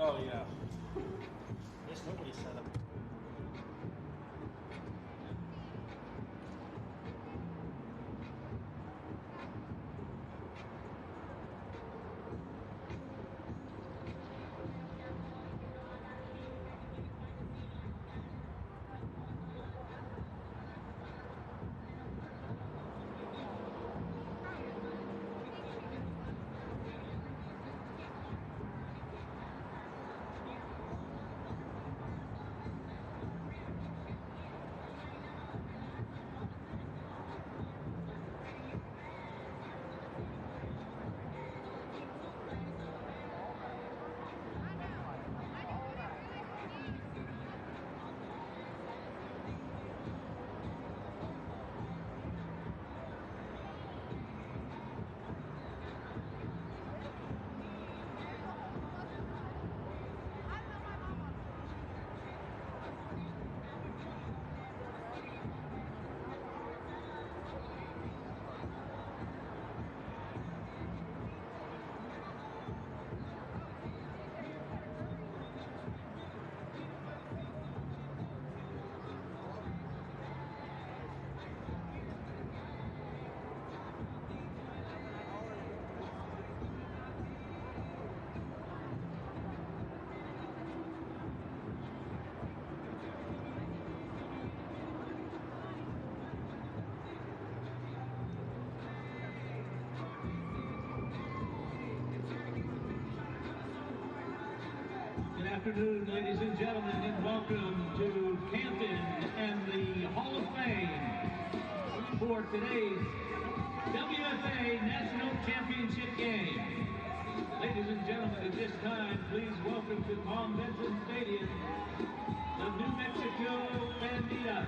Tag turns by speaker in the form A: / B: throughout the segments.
A: Oh, yeah. There's nobody set up.
B: Good afternoon, ladies and gentlemen, and welcome to Canton and the Hall of Fame for today's WFA National Championship game. Ladies and gentlemen, at this time, please welcome to Tom Benson Stadium, the New Mexico Banitas.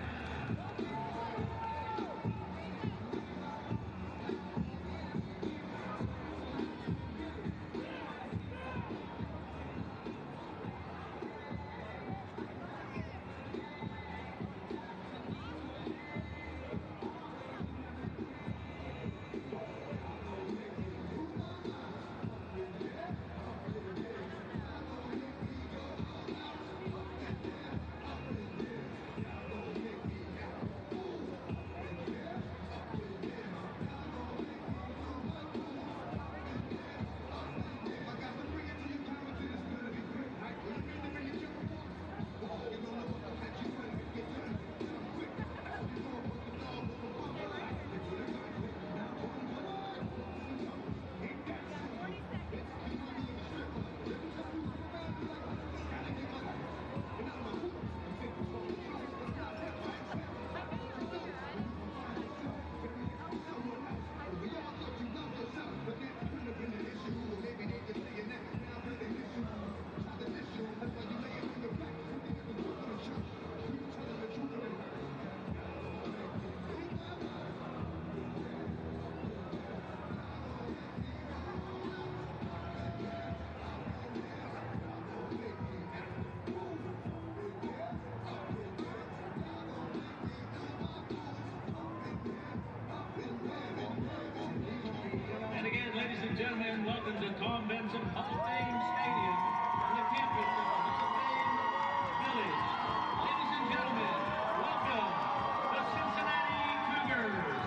B: And again, ladies and gentlemen, welcome to Tom Benson Hall of Fame Stadium on the campus of the Hall of Fame Village. Ladies and gentlemen, welcome the Cincinnati Cougars.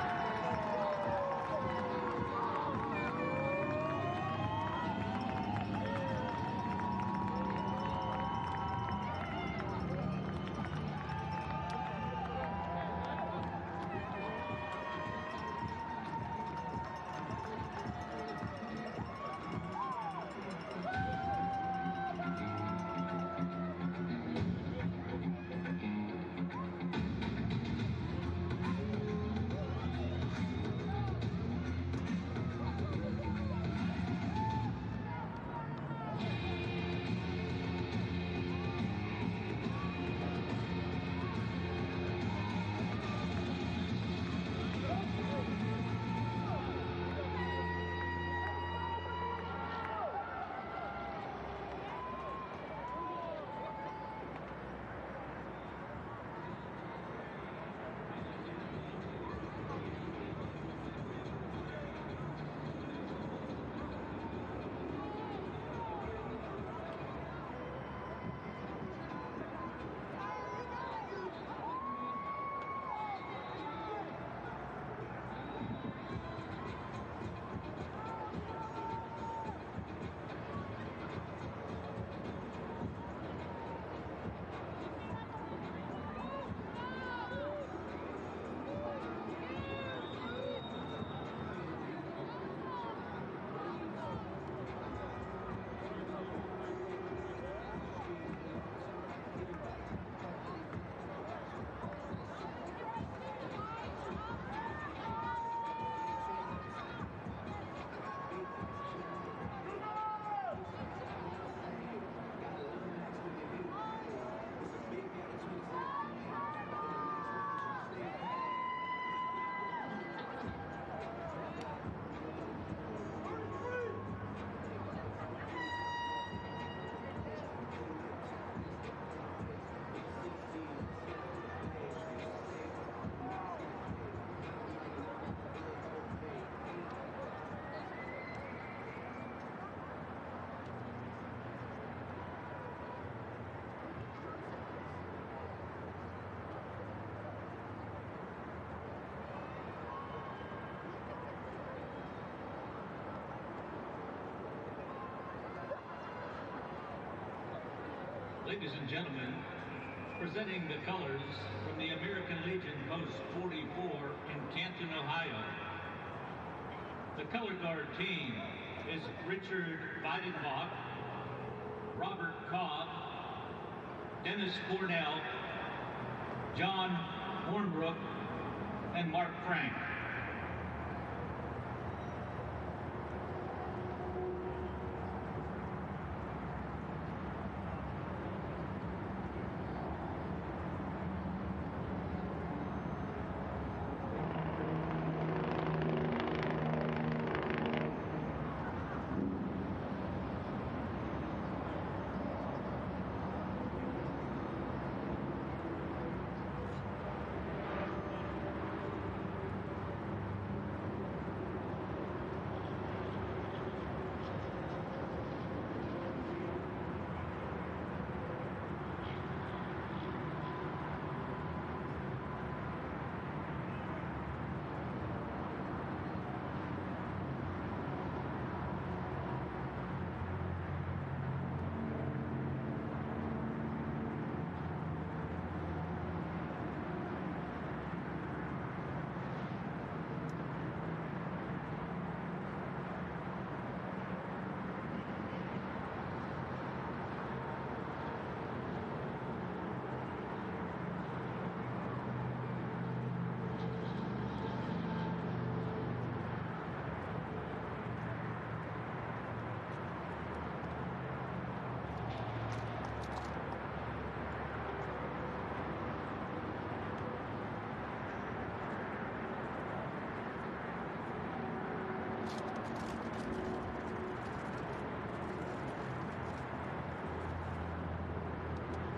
B: Ladies and gentlemen, presenting the colors from the American Legion Post 44 in Canton, Ohio. The color guard team is Richard Beidenbach, Robert Cobb, Dennis Cornell, John Hornbrook, and Mark Frank.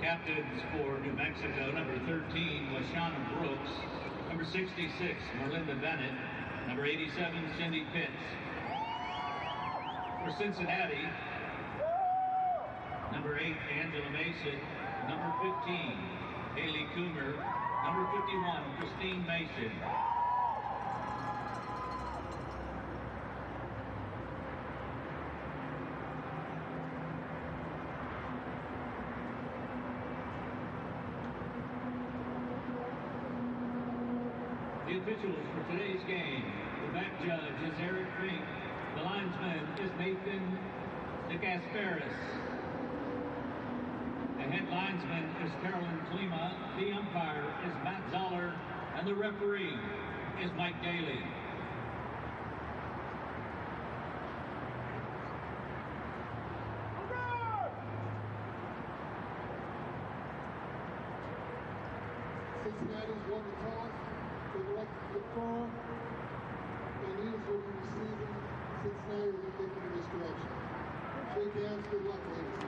B: Captains for New Mexico, number 13, Lashana Brooks, number 66, Melinda Bennett, number 87, Cindy Pitts. For Cincinnati, number 8, Angela Mason, number 15, Haley Coomer, number 51, Christine Mason. The officials for today's game, the back judge is Eric Fink, the linesman is Nathan DeGasperis, the head linesman is Carolyn Klima, the umpire is Matt Zoller, and the referee is Mike Daly.
C: Cincinnati's won the toss. They elected to defer, and these will be receiving. Cincinnati will be thinking in this direction. Shake hands, good luck, ladies.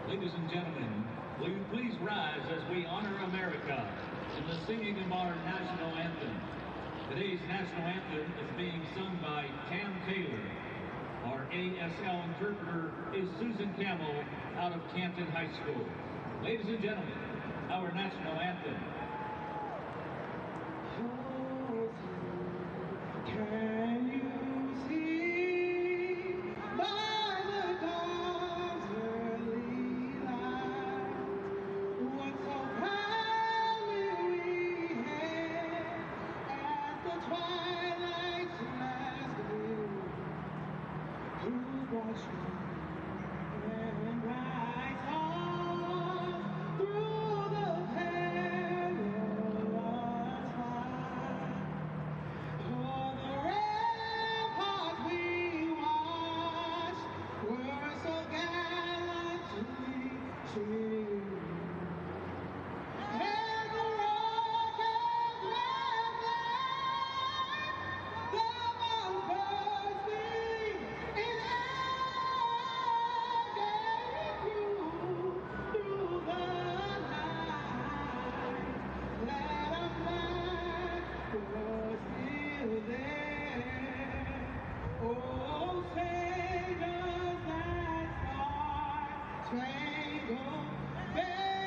B: Ladies and gentlemen, will you please rise as we honor America in the singing of our national anthem. Today's national anthem is being sung by Tam Taylor. Our ASL interpreter is Susan Campbell out of Canton High School. Ladies and gentlemen, our national anthem.
C: Can you see by the dawn's early light what so proudly we hailed at the twilight's last gleam through broad street and bright stars through the perilous fight? For the ramparts we watched were so gallantly cheered, and the rockets ran like the bombs bursting in air.
B: Oh, say does that star-spangled banner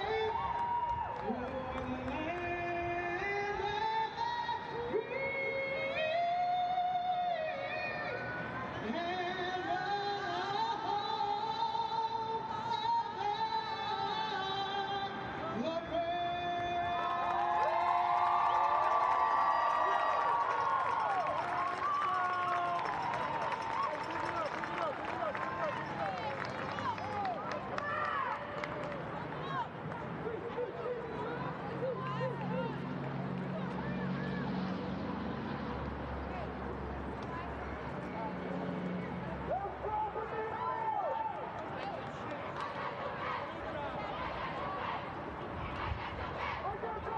B: wave o'er the land of the free and the home of the brave.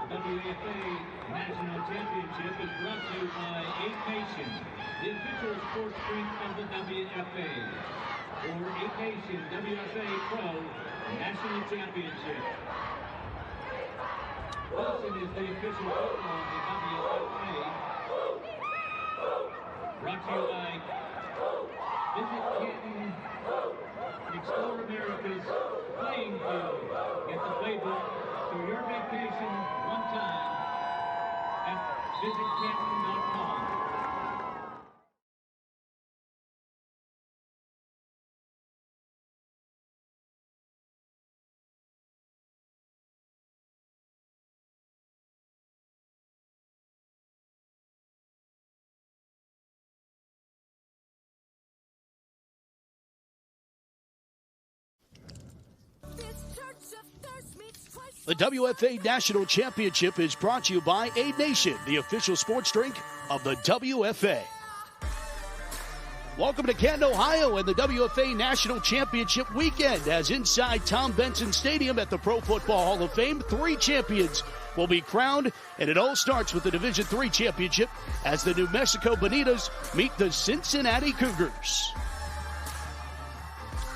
B: WFA National Championship is brought to you by 8 Nation, the official sports drink of the WFA, or 8 Nation WFA Pro National Championship. Wilson is the official football of the WFA. Brought to you by Visit Canton, explore America's playing field. Get the playbook for your vacation one time at visitcanton.com.
D: The WFA National Championship is brought to you by 8 Nation, the official sports drink of the WFA. Welcome to Canton, Ohio, and the WFA National Championship weekend. As inside Tom Benson Stadium at the Pro Football Hall of Fame, 3 champions will be crowned, and it all starts with the Division III championship as the New Mexico Banitas meet the Cincinnati Cougars.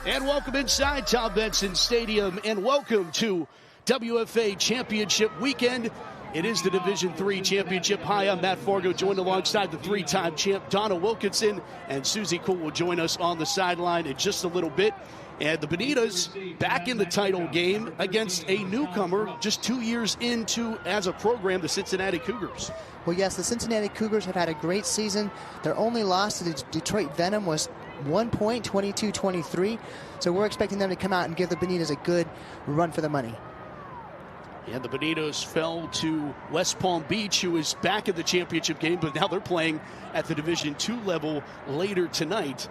D: And welcome inside Tom Benson Stadium, and welcome to WFA Championship Weekend. It is the Division III Championship. Hi, I'm Matt Fargo, joined alongside the 3-time champ Donna Wilkinson, and Susie Cool will join us on the sideline in just a little bit. And the Banitas back in the title game against a newcomer just 2 years into as a program, the Cincinnati Cougars.
E: Well, yes, the Cincinnati Cougars have had a great season. Their only loss to the Detroit Venom was 1 point, 22-23. So we're expecting them to come out and give the Banitas a good run for the money.
D: And the Banitas fell to West Palm Beach, who is back in the championship game, but now they're playing at the Division II level later tonight.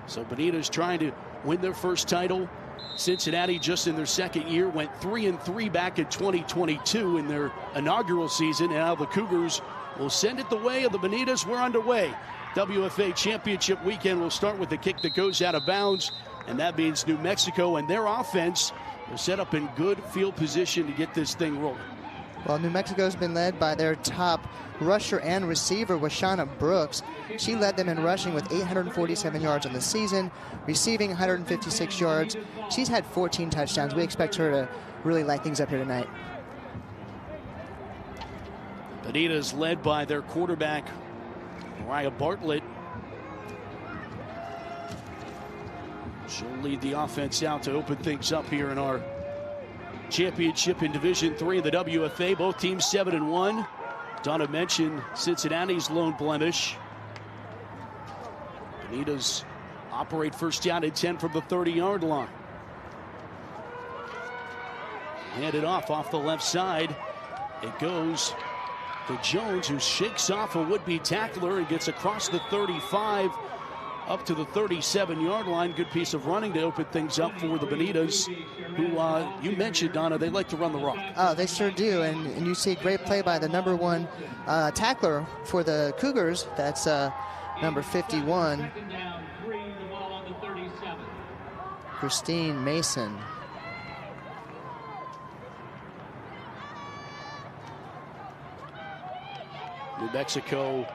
D: So Banitas trying to win their first title. Cincinnati, just in their second year, went 3-3 back in 2022 in their inaugural season. And now the Cougars will send it the way of the Banitas. We're underway. WFA Championship weekend will start with the kick that goes out of bounds, and that means New Mexico and their offense will set up in good field position to get this thing rolling.
E: Well, New Mexico's been led by their top rusher and receiver, Washana Brooks. She led them in rushing with 847 yards on the season, receiving 156 yards. She's had 14 touchdowns. We expect her to really light things up here tonight.
D: Banitas led by their quarterback, Mariah Bartlett. She'll lead the offense out to open things up here in our championship in Division III of the WFA. Both teams 7-1. Donna mentioned Cincinnati's lone blemish. Banitas operate first down and 10 from the 30-yard line. Handed off the left side. It goes to Jones, who shakes off a would-be tackler and gets across the 35 up to the 37-yard line. Good piece of running to open things up for the Banitas, who you mentioned, Donna, they like to run the rock.
E: Oh, they sure do, and you see a great play by the number 1 tackler for the Cougars. That's number 51, Christine Mason.
D: New Mexico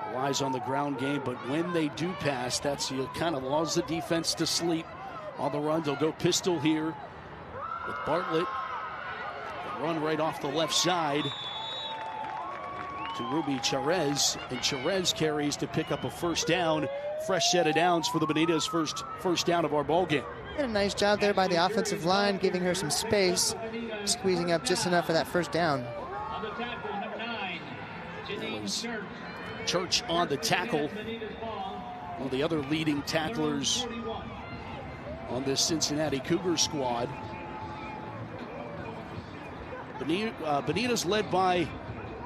D: relies on the ground game, but when they do pass, that's kind of lulls the defense to sleep on the run. They'll go pistol here with Bartlett. Run right off the left side to Ruby Charez, and Charez carries to pick up a first down. Fresh set of downs for the Banitas, first down of our ball game.
E: And a nice job there by the offensive line, giving her some space, squeezing up just enough for that first down.
B: On the tackle, number 9, Janine Church.
D: Church on the tackle. One of the other leading tacklers on this Cincinnati Cougar squad. Banitas led by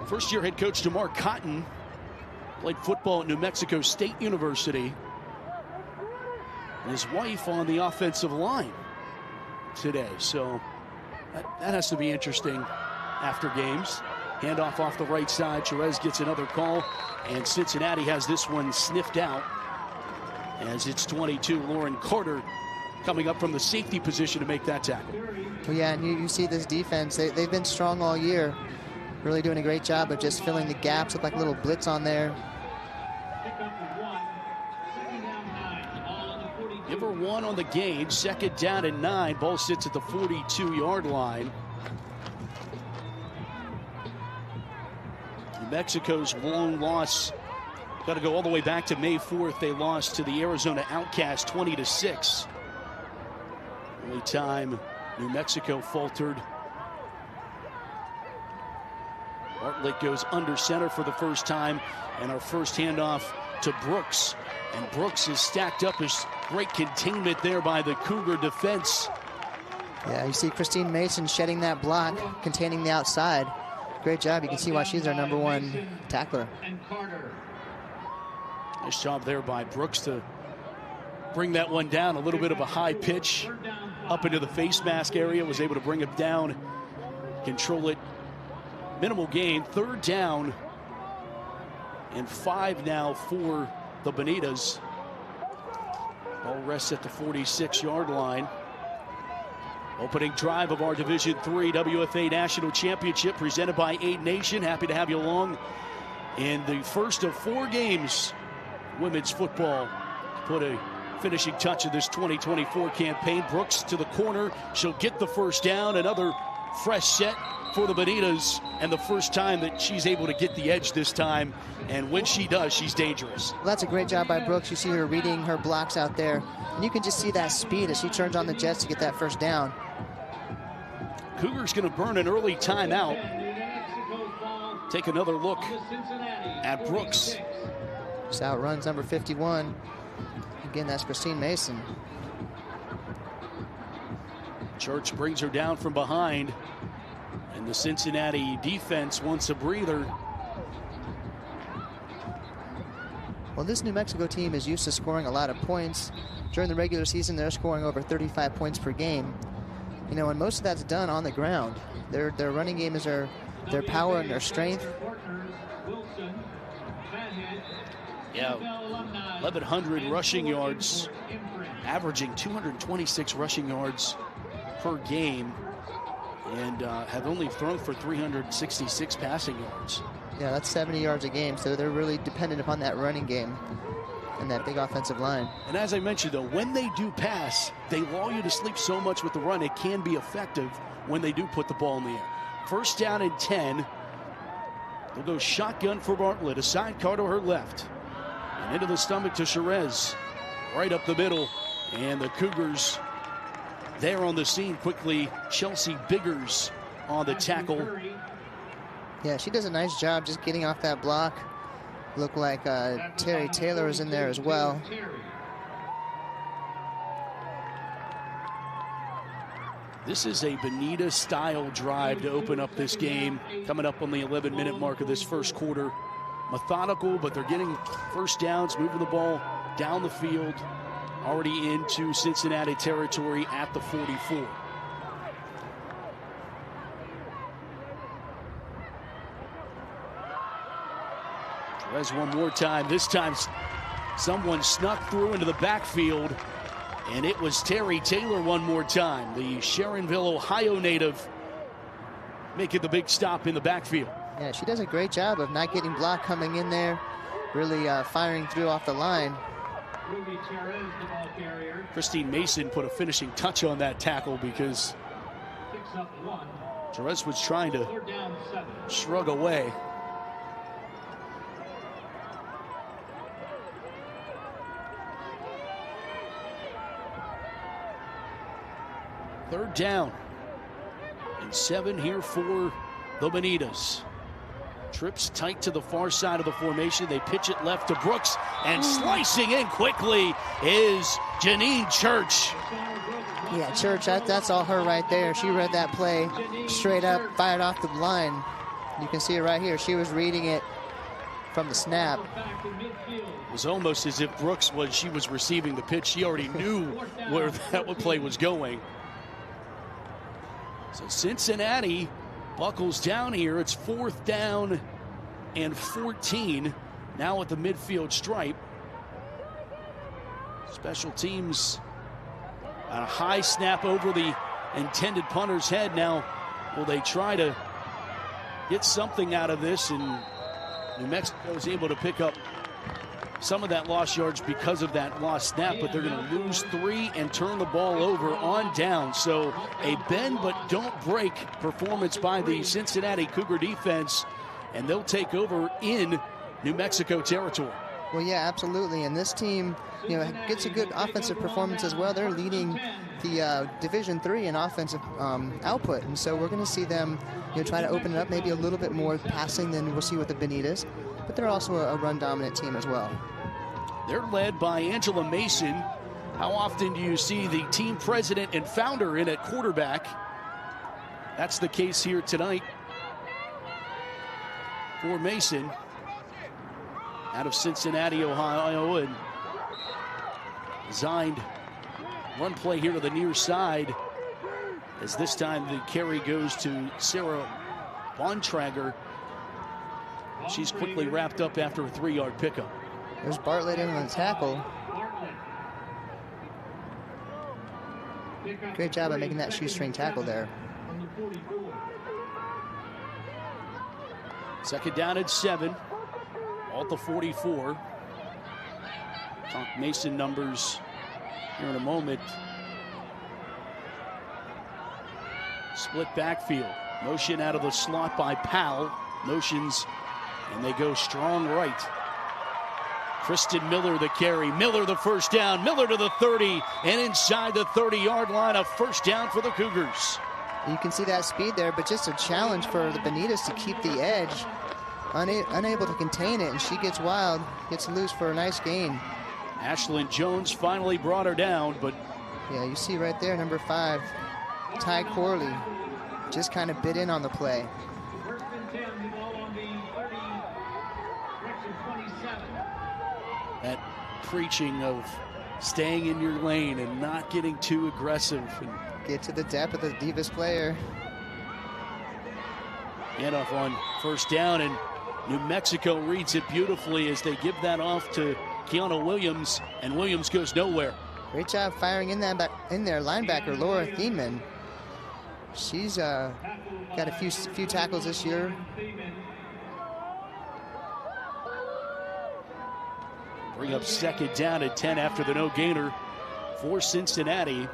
D: first-year head coach DeMar Cotton. Played football at New Mexico State University. And his wife on the offensive line today. So that has to be interesting after games. Handoff off the right side. Charez gets another call. And Cincinnati has this one sniffed out as it's 22. Lauren Carter coming up from the safety position to make that tackle.
E: Well, yeah, and you see this defense. They've been strong all year. Really doing a great job of just filling the gaps. Look like a little blitz on there.
D: Give her 1 on the gain. 2nd down and 9. Ball sits at the 42-yard line. New Mexico's lone loss. Got to go all the way back to May 4th. They lost to the Arizona Outcast 20-6. Only time New Mexico faltered. Bartlett goes under center for the first time, and our first handoff to Brooks. And Brooks is stacked up as great containment there by the Cougar defense.
E: Yeah, you see Christine Mason shedding that block, containing the outside. Great job. You can see why she's our number 1 tackler.
D: Nice job there by Brooks to bring that one down. A little bit of a high pitch up into the face mask area. Was able to bring it down, control it. Minimal gain. 3rd down and 5 now for the Banitas. Ball rests at the 46-yard line. Opening drive of our Division III WFA National Championship presented by Aid Nation. Happy to have you along in the first of 4 games. Women's football put a finishing touch of this 2024 campaign. Brooks to the corner. She'll get the first down. Another fresh set for the Banitas, and the first time that she's able to get the edge this time. And when she does, she's dangerous.
E: Well, that's a great job by Brooks. You see her reading her blocks out there, and you can just see that speed as she turns on the jets to get that first down.
D: Cougars going to burn an early timeout. Take another look at Brooks.
E: Just outruns number 51. Again, that's Christine Mason.
D: Church brings her down from behind, and the Cincinnati defense wants a breather.
E: Well, this New Mexico team is used to scoring a lot of points. During the regular season, they're scoring over 35 points per game. You know, and most of that's done on the ground. Their running game is their power and their strength.
D: Yeah, 1,100 rushing yards, averaging 226 rushing yards per game, and have only thrown for 366 passing yards.
E: Yeah, that's 70 yards a game, so they're really dependent upon that running game and that big offensive line.
D: And as I mentioned, though, when they do pass, they lull you to sleep so much with the run, it can be effective when they do put the ball in the air. 1st down and 10. They'll go shotgun for Bartlett, a sidecar to her left. And into the stomach to Charez, right up the middle. And the Cougars there on the scene quickly. Chelsea Biggers on the tackle.
E: Yeah, she does a nice job just getting off that block. Look like Terry Taylor is in there as well.
D: This is a Bonita-style drive to open up this game. Coming up on the 11-minute mark of this first quarter. Methodical, but they're getting first downs, moving the ball down the field, already into Cincinnati territory at the 44. Perez one more time. This time someone snuck through into the backfield, and it was Terry Taylor one more time, the Sharonville, Ohio native, making the big stop in the backfield.
E: Yeah, she does a great job of not getting blocked coming in there, really firing through off the line.
D: Christine Mason put a finishing touch on that tackle because Jerez was trying to shrug away. Third down and 7 here for the Banitas. Trips tight to the far side of the formation. They pitch it left to Brooks, and slicing in quickly is Janine Church.
E: Yeah, Church, that's all her right there. She read that play straight up, fired off the line. You can see it right here. She was reading it from the snap.
D: It was almost as if Brooks she was receiving the pitch. She already knew where that play was going. So Cincinnati buckles down here. It's 4th down and 14. Now at the midfield stripe. Special teams, a high snap over the intended punter's head. Now, will they try to get something out of this? And New Mexico is able to pick up some of that lost yards because of that lost snap, but they're going to lose 3 and turn the ball over on down. So a bend but don't break performance by the Cincinnati Cougar defense, and they'll take over in New Mexico territory.
E: Well, yeah, absolutely. And this team, gets a good offensive performance as well. They're leading the Division III in offensive output, and so we're going to see them, try to open it up, maybe a little bit more passing than we'll see with the Banitas. But they're also a run-dominant team as well.
D: They're led by Angela Mason. How often do you see the team president and founder in at quarterback? That's the case here tonight for Mason out of Cincinnati, Ohio, and designed run play here to the near side, as this time the carry goes to Sarah Bontrager. She's quickly wrapped up after a 3-yard pickup.
E: There's Bartlett in on the tackle. Great job of making that shoestring tackle there.
D: 2nd down and 7. All at the 44. Talk Mason numbers here in a moment. Split backfield. Motion out of the slot by Powell. Motions, and they go strong right. Kristen Miller the carry. Miller the first down. Miller to the 30, and inside the 30-yard line, a first down for the Cougars.
E: You can see that speed there, but just a challenge for the Banitas to keep the edge. Unable to contain it, and she gets wild, gets loose for a nice gain.
D: Ashlyn Jones finally brought her down, but...
E: Yeah, you see right there, number 5, Ty Corley, just kind of bit in on the play.
D: That preaching of staying in your lane and not getting too aggressive. And
E: get to the depth of the Divas player.
D: Handoff on first down, and New Mexico reads it beautifully as they give that off to Kiana Williams, and Williams goes nowhere.
E: Great job firing in there, linebacker Laura Thiemann. She's got a few tackles this year.
D: Bring up 2nd down and 10 after the no gainer for Cincinnati.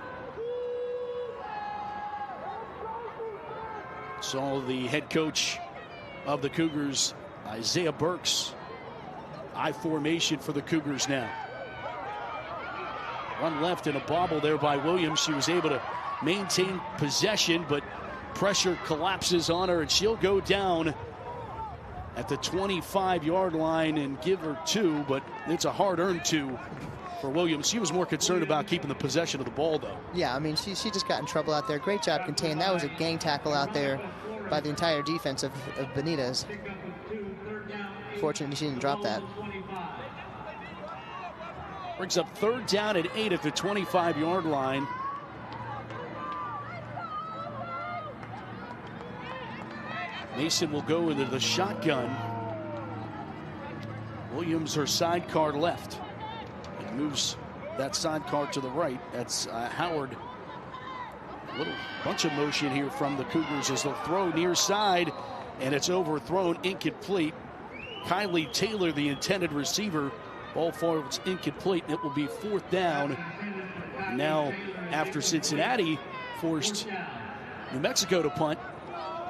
D: Saw the head coach of the Cougars, Isaiah Burks. I formation for the Cougars now. Run left and a bobble there by Williams. She was able to maintain possession, but pressure collapses on her, and she'll go down at the 25-yard line and give her 2, but it's a hard-earned 2 for Williams. She was more concerned about keeping the possession of the ball, though.
E: Yeah, I mean, she just got in trouble out there. Great job contained. That was a gang tackle out there by the entire defense of Banitas. Fortunately, she didn't drop that.
D: Brings up 3rd down and 8 at the 25-yard line. Mason will go into the shotgun. Williams her sidecar left. And moves that sidecar to the right. That's Howard. A little bunch of motion here from the Cougars as they'll throw near side, and it's overthrown, incomplete. Kylie Taylor, the intended receiver. Ball forwards incomplete. It will be 4th down. Now, after Cincinnati forced New Mexico to punt,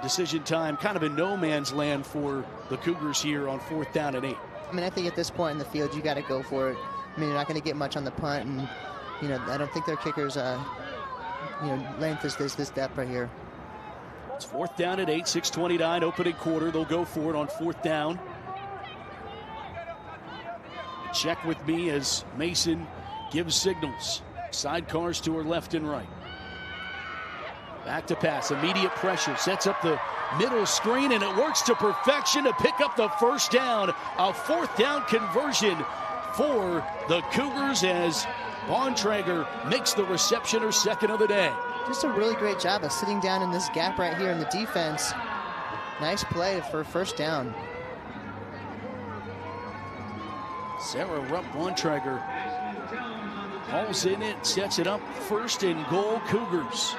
D: decision time kind of in no man's land for the Cougars here on 4th down and 8.
E: I mean, I think at this point in the field, you got to go for it. I mean, you're not going to get much on the punt, and I don't think their kickers, length is this depth right here.
D: It's 4th down at 8, 6:29 opening quarter. They'll go for it on 4th down. Check with me as Mason gives signals. Sidecars to her left and right. Back to pass, immediate pressure, sets up the middle screen, and it works to perfection to pick up the first down. A 4th down conversion for the Cougars as Bontrager makes the reception her second of the day.
E: Just a really great job of sitting down in this gap right here in the defense. Nice play for a first down.
D: Sarah Rupp-Bontrager hauls in it, sets it up, 1st and goal, Cougars.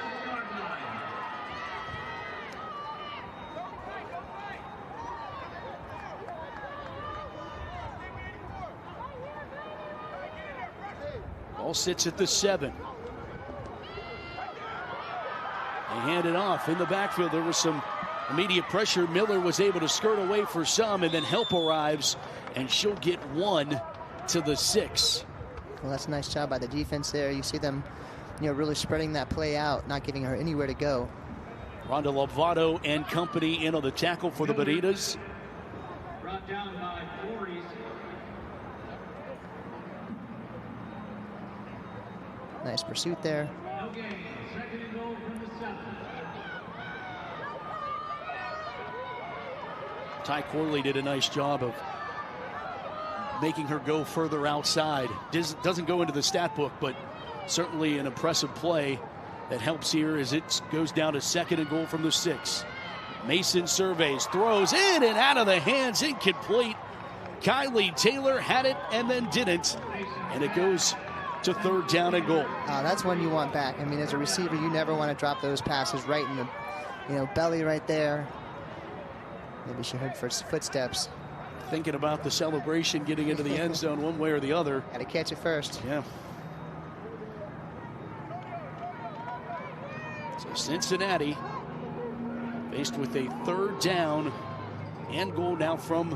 D: Ball sits at the 7. They hand it off in the backfield. There was some immediate pressure. Miller was able to skirt away for some, and then help arrives, and she'll get 1 to the 6.
E: Well, that's a nice job by the defense there. You see them, really spreading that play out, not giving her anywhere to go.
D: Rhonda Lovato and company in on the tackle for the Banitas.
B: Brought down by Flores.
E: Nice pursuit there.
B: No gain. 2nd and goal from the 7.
D: Ty Corley did a nice job of making her go further outside. Doesn't go into the stat book, but certainly an impressive play that helps here as it goes down to 2nd and goal from the 6. Mason surveys, throws in and out of the hands, incomplete. Kylie Taylor had it and then didn't, and it goes to 3rd down and goal.
E: That's one you want back. I mean, as a receiver, you never want to drop those passes right in the, belly right there. Maybe she heard footsteps.
D: Thinking about the celebration getting into the end zone one way or the other.
E: Got to catch it first.
D: Yeah. So Cincinnati faced with a 3rd down and goal now from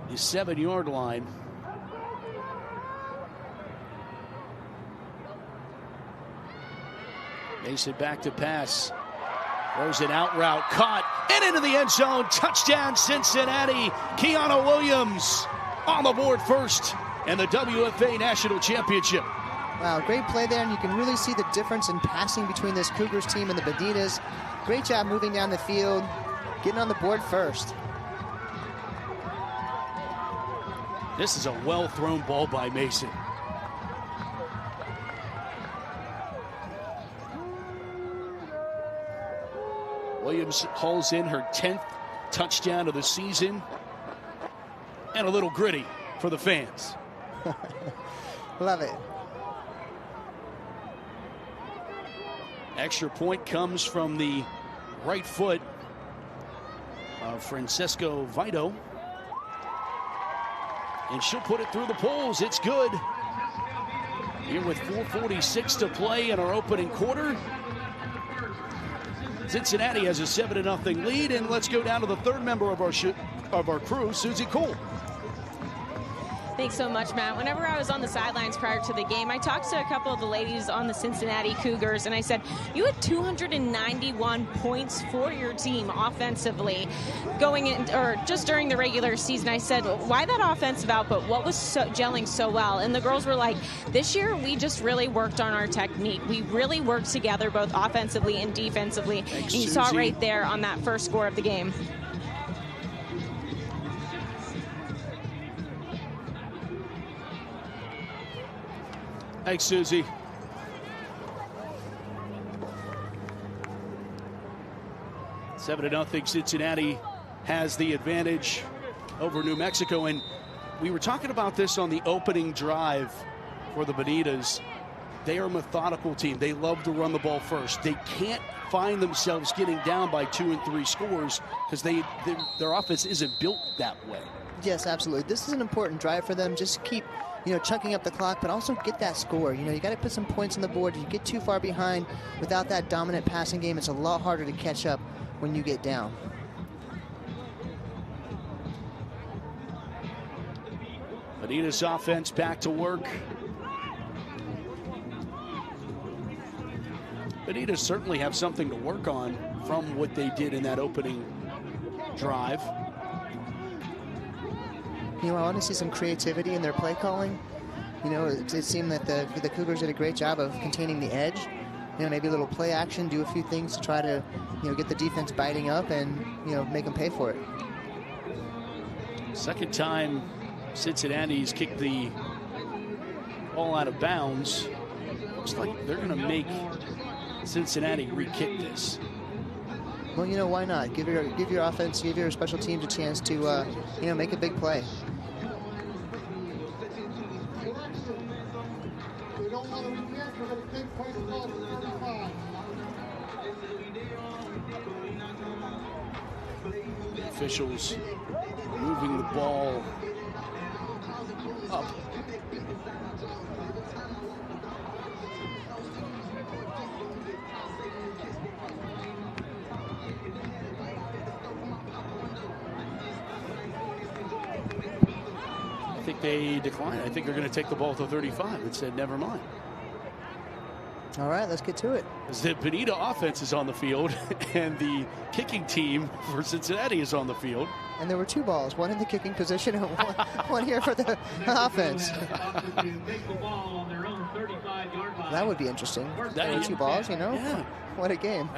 D: the 7-yard line. Mason back to pass. Throws an out route, caught, and into the end zone. Touchdown, Cincinnati. Kiana Williams on the board first, and the WFA National Championship.
E: Wow, great play there, and you can really see the difference in passing between this Cougars team and the Banitas. Great job moving down the field, getting on the board first.
D: This is a well-thrown ball by Mason. Williams hauls in her 10th touchdown of the season, and a little gritty for the fans.
E: Love it.
D: Extra point comes from the right foot of Francesco Vito, and she'll put it through the poles. It's good. Here with 4:46 to play in our opening quarter. Cincinnati has a 7-0 lead, and let's go down to the 3rd member of our crew, Susie Cole.
F: Thanks so much, Matt. Whenever I was on the sidelines prior to the game, I talked to a couple of the ladies on the Cincinnati Cougars, and I said, you had 291 points for your team offensively going in, or just during the regular season. I said, why that offensive output? What was gelling so well? And the girls were like, this year we just really worked on our technique. We really worked together both offensively and defensively.
D: Thanks,
F: and you
D: Susie.
F: saw it right there on that first score of the game.
D: Thanks, Susie. Seven to nothing. Cincinnati has the advantage over New Mexico, and we were talking about this on the opening drive for the Banitas. They are a methodical team. They love to run the ball first. They can't find themselves getting down by 2 and 3 scores because their offense isn't built that way.
E: Yes, absolutely. This is an important drive for them. Just keep, chunking up the clock, but also get that score. You got to put some points on the board. You get too far behind without that dominant passing game, it's a lot harder to catch up when you get down.
D: Banitas offense back to work. Banitas certainly have something to work on from what they did in that opening drive.
E: You know, I want to see some creativity in their play calling. You know, it seemed that the Cougars did a great job of containing the edge. You know, maybe a little play action, do a few things to try to, you know, get the defense biting up and, you know, make them pay for it.
D: Second time Cincinnati's kicked the ball out of bounds. Looks like they're going to make Cincinnati re-kick this.
E: Well, you know, why not? Give your offense, give your special teams a chance to, you know, make a big play.
C: They don't want to re-kick, they're going to take place ball to 35.
D: Officials moving the ball up. I think they declined. I think they're going to take the ball to 35 and said, never mind.
E: All right, let's get to it.
D: The Bonita offense is on the field, and the kicking team for Cincinnati is on the field.
E: And there were two balls, one in the kicking position and one here for the offense. That would be interesting. There were two balls, you know?
D: Yeah.
E: What a game.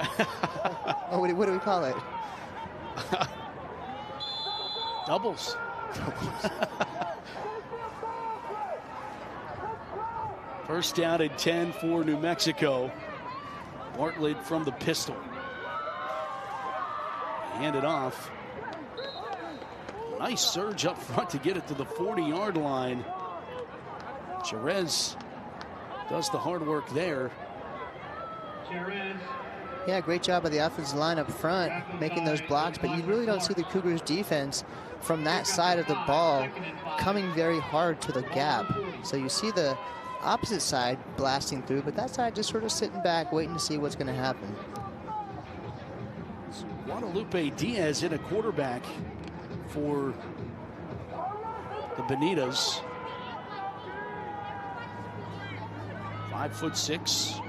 E: Oh, what do we call it?
D: Doubles. First down and 10 for New Mexico. Bartlett from the pistol. Hand it off. Nice surge up front to get it to the 40-yard line. Jerez does the hard work there.
E: Yeah, great job of the offensive line up front, making those blocks, but you really don't see the Cougars defense from that side of the ball coming very hard to the gap. So you see the opposite side blasting through, but that side just sort of sitting back, waiting to see what's going to happen.
D: Guadalupe Diaz in a quarterback for the Banitas. 5'6".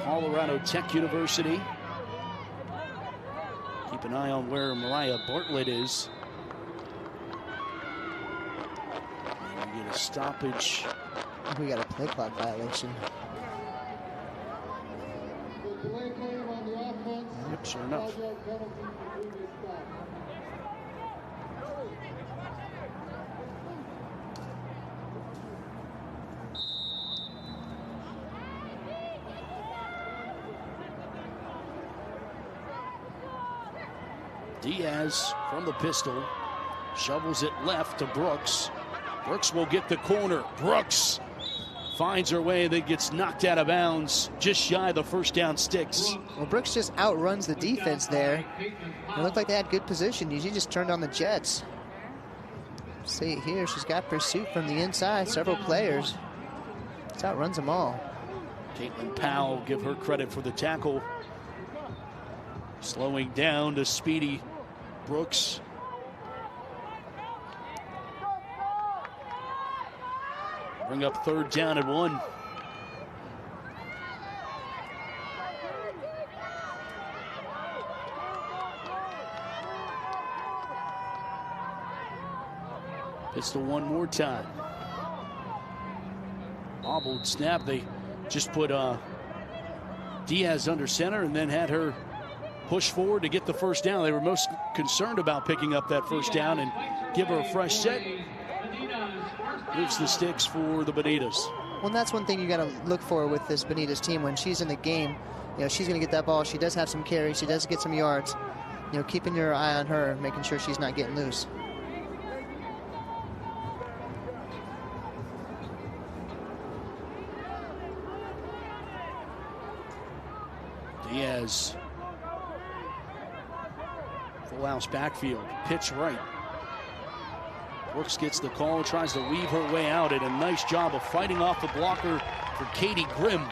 D: Colorado Tech University. Keep an eye on where Mariah Bartlett is. And we get a stoppage.
E: We got a play clock violation.
C: The delay game on the offense.
D: Yep, sure enough.
C: 5-yard penalty for previous stop.
D: Diaz from the pistol shovels it left to Brooks. Brooks will get the corner. Brooks finds her way, then gets knocked out of bounds just shy of the first down sticks.
E: Well, Brooks just outruns the defense there. It looked like they had good position. She just turned on the Jets. See here, she's got pursuit from the inside, several players. Just outruns them all.
D: Caitlin Powell, give her credit for the tackle. Slowing down to speedy Brooks. Bring up third down and 1. Pistol one more time. Bobbled snap. They just put Diaz under center and then had her push forward to get the first down. They were most concerned about picking up that first down and give her a fresh set. Moves the sticks for the Banitas.
E: Well, that's one thing you got to look for with this Banitas team. When she's in the game, you know, she's going to get that ball. She does have some carries. She does get some yards. You know, keeping your eye on her, making sure she's not getting loose.
D: Diaz. Full house backfield. Pitch right. Brooks gets the call, tries to weave her way out, and a nice job of fighting off the blocker for Katie Grimm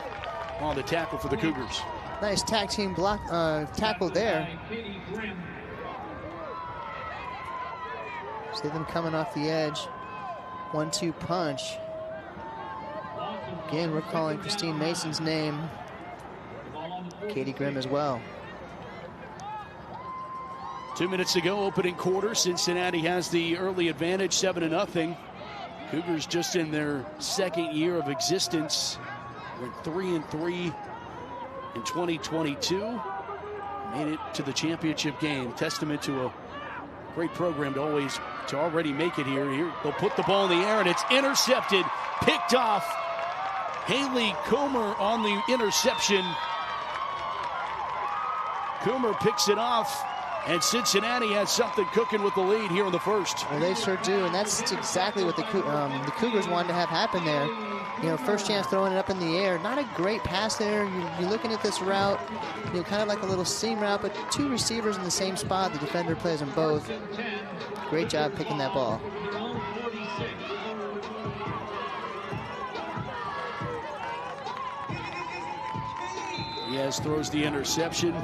D: on the tackle for the Cougars.
E: Nice tag team block tackle there. See them coming off the edge. 1-2 punch. Again, we're calling Christine Mason's name. Katie Grimm as well.
D: 2 minutes to go, opening quarter. Cincinnati has the early advantage, 7-0. Cougars just in their second year of existence. Went 3-3 in 2022. Made it to the championship game. Testament to a great program to already make it here. Here they'll put the ball in the air and it's intercepted, picked off. Haley Comer on the interception. Comer picks it off, and Cincinnati has something cooking with the lead here in the first.
E: Well, they sure do, and that's exactly what the Cougars wanted to have happen there. You know, first chance throwing it up in the air. Not a great pass there. You're looking at this route, you know, kind of like a little seam route, but two receivers in the same spot. The defender plays them both. Great job picking that ball.
D: Diaz throws the interception.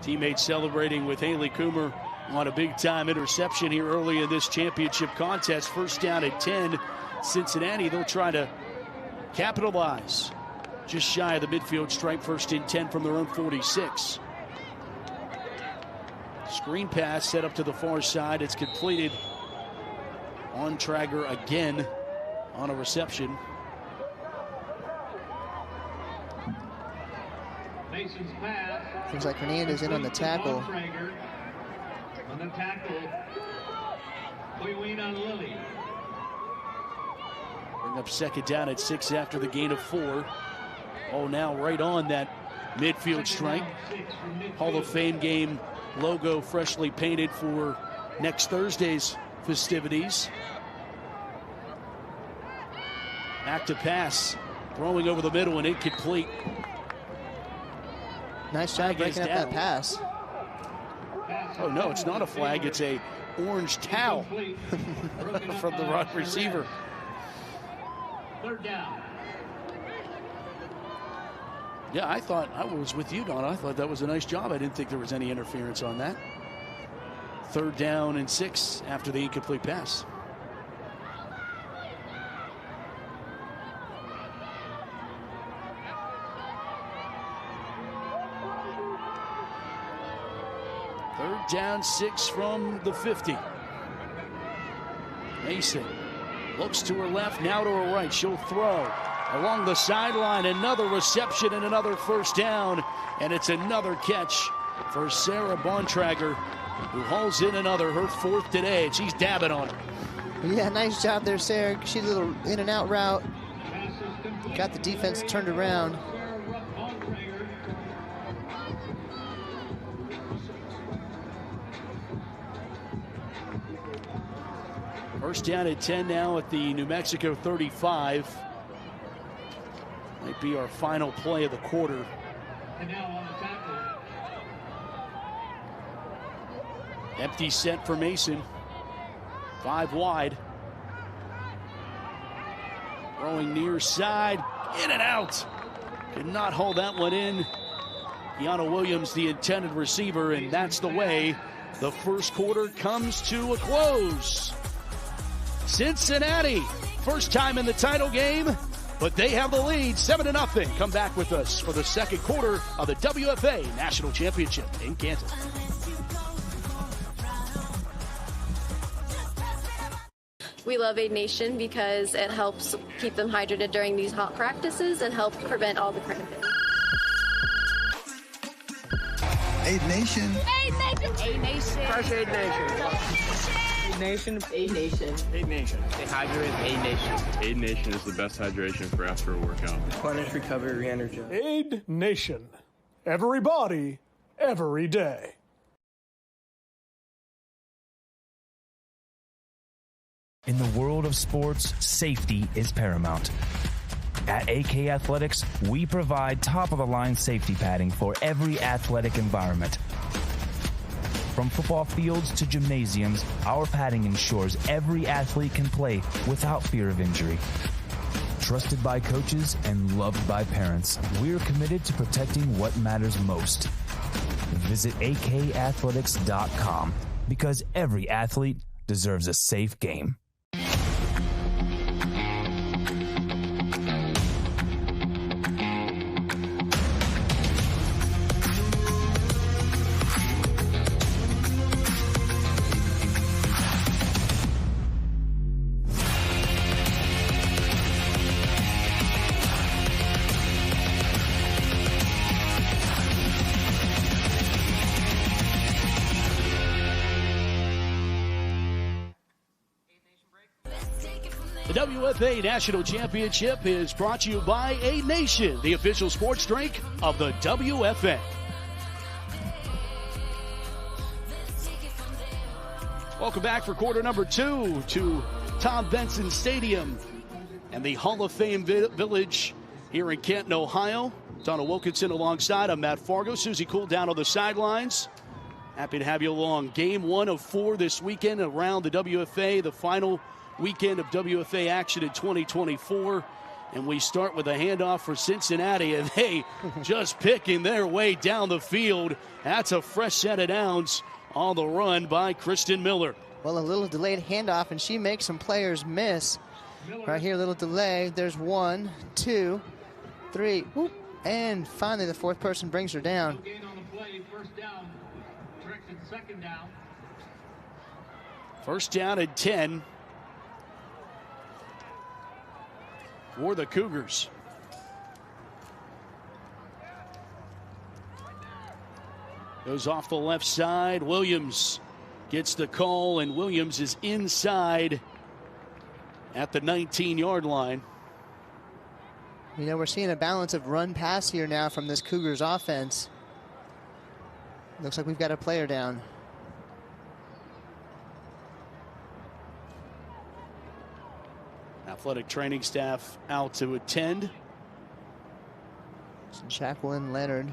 D: Teammates celebrating with Haley Coomer on a big-time interception here early in this championship contest. First down at 10. Cincinnati, they'll try to capitalize. Just shy of the midfield stripe, first and 10 from their own 46. Screen pass set up to the far side. It's completed on Traeger again on a reception.
B: Mason's pass.
E: Seems like Hernandez in on the tackle.
B: On the tackle, Queen on Lily.
D: Bring up second down at 6 after the gain of 4. Oh, now right on that midfield stripe. Hall of Fame game logo freshly painted for next Thursday's festivities. Back to pass. Throwing over the middle and incomplete.
E: Nice job breaking up that pass.
D: Oh, no, it's not a flag. It's a orange towel from the wide receiver.
B: Third down.
D: Yeah, I was with you, Don. I thought that was a nice job. I didn't think there was any interference on that. Third down and 6 after the incomplete pass. Third down, 6 from the 50. Mason looks to her left, now to her right. She'll throw along the sideline. Another reception and another first down. And it's another catch for Sarah Bontrager, who hauls in another, her 4th today. And she's dabbing on it.
E: Yeah, nice job there, Sarah. She did a little in and out route. Got the defense turned around.
D: First down at 10 now at the New Mexico 35. Might be our final play of the quarter.
B: And now on the tackle.
D: Empty set for Mason. 5 wide. Throwing near side. In and out. Could not hold that one in. Kiana Williams, the intended receiver, and that's the way the first quarter comes to a close. Cincinnati, first time in the title game, but they have the lead, 7-0. Come back with us for the second quarter of the WFA National Championship in Canton.
G: We love Aid Nation because it helps keep them hydrated during these hot practices and help prevent all the cramping.
H: Aid Nation.
I: Aid Nation. Aid Nation.
J: Crush Aid Nation. Aid Nation.
I: Aid Nation.
J: Aid Nation. Stay hydrated. Aid Nation.
K: Aid Nation is the best hydration for after a workout.
J: Replenish, recover, re-energize.
L: Aid Nation. Everybody, every day.
M: In the world of sports, safety is paramount. At AK Athletics, we provide top-of-the-line safety padding for every athletic environment. From football fields to gymnasiums, our padding ensures every athlete can play without fear of injury. Trusted by coaches and loved by parents, we're committed to protecting what matters most. Visit akathletics.com because every athlete deserves a safe game.
D: The WFA National Championship is brought to you by A Nation, the official sports drink of the WFA. Welcome back for quarter number 2 to Tom Benson Stadium and the Hall of Fame Village here in Canton, Ohio. Donna Wilkinson alongside. I'm Matt Fargo. Susie Cool down on the sidelines. Happy to have you along. Game 1 of 4 this weekend around the WFA, the final weekend of WFA action in 2024. And we start with a handoff for Cincinnati, and they just picking their way down the field. That's a fresh set of downs on the run by Kristen Miller.
E: Well, a little delayed handoff, and she makes some players miss. Right here, a little delay. There's 1, 2, 3. Whoop. And finally, the fourth person brings her down.
D: First down and 10 for the Cougars. Goes off the left side. Williams gets the call, and Williams is inside at the 19-yard line.
E: You know, we're seeing a balance of run-pass here now from this Cougars offense. Looks like we've got a player down.
D: Athletic training staff out to attend.
E: Jacqueline Leonard.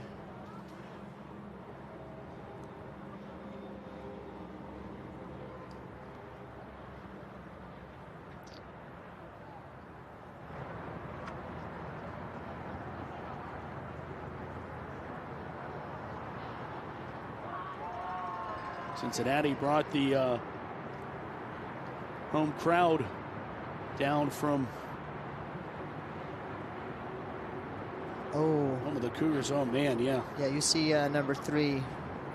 D: Cincinnati brought the home crowd down from home of the Cougars. Oh, man, yeah.
E: Yeah, you see number 3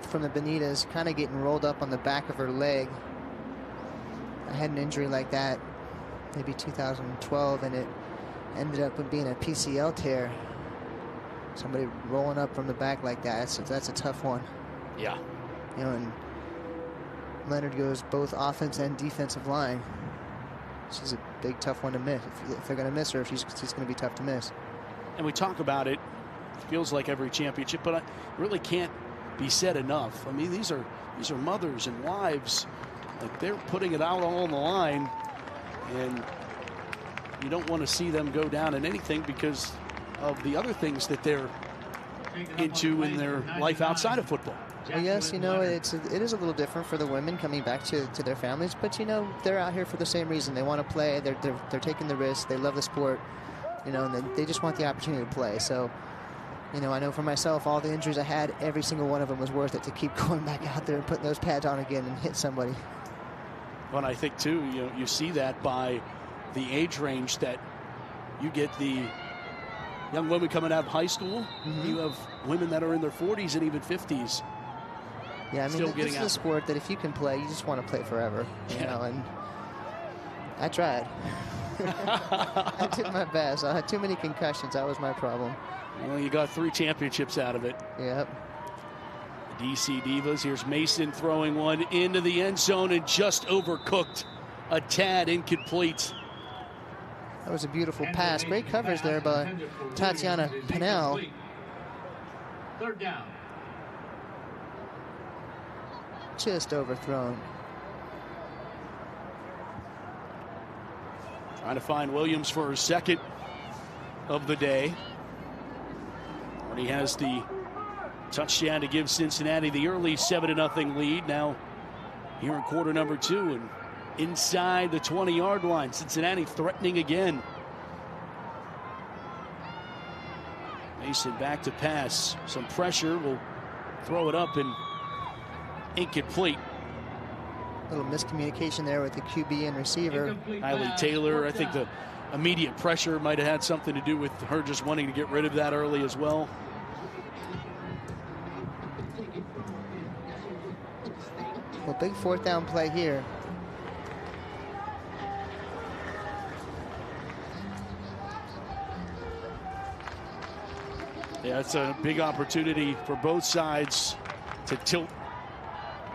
E: from the Banitas kind of getting rolled up on the back of her leg. I had an injury like that maybe 2012, and it ended up with being a PCL tear. Somebody rolling up from the back like that, that's a tough one.
D: Yeah.
E: You know, and Leonard goes both offense and defensive line. She's a big, tough one to miss. If they're going to miss her, she's going to be tough to miss.
D: And we talk about it, feels like every championship, but it really can't be said enough. I mean, these are mothers and wives. Like, they're putting it out all on the line, and you don't want to see them go down in anything because of the other things that they're into in their life outside of football.
E: Well, yes, you know, it is a little different for the women coming back to their families, but, you know, they're out here for the same reason. They want to play. They're taking the risk. They love the sport, you know, and they just want the opportunity to play. So, you know, I know for myself, all the injuries I had, every single one of them was worth it to keep going back out there and putting those pads on again and hit somebody.
D: Well, and I think, too, you see that by the age range that you get the young women coming out of high school. Mm-hmm. You have women that are in their 40s and even 50s.
E: Yeah, I mean, this is a sport that if you can play, you just want to play forever. You know, and I tried. I did my best. I had too many concussions. That was my problem.
D: Well, you got 3 championships out of it.
E: Yep.
D: DC Divas. Here's Mason throwing one into the end zone and just overcooked. A tad incomplete.
E: That was a beautiful pass. Great coverage there by Tatiana Pinnell.
B: Third down.
E: Just overthrown.
D: Trying to find Williams for her second of the day. Already has the touchdown to give Cincinnati the early 7-0 lead. Now here in quarter number 2 and inside the 20-yard line. Cincinnati threatening again. Mason back to pass. Some pressure. Will throw it up and incomplete.
E: A little miscommunication there with the QB and receiver.
D: Kylie Taylor, I think the immediate pressure might have had something to do with her just wanting to get rid of that early as well.
E: Well, big fourth down play here.
D: Yeah, it's a big opportunity for both sides to tilt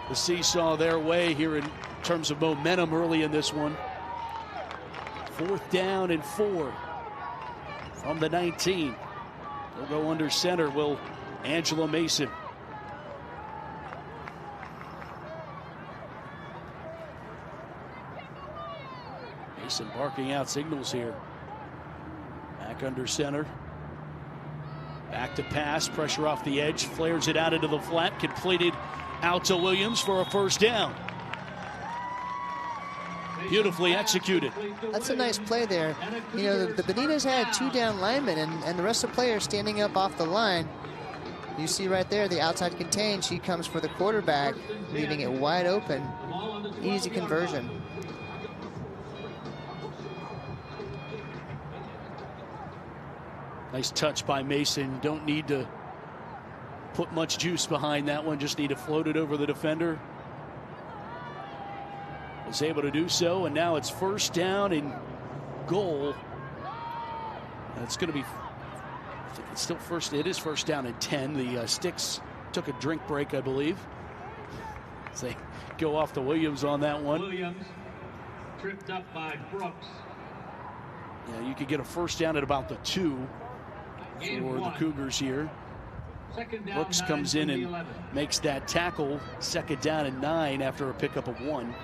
D: the seesaw their way here in terms of momentum early in this one. 4th down and 4 from the 19. They'll go under center, will Angela Mason. Mason barking out signals here. Back under center. Back to pass, pressure off the edge, flares it out into the flat, completed out to Williams for a first down. Beautifully executed.
E: That's a nice play there. You know, the Banitas had 2 down linemen and the rest of the players standing up off the line. You see right there the outside contain. She comes for the quarterback, leaving it wide open. Easy conversion.
D: Nice touch by Mason. Don't need to put much juice behind that one. Just need to float it over the defender. Was able to do so, and now it's 1st down and goal. It's going to be, I think it's still it is 1st down and 10. The Sticks took a drink break, I believe. As they go off to Williams on that one.
B: Williams tripped up by Brooks.
D: Yeah, you could get a 1st down at about the 2 for the Cougars here. Brooks comes in and makes that tackle. 2nd down and 9 after a pickup of 1.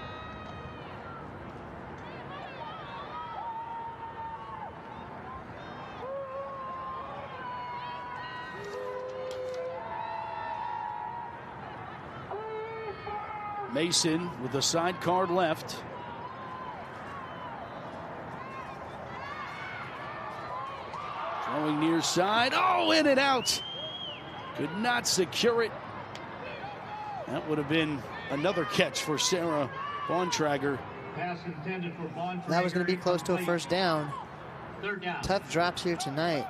D: Mason with the side card left. Throwing near side. Oh, in and out. Could not secure it. That would have been another catch for Sarah Bontrager.
B: Pass intended for Bontrager.
E: That was going to be close to a 1st down.
B: 3rd down.
E: Tough drops here tonight.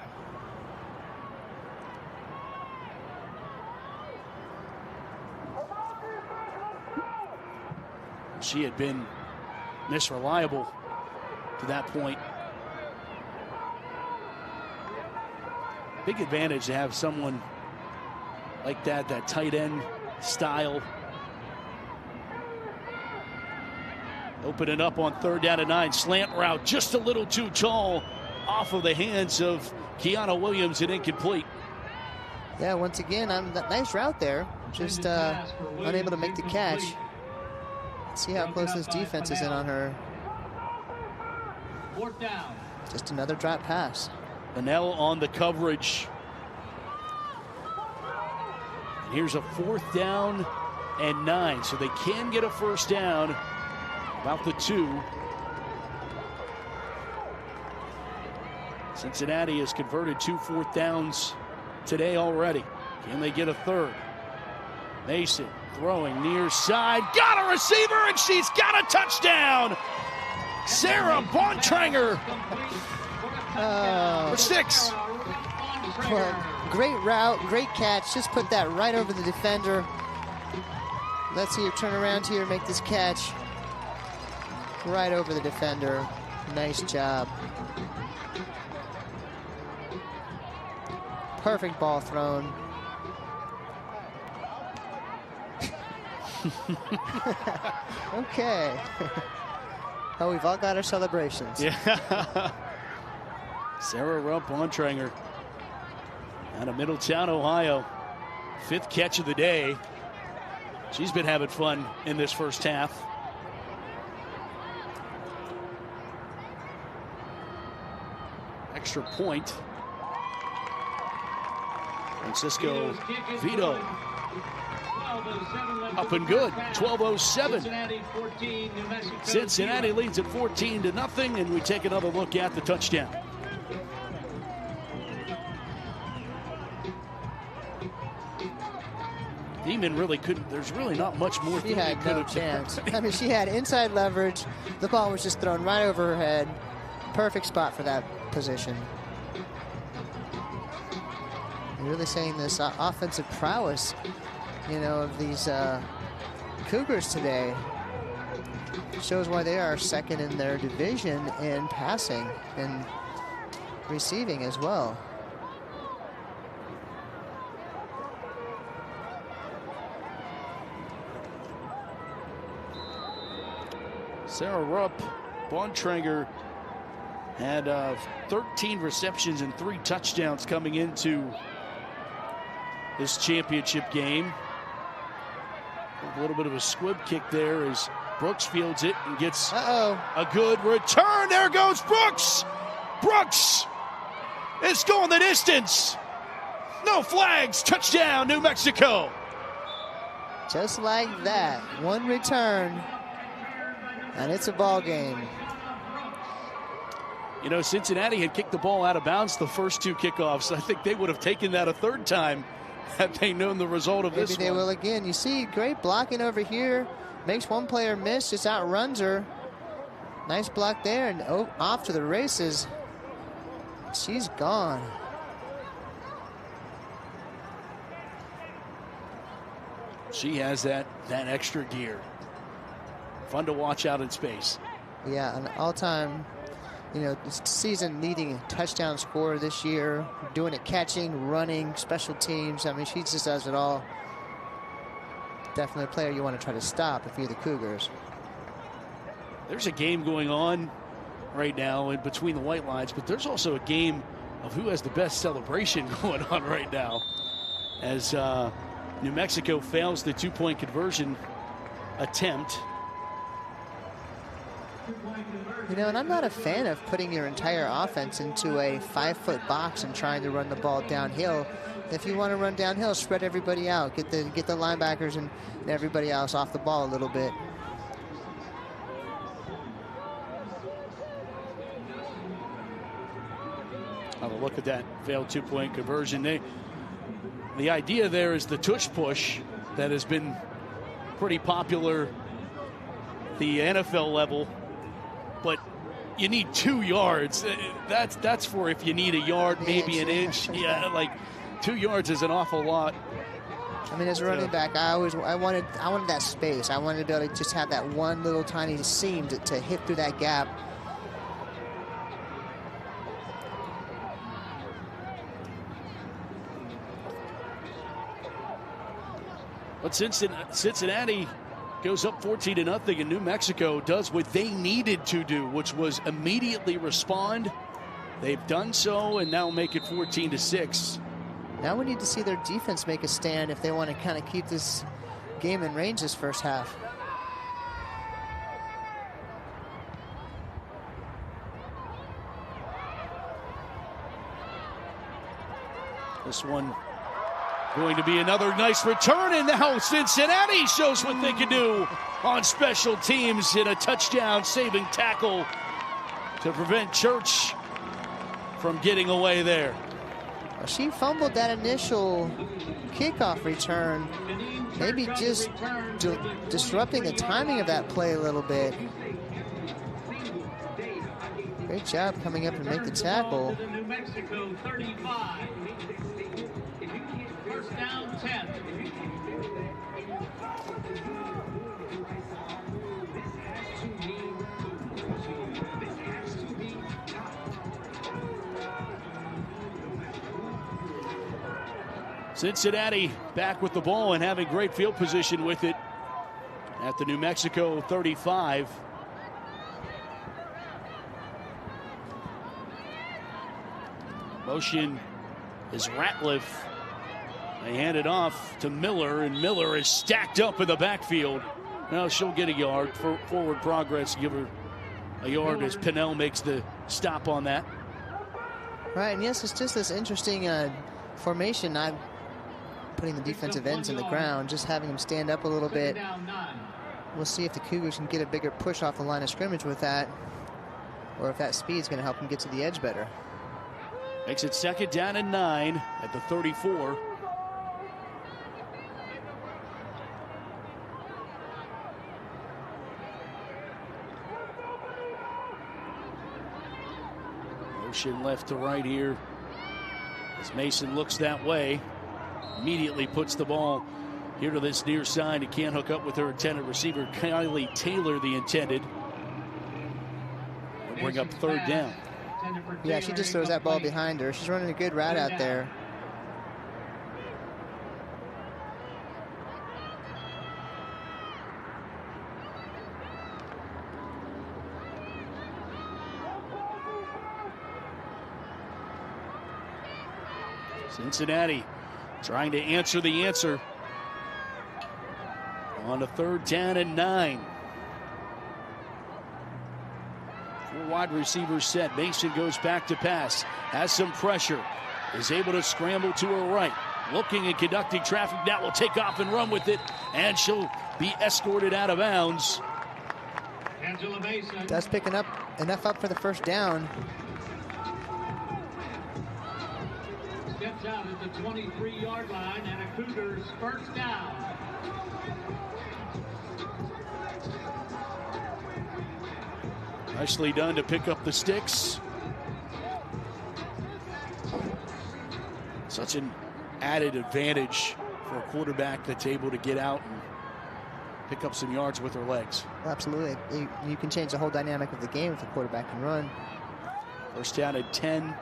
D: She had been misreliable to that point. Big advantage to have someone like that tight end style. Open it up on 3rd down and 9. Slant route just a little too tall off of the hands of Kiana Williams and incomplete.
E: Yeah, once again, nice route there. Just unable to make the catch. See how close this defense is in on her.
B: 4th down.
E: Just another drop pass.
D: Vanell on the coverage. And here's a 4th down and 9. So they can get a 1st down. About the 2. Cincinnati has converted 2 4th downs today already. Can they get a 3rd? Mason throwing near side. Got a receiver, and she's got a touchdown. Sarah Bontrager for 6.
E: Well, great route, great catch. Just put that right over the defender. Let's see her turn around here and make this catch. Right over the defender. Nice job. Perfect ball thrown. Okay. Oh, we've all got our celebrations.
D: Yeah. Sarah Bontrager out of Middletown, Ohio. 5th catch of the day. She's been having fun in this 1st half. Extra point. Francisco Vito up and good. 12:07. Cincinnati leads at 14-0, and we take another look at the touchdown. Demon really couldn't. There's really not much more.
E: She had no chance. I mean, she had inside leverage. The ball was just thrown right over her head. Perfect spot for that position. You're really saying this offensive prowess, you know, of these Cougars today shows why they are second in their division in passing and receiving as well.
D: Sarah Rupp, Bontrager had 13 receptions and 3 touchdowns coming into this championship game. A little bit of a squib kick there as Brooks fields it and gets a good return. There goes Brooks. Brooks is going the distance. No flags. Touchdown, New Mexico.
E: Just like that. One return. And it's a ball game.
D: You know, Cincinnati had kicked the ball out of bounds the first 2 kickoffs. I think they would have taken that a third time had they known the result of this one.
E: Maybe they will again. You see, great blocking over here. Makes one player miss, just outruns her. Nice block there, and off to the races. She's gone.
D: She has that extra gear. Fun to watch out in space.
E: Yeah, an all-time, you know, season leading touchdown scorer this year. Doing it, catching, running, special teams. I mean, she just does it all. Definitely a player you want to try to stop if you're the Cougars.
D: There's a game going on right now in between the white lines, but there's also a game of who has the best celebration going on right now as New Mexico fails the 2-point conversion attempt.
E: You know, and I'm not a fan of putting your entire offense into a 5-foot box and trying to run the ball downhill. If you want to run downhill, spread everybody out. Get the linebackers and everybody else off the ball a little bit.
D: Have a look at that failed 2-point conversion. The idea there is the tush push that has been pretty popular at the NFL level. But you need 2 yards. That's for if you need a yard, maybe an inch. Yeah, like 2 yards is an awful lot.
E: I mean, as a running back, I wanted that space. I wanted to be able to just have that one little tiny seam to hit through that gap.
D: But Cincinnati goes up 14-0, and New Mexico does what they needed to do, which was immediately respond. They've done so and now make it 14-6.
E: Now we need to see their defense make a stand if they want to kind of keep this game in range this first half.
D: This one going to be another nice return, and now Cincinnati shows what they can do on special teams in a touchdown-saving tackle to prevent Church from getting away there.
E: Well, she fumbled that initial kickoff return, maybe just disrupting the timing of that play a little bit. Great job coming up and make the tackle.
B: New Mexico 35. First down 10.
D: Cincinnati back with the ball and having great field position with it at the New Mexico 35. Motion is Ratliff. They hand it off to Miller, and Miller is stacked up in the backfield. Now she'll get a yard for forward progress. Give her a yard as Pinnell makes the stop on that.
E: Right, and yes, it's just this interesting formation, not putting the defensive ends in the ground, just having them stand up a little bit. We'll see if the Cougars can get a bigger push off the line of scrimmage with that, or if that speed is going to help them get to the edge better.
D: Makes it 2nd down and 9 at the 34. Motion left to right here. As Mason looks that way, immediately puts the ball here to this near side. He can't hook up with her intended receiver, Kylie Taylor, the intended. We'll bring up third down.
E: Yeah, she just throws that ball behind her. She's running a good route out there.
D: Cincinnati trying to answer the answer on a 3rd down and 9. 4 wide receivers set. Mason goes back to pass, has some pressure, is able to scramble to her right, looking and conducting traffic. Now will take off and run with it, and she'll be escorted out of bounds.
B: Angela Mason.
E: That's picking up enough up for the first down.
B: Steps out at the 23-yard line, and a Cougars first down.
D: Nicely done to pick up the sticks. Such an added advantage for a quarterback that's able to get out and pick up some yards with her legs.
E: Absolutely. You can change the whole dynamic of the game if the quarterback can run.
D: First down at 10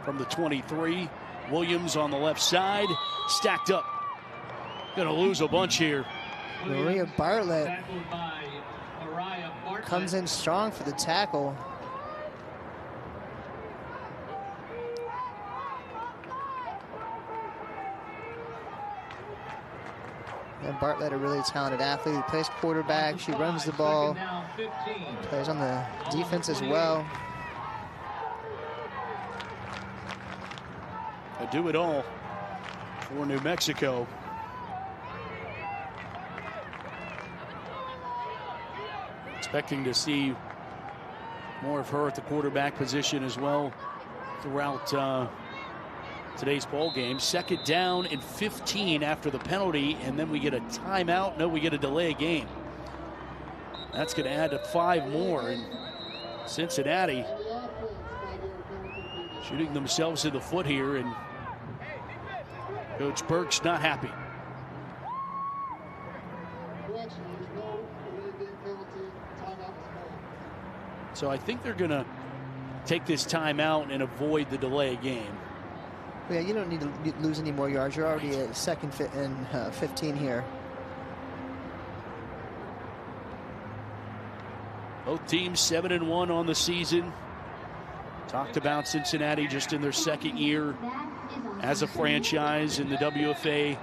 D: from the 23. Williams on the left side, stacked up. Gonna lose a bunch here.
E: Maria Bartlett comes in strong for the tackle. And Bartlett, a really talented athlete who plays quarterback. She runs the ball, plays on the defense as well.
D: I do it all for New Mexico. Expecting to see more of her at the quarterback position as well throughout today's ball game. 2nd down and 15 after the penalty, and then we get a timeout. No, we get a delay game. That's going to add to 5 more. And Cincinnati shooting themselves in the foot here, and Coach Burke's not happy. So I think they're going to take this timeout and avoid the delay game.
E: Yeah, you don't need to lose any more yards. You're already at 2nd and 15 here.
D: Both teams 7-1 on the season. Talked about Cincinnati just in their 2nd year as a franchise in the WFA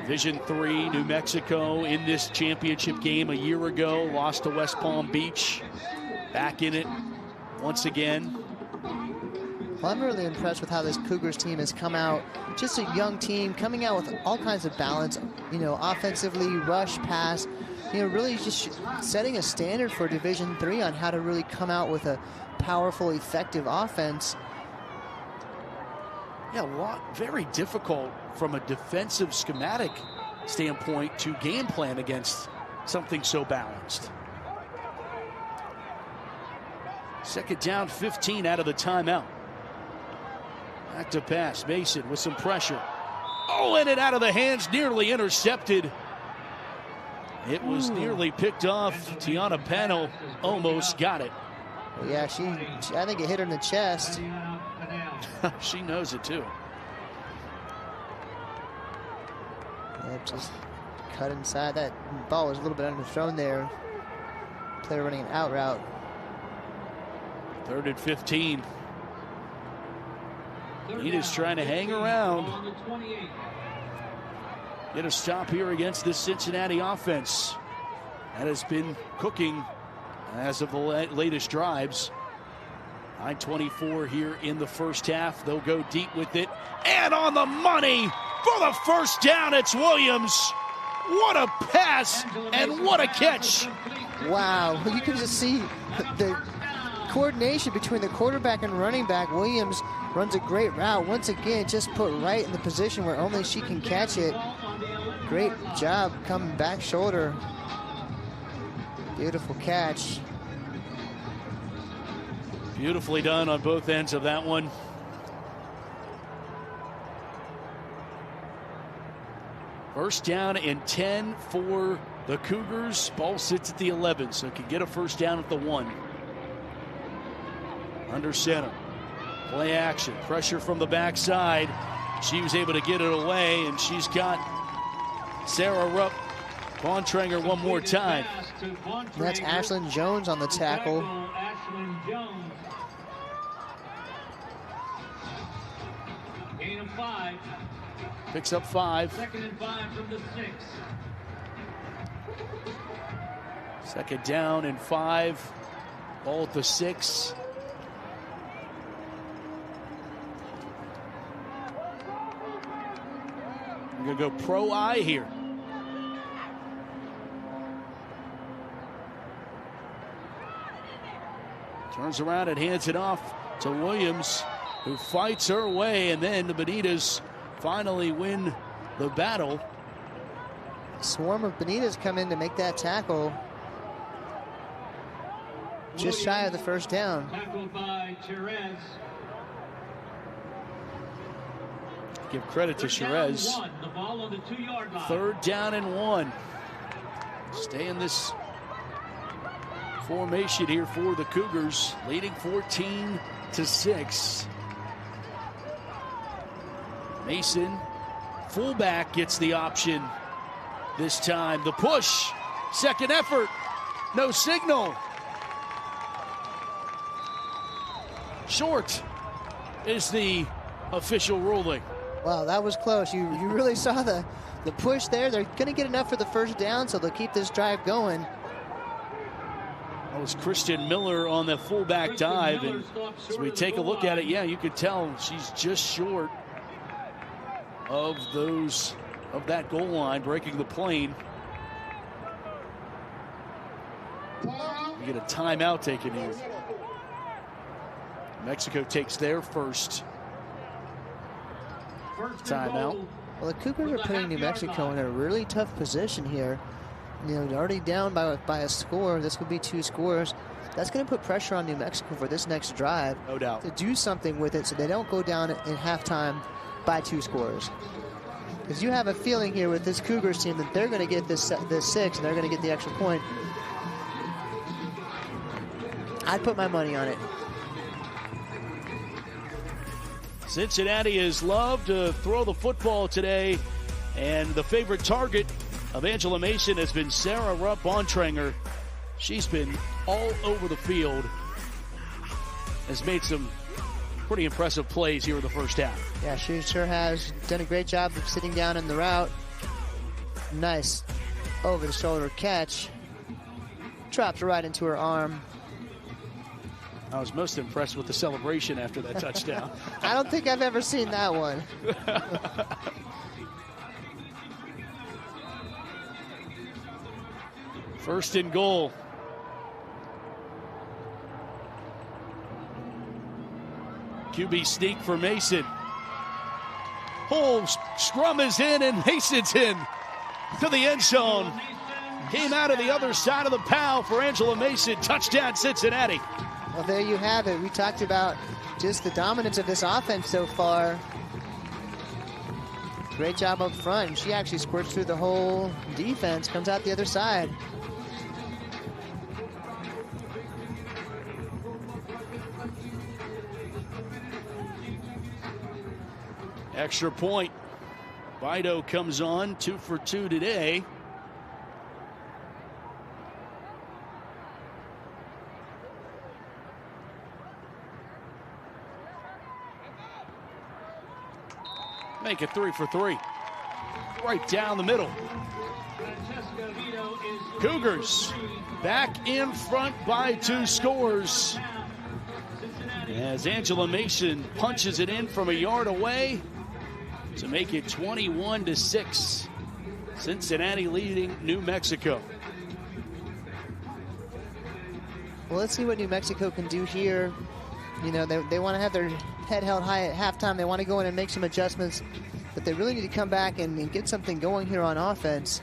D: Division III. New Mexico in this championship game a year ago, lost to West Palm Beach. Back in it once again.
E: Well, I'm really impressed with how this Cougars team has come out. Just a young team coming out with all kinds of balance, you know, offensively, rush, pass, you know, really just setting a standard for Division III on how to really come out with a powerful, effective offense.
D: Yeah, very difficult from a defensive schematic standpoint to game plan against something so balanced. 2nd down, 15 out of the timeout. Back to pass. Mason with some pressure. Oh, and it out of the hands, nearly intercepted. It was nearly picked off. Tiana Pano almost got it.
E: Well, yeah, I think it hit her in the chest.
D: She knows it too.
E: Yeah, just cut inside. That ball was a little bit underthrown there. Player running an out route.
D: 3rd and 15. Banitas trying to hang around. Get a stop here against this Cincinnati offense that has been cooking as of the latest drives. 9:24 here in the first half. They'll go deep with it. And on the money for the first down, it's Williams. What a pass and what a catch.
E: Wow, you can just see the coordination between the quarterback and running back. Williams runs a great route. Once again, just put right in the position where only she can catch it. Great job coming back shoulder. Beautiful catch.
D: Beautifully done on both ends of that one. First down and 10 for the Cougars. Ball sits at the 11, so can get a first down at the 1. Under center. Play action. Pressure from the backside. She was able to get it away, and she's got Sarah Rupp Bontrager one more time.
E: That's Ashlyn Jones on the tackle.
B: Gain of 5.
D: Picks up 5.
B: 2nd and 5 from the 6.
D: Second down and 5. Ball at the 6. We're going to go pro I here. Turns around and hands it off to Williams, who fights her way, and then the Banitas finally win the battle.
E: Swarm of Banitas come in to make that tackle. Just shy of the first down.
B: Tackled by Cherez.
D: Give credit to Cherez.
B: The ball on the 2-yard line.
D: 3rd down and 1. Stay in this formation here for the Cougars, leading 14-6. Mason, fullback, gets the option this time. The push, second effort, no signal. Short is the official ruling.
E: Wow, that was close. You really saw the push there. They're going to get enough for the first down, so they'll keep this drive going.
D: That was Christian Miller on the fullback dive, and as we take a look at it, yeah, you could tell she's just short of that goal line, breaking the plane. We get a timeout taken here. Mexico takes their first timeout.
E: Well, the Cougars are putting New Mexico in a really tough position here. You know, they're already down by a score. This would be 2 scores. That's going to put pressure on New Mexico for this next drive.
D: No doubt.
E: To do something with it so they don't go down in halftime by 2 scores. Because you have a feeling here with this Cougars team that they're going to get this 6 and they're going to get the extra point. I'd put my money on it.
D: Cincinnati has loved to throw the football today, and the favorite target of Angela Mason has been Sarah Rupp Bontrager. She's been all over the field, has made some pretty impressive plays here in the first half.
E: Yeah, she sure has done a great job of sitting down in the route. Nice over-the-shoulder catch. Dropped right into her arm.
D: I was most impressed with the celebration after that touchdown.
E: I don't think I've ever seen that one.
D: First and goal. QB sneak for Mason. Scrum is in, and Mason's in to the end zone. Came out of the other side of the POW for Angela Mason. Touchdown, Cincinnati.
E: Well, there you have it. We talked about just the dominance of this offense so far. Great job up front. She actually squirts through the whole defense, comes out the other side.
D: Extra point. Bido comes on, 2 for 2 today. Make it 3 for 3. Right down the middle. Cougars back in front by 2 scores. As Angela Mason punches it in from a yard away to make it 21-6. Cincinnati leading New Mexico.
E: Well, let's see what New Mexico can do here. You know, they want to have their head held high at halftime. They want to go in and make some adjustments, but they really need to come back and get something going here on offense.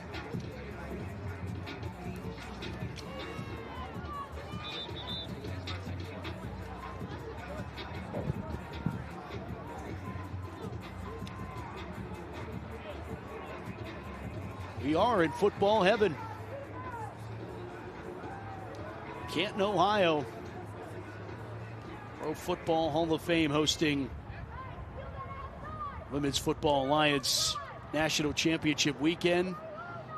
D: We are in football heaven. Canton, Ohio. Pro Football Hall of Fame hosting Women's Football Alliance National Championship weekend.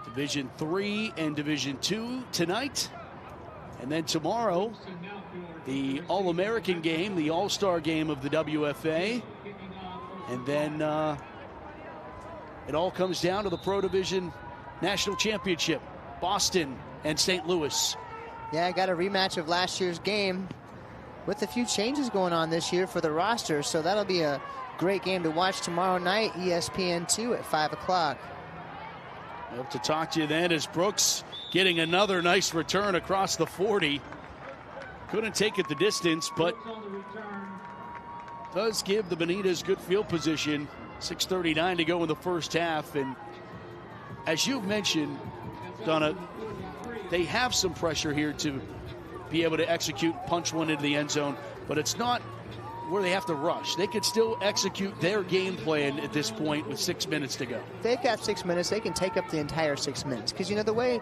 D: Division III and Division II tonight. And then tomorrow, the All-American game, the All-Star game of the WFA. And then it all comes down to the Pro Division National Championship, Boston and St. Louis.
E: Yeah, I got a rematch of last year's game with a few changes going on this year for the roster. So that'll be a great game to watch tomorrow night, ESPN2 at 5 o'clock.
D: I hope to talk to you then as Brooks getting another nice return across the 40. Couldn't take it the distance, but does give the Banitas good field position. 6:39 to go in the first half. And as you've mentioned, Donna, they have some pressure here to be able to execute, punch one into the end zone, but it's not where they have to rush. They could still execute their game plan at this point with 6 minutes to go.
E: They've got 6 minutes. They can take up the entire 6 minutes. Because, the way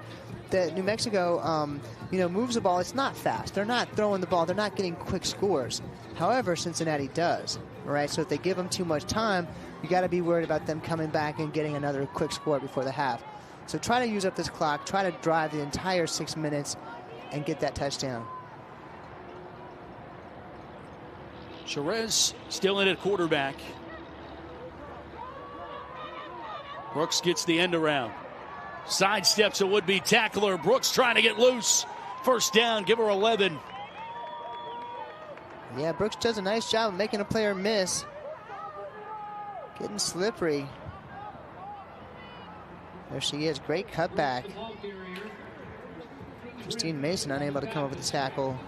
E: that New Mexico, moves the ball, it's not fast. They're not throwing the ball. They're not getting quick scores. However, Cincinnati does. All right, so if they give them too much time, you got to be worried about them coming back and getting another quick score before the half. So try to use up this clock. Try to drive the entire 6 minutes and get that touchdown.
D: Cherez still in at quarterback. Brooks gets the end around. Sidesteps a would-be tackler. Brooks trying to get loose. First down, give her 11.
E: Yeah, Brooks does a nice job of making a player miss. Getting slippery. There she is, great cutback. Christine Mason unable to come over the tackle.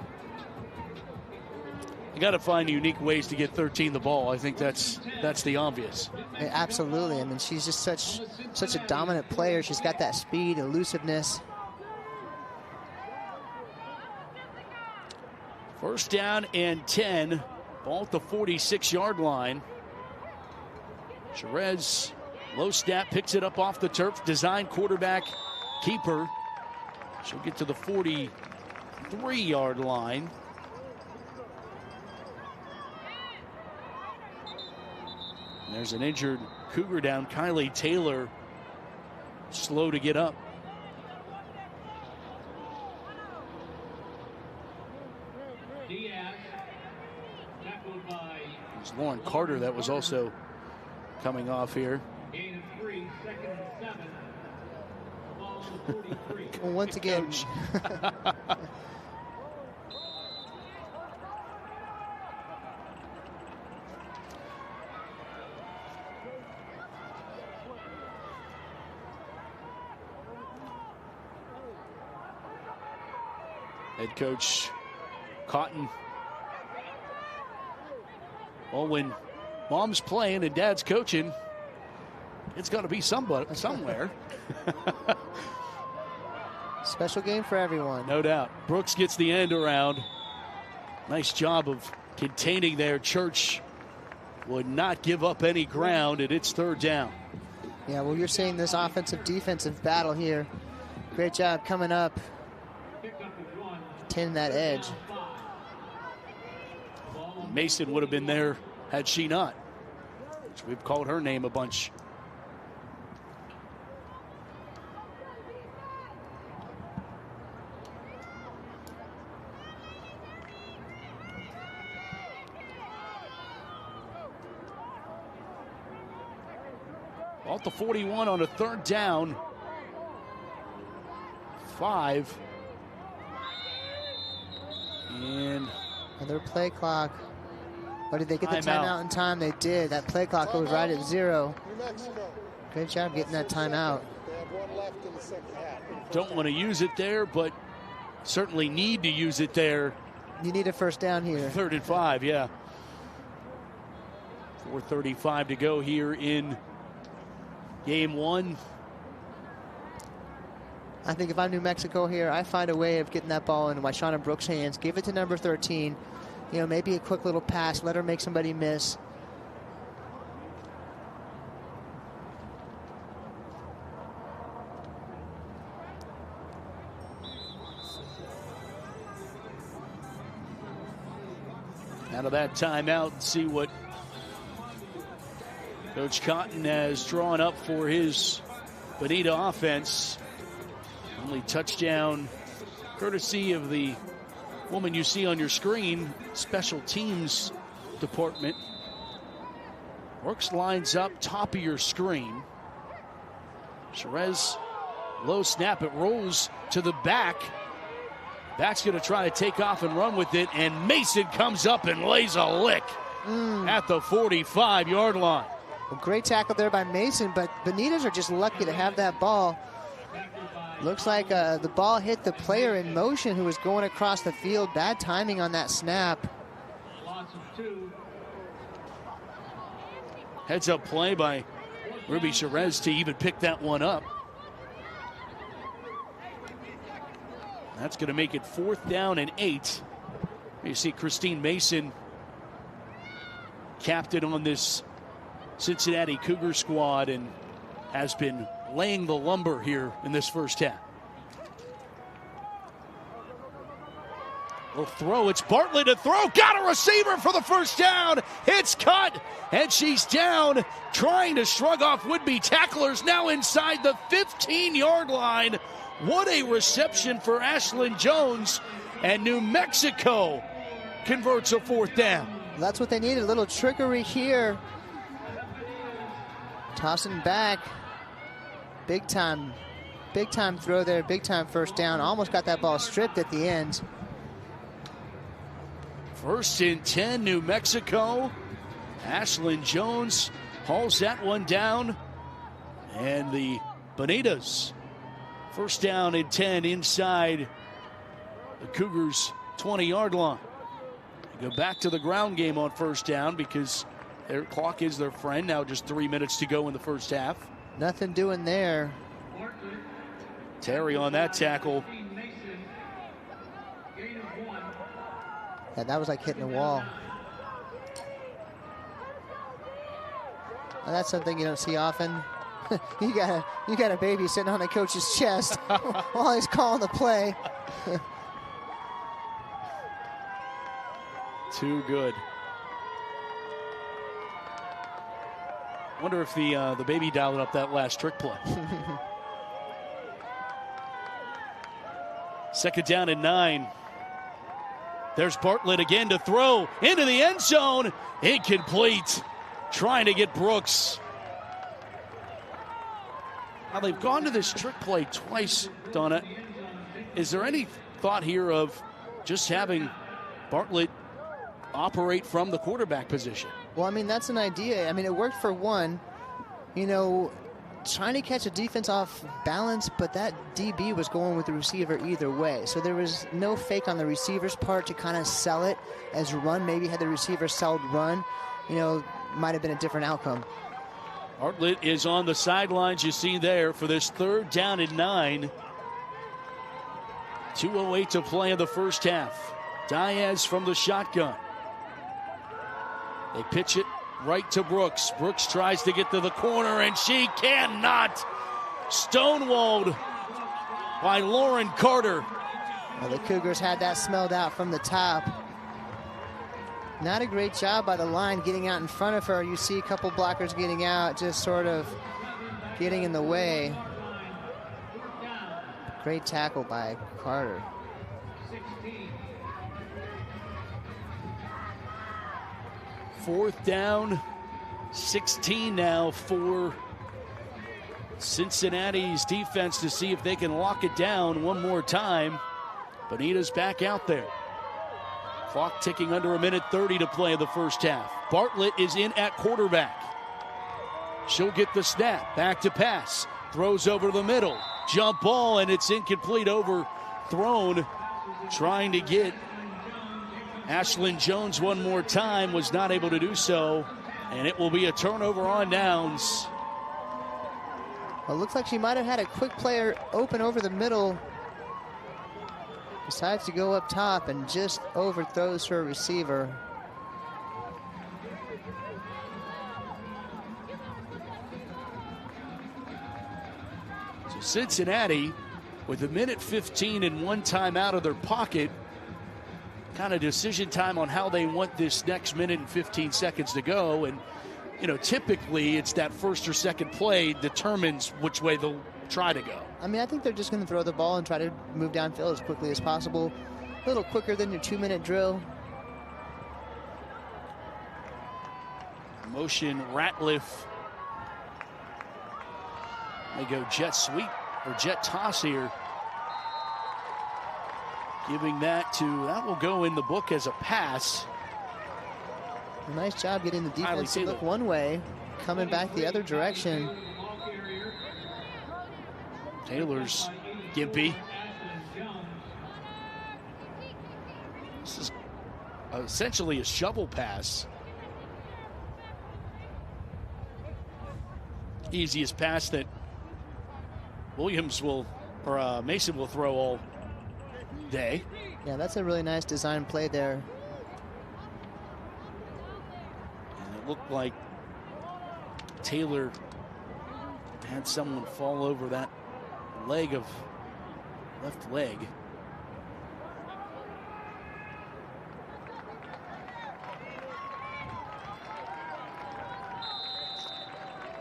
D: You got to find unique ways to get 13 the ball. I think that's the obvious.
E: Yeah, absolutely. I mean, she's just such a dominant player. She's got that speed, elusiveness.
D: First down and 10. Ball at the 46-yard line. Cherez, low snap, picks it up off the turf. Design quarterback keeper. She'll get to the 43-yard line. And there's an injured Cougar down. Kylie Taylor, slow to get up. There's Lauren Carter that was also coming off here.
E: Once again.
D: Head coach Cotton. Well, when mom's playing and dad's coaching, it's got to be somebody somewhere.
E: Special game for everyone.
D: No doubt. Brooks gets the end around. Nice job of containing there. Church would not give up any ground, and it's third down.
E: Yeah, well, you're seeing this offensive-defensive battle here. Great job coming up, containing that edge.
D: Mason would have been there had she not. So we've called her name a bunch. Off the 41 on a third down. 5. And
E: another play clock. But did they get the timeout in time? They did. That play clock was right at 0. Great job getting that timeout.
D: Don't want to use it there, but certainly need to use it there.
E: You need a first down here.
D: 3rd and 5, yeah. 4:35 to go here in game 1.
E: I think if I'm New Mexico here, I find a way of getting that ball in Wyshauna Brooks' hands. Give it to number 13. Maybe a quick little pass. Let her make somebody miss.
D: out of that timeout and see what Coach Cotton has drawn up for his Bonita offense. Only touchdown courtesy of the woman you see on your screen, special teams department. Brooks lines up top of your screen. Cherez, low snap, it rolls to the back. Back's going to try to take off and run with it, and Mason comes up and lays a lick at the 45-yard line.
E: Well, great tackle there by Mason, but Banitas are just lucky to have that ball. Looks like the ball hit the player in motion who was going across the field. Bad timing on that snap.
D: Heads up play by Ruby Cherez to even pick that one up. That's going to make it 4th down and 8. You see Christine Mason, captain on this Cincinnati Cougar squad, and has been laying the lumber here in this first half. Will throw, it's Bartlett to throw, got a receiver for the first down. It's cut, and she's down, trying to shrug off would-be tacklers, now inside the 15-yard line. What a reception for Ashlyn Jones, and New Mexico converts a 4th down.
E: That's what they needed, a little trickery here. Tossing back, big time throw there, big time first down. Almost got that ball stripped at the end.
D: 1st and 10, New Mexico. Ashlyn Jones hauls that one down, and the Banitas 1st down and 10 inside the Cougars' 20-yard line. They go back to the ground game on 1st down because their clock is their friend. Now just 3 minutes to go in the first half.
E: Nothing doing there.
D: Terry on that tackle.
E: Yeah, that was like hitting a wall. And that's something you don't see often. you got a baby sitting on a coach's chest while he's calling the play.
D: Too good. Wonder if the baby dialed up that last trick play. 2nd down and 9. There's Bartlett again to throw into the end zone. Incomplete. Trying to get Brooks. Now they've gone to this trick play twice, Donna. Is there any thought here of just having Bartlett operate from the quarterback position?
E: Well, I mean, that's an idea. I mean, it worked for one. You know, trying to catch a defense off balance, but that DB was going with the receiver either way. So there was no fake on the receiver's part to kind of sell it as run. Maybe had the receiver sold run, you know, might have been a different outcome.
D: Bartlett is on the sidelines, you see there, for this 3rd down and 9. 2:08 to play in the first half. Diaz from the shotgun. They pitch it right to Brooks. Brooks tries to get to the corner, and she cannot. Stonewalled by Lauren Carter.
E: Well, the Cougars had that smelled out from the top. Not a great job by the line getting out in front of her. You see a couple blockers getting out, just sort of getting in the way. Great tackle by Carter.
D: Fourth down, 16 now for Cincinnati's defense to see if they can lock it down one more time. Bonita's back out there. Clock ticking under 1:30 to play in the first half. Bartlett is in at quarterback. She'll get the snap, back to pass, throws over the middle, jump ball, and it's incomplete, overthrown. Trying to get Ashlyn Jones one more time, was not able to do so, and it will be a turnover on downs.
E: Well, it looks like she might have had a quick player open over the middle. Decides to go up top and just overthrows her receiver.
D: So Cincinnati, with 1:15 and one timeout of their pocket, kind of decision time on how they want this next minute and 15 seconds to go. And, you know, typically it's that first or second play determines which way they'll try to go.
E: I mean, I think they're just going to throw the ball and try to move downfield as quickly as possible. A little quicker than your 2-minute drill.
D: Motion Ratliff. They go jet sweep or jet toss here. Giving that will go in the book as a pass.
E: A nice job getting the defense to look one way, coming back the other direction.
D: Taylor's gimpy. This is essentially a shovel pass. Easiest pass that Mason will throw all day.
E: Yeah, that's a really nice design play there.
D: And it looked like Taylor had someone fall over that left leg.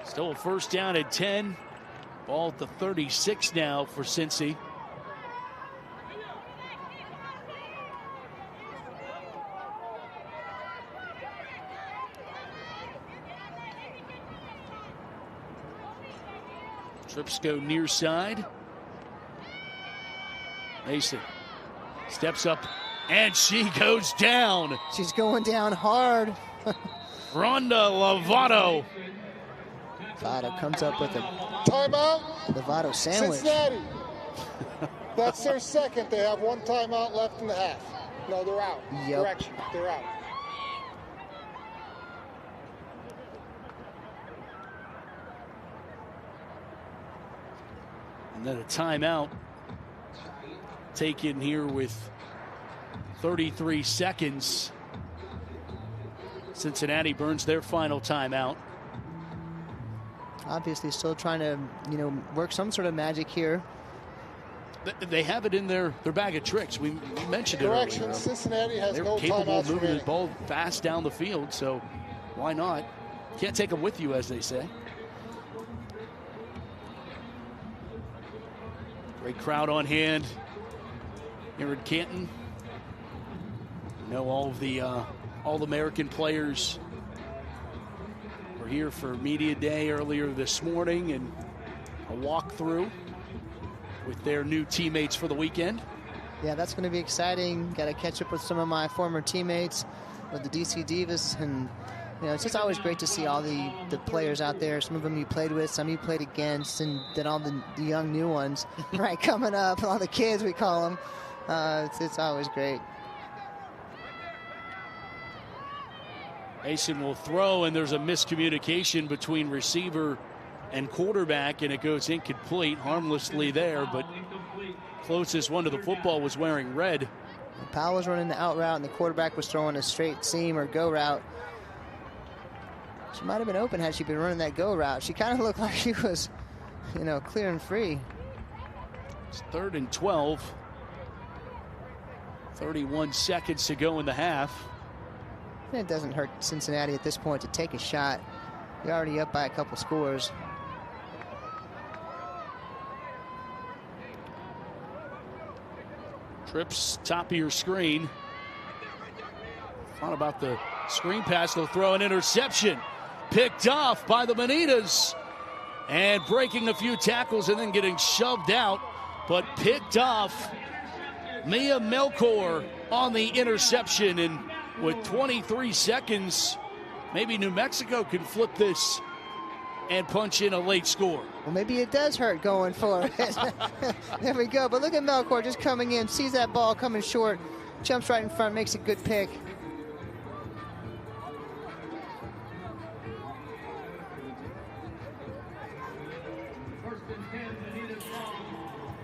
D: Still a first down at 10. Ball at the 36 now for Cincy. Trips go near side. Mason steps up and she goes down.
E: She's going down hard.
D: Rhonda Lovato.
E: Lovato comes up with a
C: timeout.
E: Lovato sandwich.
C: Cincinnati. That's their second. They have one timeout left in the half. No, they're out.
E: Yep.
C: Correction. They're out.
D: And then a timeout taken here with 33 seconds. Cincinnati burns their final timeout.
E: Obviously still trying to, work some sort of magic here.
D: They have it in their bag of tricks. We mentioned it
C: Correction,
D: earlier.
C: Cincinnati has
D: They're
C: no
D: capable of
C: timeouts
D: moving
C: remaining.
D: the ball fast down the field, so why not? Can't take them with you, as they say. Great crowd on hand here in Canton. All of the All-American players were here for Media Day earlier this morning and a walkthrough with their new teammates for the weekend.
E: Yeah, that's going to be exciting. Got to catch up with some of my former teammates with the DC Divas, and it's just always great to see all the players out there. Some of them you played with, some you played against, and then all the young new ones, right, coming up, all the kids we call them. It's always great.
D: Mason will throw, and there's a miscommunication between receiver and quarterback, and it goes incomplete, harmlessly there, but closest one to the football was wearing red.
E: Powell was running the out route, and the quarterback was throwing a straight seam or go route. She might have been open had she been running that go route. She kind of looked like she was, clear and free.
D: It's 3rd and 12. 31 seconds to go in the half.
E: It doesn't hurt Cincinnati at this point to take a shot. You're already up by a couple scores.
D: Trips top of your screen. Thought about the screen pass. They'll throw an interception. Picked off by the Banitas. And breaking a few tackles and then getting shoved out. But picked off. Mia Melkor on the interception. And with 23 seconds, maybe New Mexico can flip this and punch in a late score.
E: Well, maybe it does hurt going for it. There we go. But look at Melkor just coming in, sees that ball coming short, jumps right in front, makes a good pick.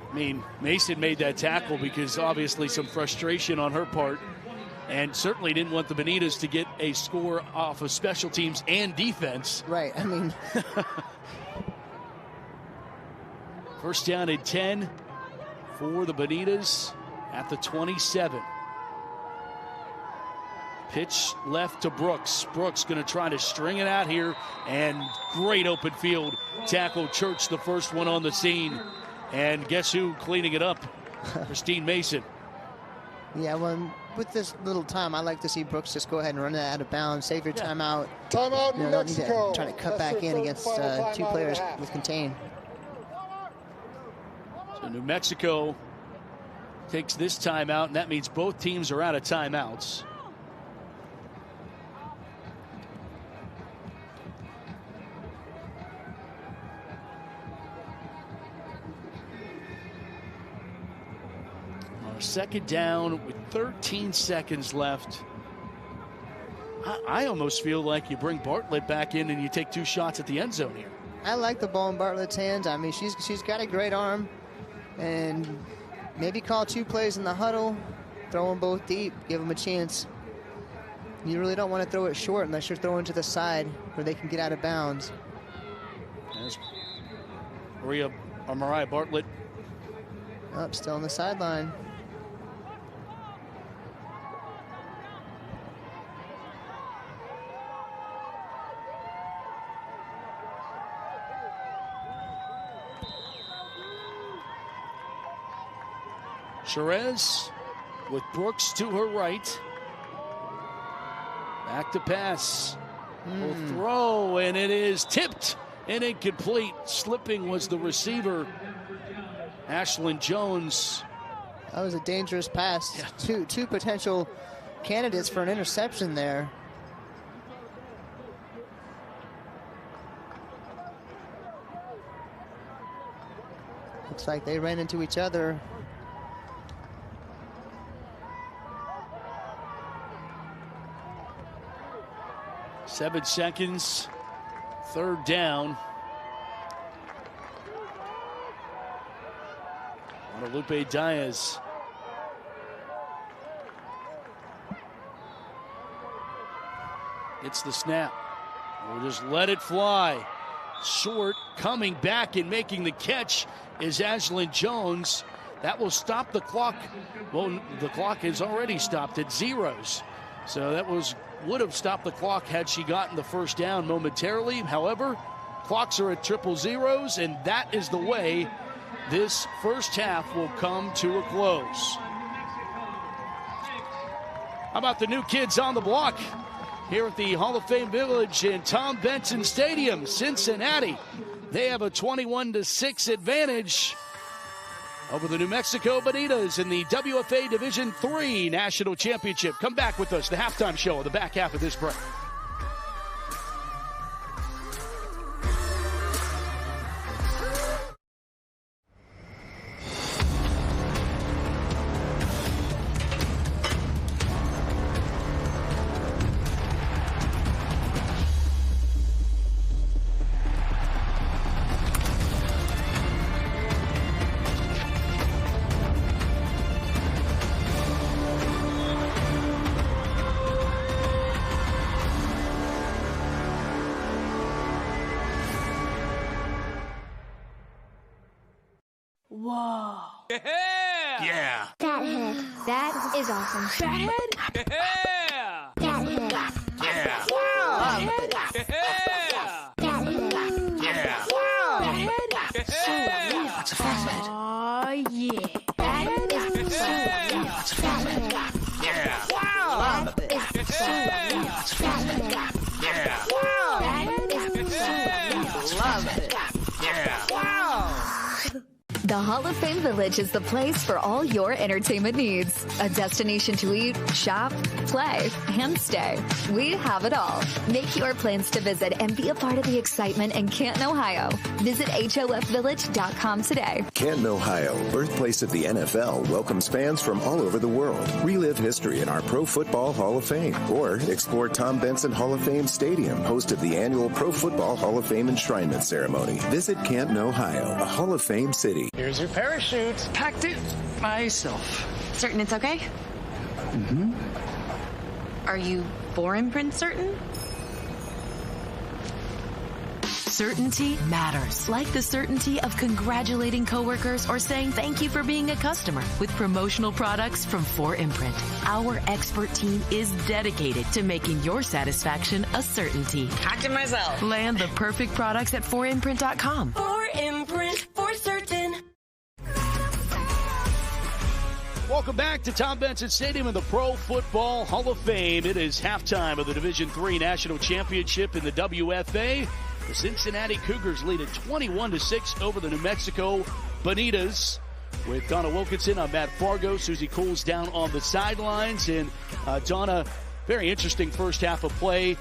D: I mean, Mason made that tackle because obviously some frustration on her part, and certainly didn't want the Banitas to get a score off of special teams and defense.
E: Right, I mean.
D: First down at 10 for the Banitas at the 27. Pitch left to Brooks. Brooks going to try to string it out here, and great open field tackle. Church, the first one on the scene. And guess who cleaning it up? Christine Mason.
E: Yeah, well, with this little time, I like to see Brooks just go ahead and run it out of bounds, save your timeout.
C: Timeout, New Mexico.
E: Try to cut back in against two players with contain.
D: So New Mexico takes this timeout, and that means both teams are out of timeouts. Second down with 13 seconds left. I almost feel like you bring Bartlett back in and you take 2 shots at the end zone here.
E: I like the ball in Bartlett's hands. I mean, she's got a great arm, and maybe call 2 plays in the huddle, throw them both deep, give them a chance. You really don't want to throw it short unless you're throwing to the side where they can get out of bounds.
D: There's Mariah Bartlett.
E: Up, still on the sideline.
D: Cherez with Brooks to her right. Back to pass. Will throw, and it is tipped and incomplete. Slipping was the receiver, Ashlyn Jones.
E: That was a dangerous pass. Yeah. Two potential candidates for an interception there. Looks like they ran into each other.
D: Seven seconds, third down. Guadalupe Diaz. Gets the snap. We'll just let it fly. Short, coming back and making the catch is Ashlyn Jones. That will stop the clock. Well, the clock has already stopped at zeros. So that would have stopped the clock had she gotten the first down momentarily. However, clocks are at 000, and that is the way this first half will come to a close. How about the new kids on the block here at the Hall of Fame Village in Tom Benson Stadium, Cincinnati? They have a 21-6 advantage over the New Mexico Banitas in the WFA Division 3 National Championship. Come back with us, the halftime show, the back half of this break.
I: Whoa.
D: Yeah! Yeah!
I: Fathead. That is awesome. Fathead?
D: Yeah!
I: Fathead.
D: Yeah!
I: Wow.
D: Fathead! Yeah!
I: Fathead?
D: What's a fathead?
I: Aw, yeah. Fathead is so
D: What's a fathead? Yeah!
I: Wow. Fathead is so Fathead.
D: Yeah!
I: Wow. Fathead is so
D: Love it! Yeah!
I: Wow.
N: The Hall of Fame Village is the place for all your entertainment needs. A destination to eat, shop, play, and stay. We have it all. Make your plans to visit and be a part of the excitement in Canton, Ohio. Visit HOFvillage.com today.
O: Canton, Ohio, birthplace of the NFL, welcomes fans from all over the world. Relive history in our Pro Football Hall of Fame. Or explore Tom Benson Hall of Fame Stadium, host of the annual Pro Football Hall of Fame enshrinement ceremony. Visit Canton, Ohio, a Hall of Fame city.
A: Here's your parachute.
J: Packed it myself.
P: Certain it's okay?
J: Mm-hmm.
P: Are you foreign print certain? Certainty matters, like the certainty of congratulating coworkers or saying thank you for being a customer with promotional products from 4imprint. Our expert team is dedicated to making your satisfaction a certainty.
Q: Talk to myself.
P: Land the perfect products at 4imprint.com.
Q: 4imprint, for certain.
D: Welcome back to Tom Benson Stadium in the Pro Football Hall of Fame. It is halftime of the Division III National Championship in the WFA. The Cincinnati Cougars lead at 21-6 over the New Mexico Banitas. With Donna Wilkinson, I'm Matt Fargo. Susie Cools down on the sidelines. And Donna, very interesting first half of play.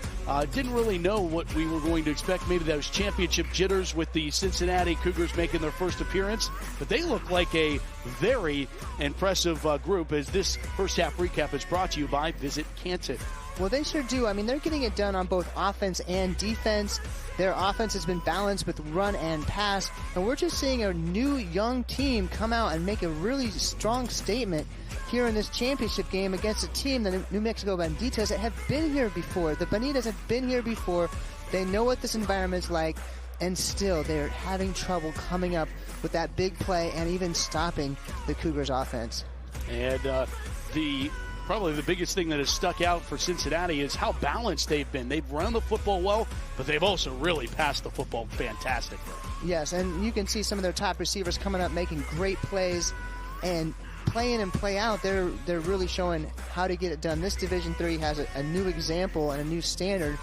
D: Didn't really know what we were going to expect. Maybe those championship jitters with the Cincinnati Cougars making their first appearance. But they look like a very impressive group, as this first half recap is brought to you by Visit Canton.
E: Well, they sure do. I mean, they're getting it done on both offense and defense. Their offense has been balanced with run and pass. And we're just seeing a new young team come out and make a really strong statement here in this championship game against a team, the New Mexico Banitas, that have been here before. The Banitas have been here before. They know what this environment's like, and still they're having trouble coming up with that big play and even stopping the Cougars offense. And probably the biggest thing that has stuck out for Cincinnati is how balanced they've been. They've run the football well, but they've also really passed the football fantastically. Yes, and you can see some of their top receivers coming up making great plays, and play in and play out, they're really showing how to get it done. This Division III has a new example and a new standard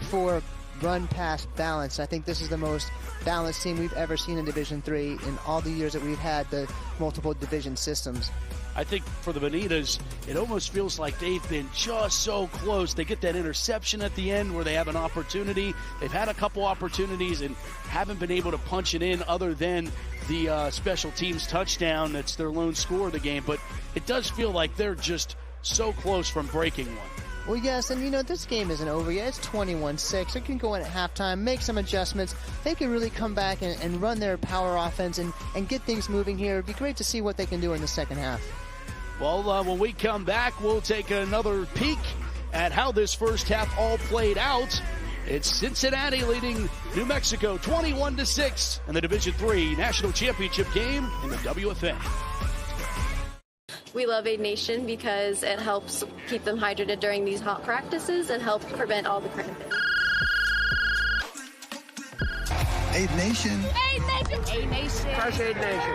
E: for run-pass balance. I think this is the most balanced team we've ever seen in Division III in all the years that we've had the multiple division systems. I think for the Banitas, it almost feels like they've been just so close. They get that interception at the end where they have an opportunity. They've had a couple opportunities and haven't been able to punch it in, other than the special teams touchdown. That's their lone score of the game. But it does feel like they're just so close from breaking one. Well, yes, and this game isn't over yet. It's 21-6. They can go in at halftime, make some adjustments. They can really come back and run their power offense and get things moving here. It'd be great to see what they can do in the second half. Well, when we come back, we'll take another peek at how this first half all played out. It's Cincinnati leading New Mexico 21-6 in the Division III National Championship game in the WFA.
G: We love Aid Nation because it helps keep them hydrated during these hot practices and help prevent all the cramping.
H: Aid Nation.
I: Aid Nation. Aid Nation.
R: Crush Aid Nation.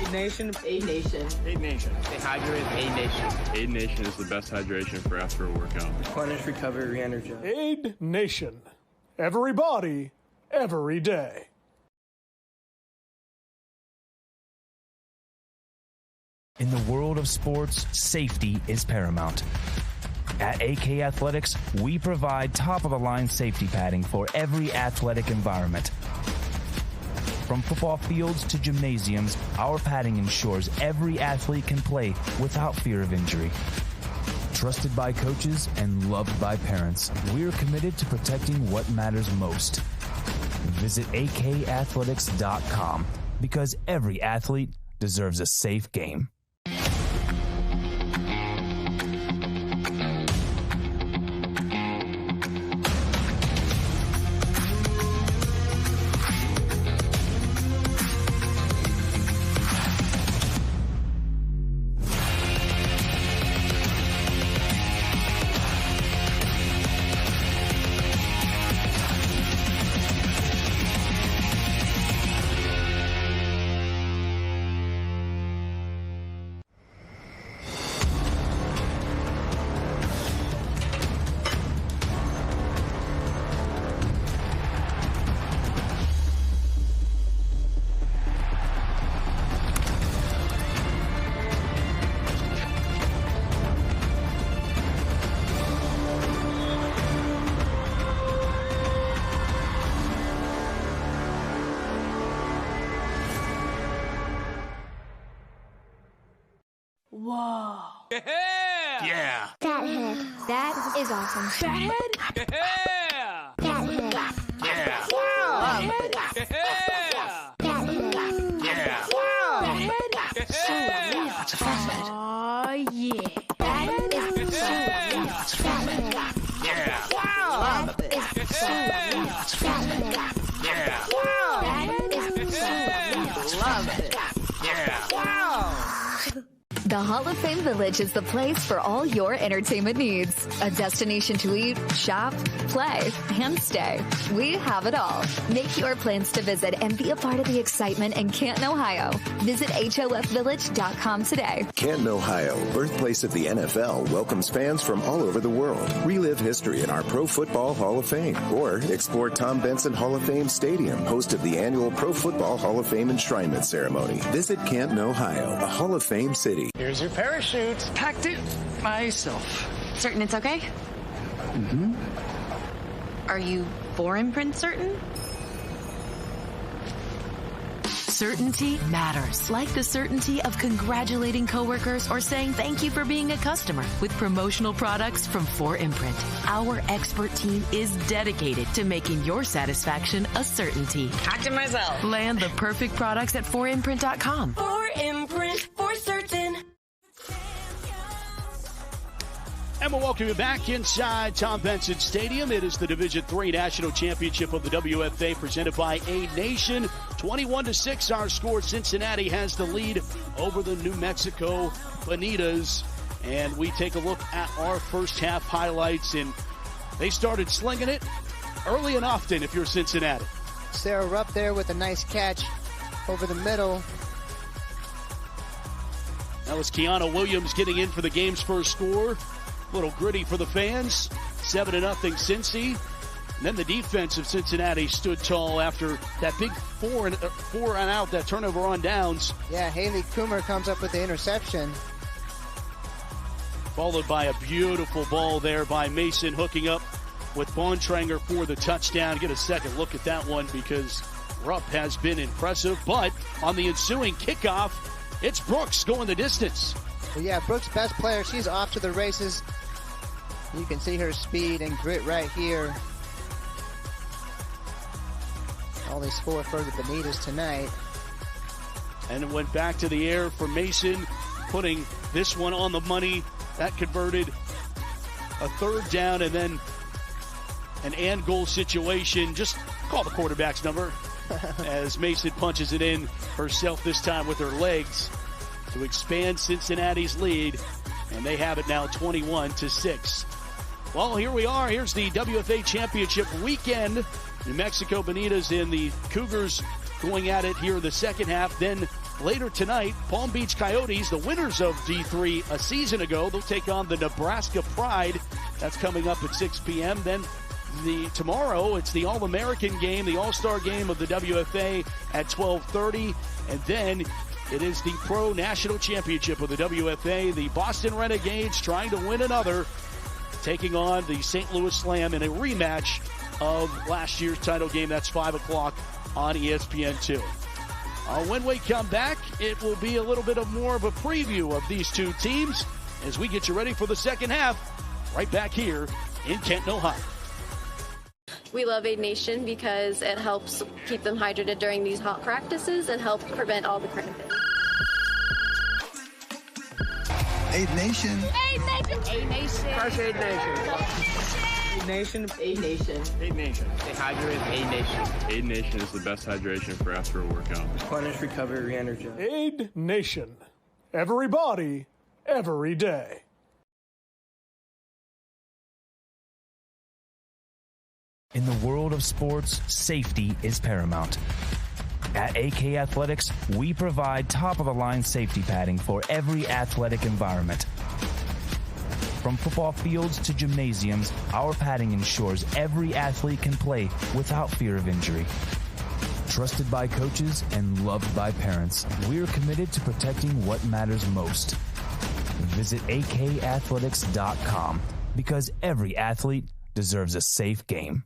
R: Aid Nation. Aid Nation. Aid Nation. Stay hydrated. Aid Nation.
K: Aid Nation is the best hydration for after a workout.
R: Replenish, recover, re-energize.
L: Aid Nation. Everybody, every day.
M: In the world of sports, safety is paramount. At AK Athletics, we provide top-of-the-line safety padding for every athletic environment. From football fields to gymnasiums, our padding ensures every athlete can play without fear of injury. Trusted by coaches and loved by parents, we're committed to protecting what matters most. Visit akathletics.com, because every athlete deserves a safe game.
I: Whoa.
D: Yeah. Yeah.
I: Fathead. That is awesome.
Q: Fathead?
D: Yeah.
I: Fathead.
D: Yeah.
I: Wow.
Q: Yeah.
I: Fathead.
D: Yeah.
I: Wow.
Q: Yeah.
I: That's a fathead. Aw, yeah. Fathead is so
Q: Yeah.
I: fathead.
D: Yeah.
I: Wow. Is so fathead.
R: armpit.
J: Yeah.
R: Wow.
N: The Hall of Fame Village is the place for all your entertainment needs. A destination to eat, shop, play, and stay. We have it all. Make your plans to visit and be a part of the excitement in Canton, Ohio. Visit HOFvillage.com today.
O: Canton, Ohio, birthplace of the NFL, welcomes fans from all over the world. Relive history in our Pro Football Hall of Fame. Or explore Tom Benson Hall of Fame Stadium, host of the annual Pro Football Hall of Fame enshrinement ceremony. Visit Canton, Ohio, a Hall of Fame city.
J: Here's your parachute.
P: Packed it myself. Certain it's okay?
J: Mm-hmm.
P: Are you for imprint certain? Certainty matters, like the certainty of congratulating coworkers or saying thank you for being a customer with promotional products from 4imprint. Our expert team is dedicated to making your satisfaction a certainty.
R: Packed it myself.
P: Land the perfect products at 4imprint.com.
Q: 4imprint, for certain.
D: And we'll welcome you back inside Tom Benson Stadium. It is the Division III National Championship of the WFA presented by A Nation. 21-6 our score. Cincinnati has the lead over the New Mexico Banitas. And we take a look at our first half highlights. And they started slinging it early and often if you're Cincinnati.
E: Sarah Rupp there with a nice catch over the middle.
D: That was Kiana Williams getting in for the game's first score. A little gritty for the fans. 7-0 Cincy. And then the defense of Cincinnati stood tall after that big four and out, that turnover on downs.
E: Yeah, Haley Coomer comes up with the interception.
D: Followed by a beautiful ball there by Mason, hooking up with Bontranger for the touchdown. Get a second look at that one because Rupp has been impressive. But on the ensuing kickoff, it's Brooks going the distance.
E: Well, yeah, Brooks' best player. She's off to the races. You can see her speed and grit right here. Only score for the Banitas tonight.
D: And it went back to the air for Mason, putting this one on the money. That converted a third down and then an and goal situation. Just call the quarterback's number as Mason punches it in herself, this time with her legs, to expand Cincinnati's lead. And they have it now 21-6. Well, here we are. Here's the WFA Championship weekend. New Mexico Banitas and the Cougars going at it here in the second half. Then later tonight, Palm Beach Coyotes, the winners of D3 a season ago, they'll take on the Nebraska Pride. That's coming up at 6 p.m. Then tomorrow, it's the All-American game, the All-Star game of the WFA at 12:30. And then it is the Pro National Championship of the WFA. The Boston Renegades trying to win another, taking on the St. Louis Slam in a rematch of last year's title game. That's 5 o'clock on ESPN2. When we come back, it will be a little bit of more of a preview of these two teams as we get you ready for the second half right back here in Canton, Ohio.
G: We love A Nation because it helps keep them hydrated during these hot practices and help prevent all the cramping.
H: Aid Nation.
R: Aid Nation. Aid Nation. Crush Aid Nation. Aid Nation. Aid Nation. Aid Nation. Stay hydrated. Aid Nation.
K: Aid Nation is the best hydration for after a workout.
R: Replenish, recover, re-energize.
L: Aid Nation. Everybody, every day.
M: In the world of sports, safety is paramount. At AK Athletics, we provide top-of-the-line safety padding for every athletic environment. From football fields to gymnasiums, our padding ensures every athlete can play without fear of injury. Trusted by coaches and loved by parents, we're committed to protecting what matters most. Visit akathletics.com because every athlete deserves a safe game.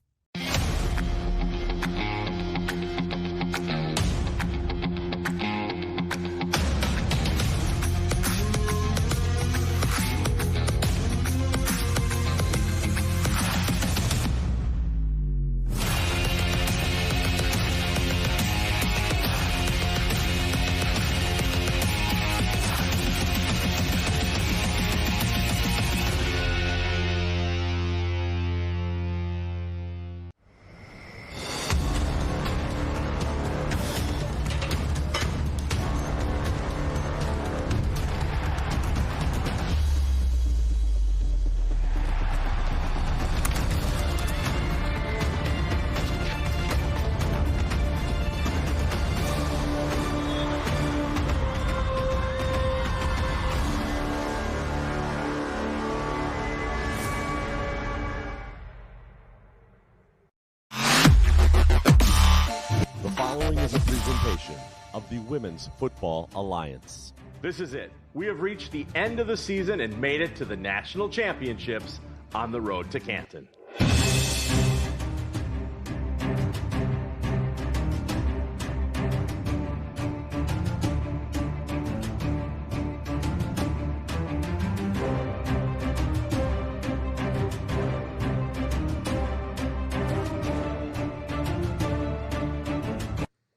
S: the Women's Football Alliance.
T: This is it. We have reached the end of the season and made it to the national championships on the road to Canton.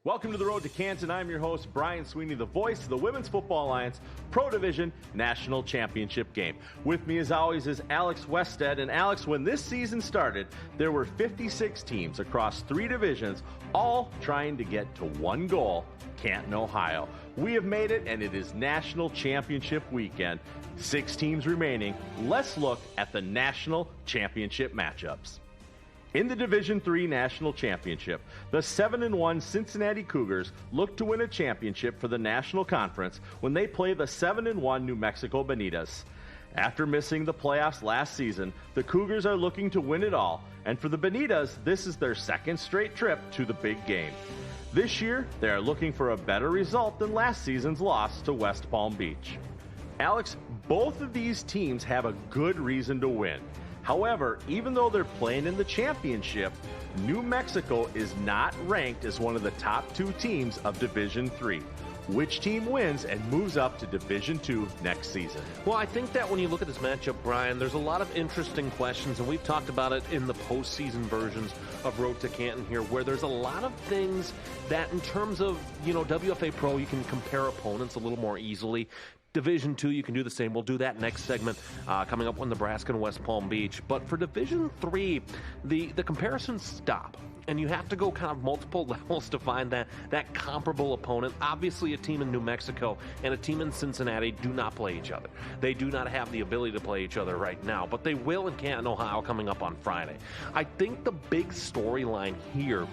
T: Welcome to the Road to Canton. I'm your host, Brian Sweeney, the voice of the Women's Football Alliance Pro Division National Championship game. With me, as always, is Alex Wested. And Alex, when this season started, there were 56 teams across 3 divisions, all trying to get to one goal, Canton, Ohio. We have made it, and it is National Championship weekend. 6 teams remaining. Let's look at the National Championship matchups. In the Division III National Championship, the 7-1 Cincinnati Cougars look to win a championship for the National Conference when they play the 7-1 New Mexico Banitas. After missing the playoffs last season, the Cougars are looking to win it all, and for the Banitas, this is their second straight trip to the big game. This year, they are looking for a better result than last season's loss to West Palm Beach. Alex, both of these teams have a good reason to win. However, even though they're playing in the championship, New Mexico is not ranked as one of the top 2 teams of Division III. Which team wins and moves up to Division II next season?
U: Well, I think that when you look at this matchup, Brian, there's a lot of interesting questions, and we've talked about it in the postseason versions of Road to Canton here, where there's a lot of things that in terms of, WFA Pro, you can compare opponents a little more easily. Division II, you can do the same. We'll do that next segment coming up with Nebraska and West Palm Beach. But for Division III, the comparisons stop. And you have to go kind of multiple levels to find that comparable opponent. Obviously, a team in New Mexico and a team in Cincinnati do not play each other. They do not have the ability to play each other right now, but they will in Canton, Ohio, coming up on Friday. I think the big storyline here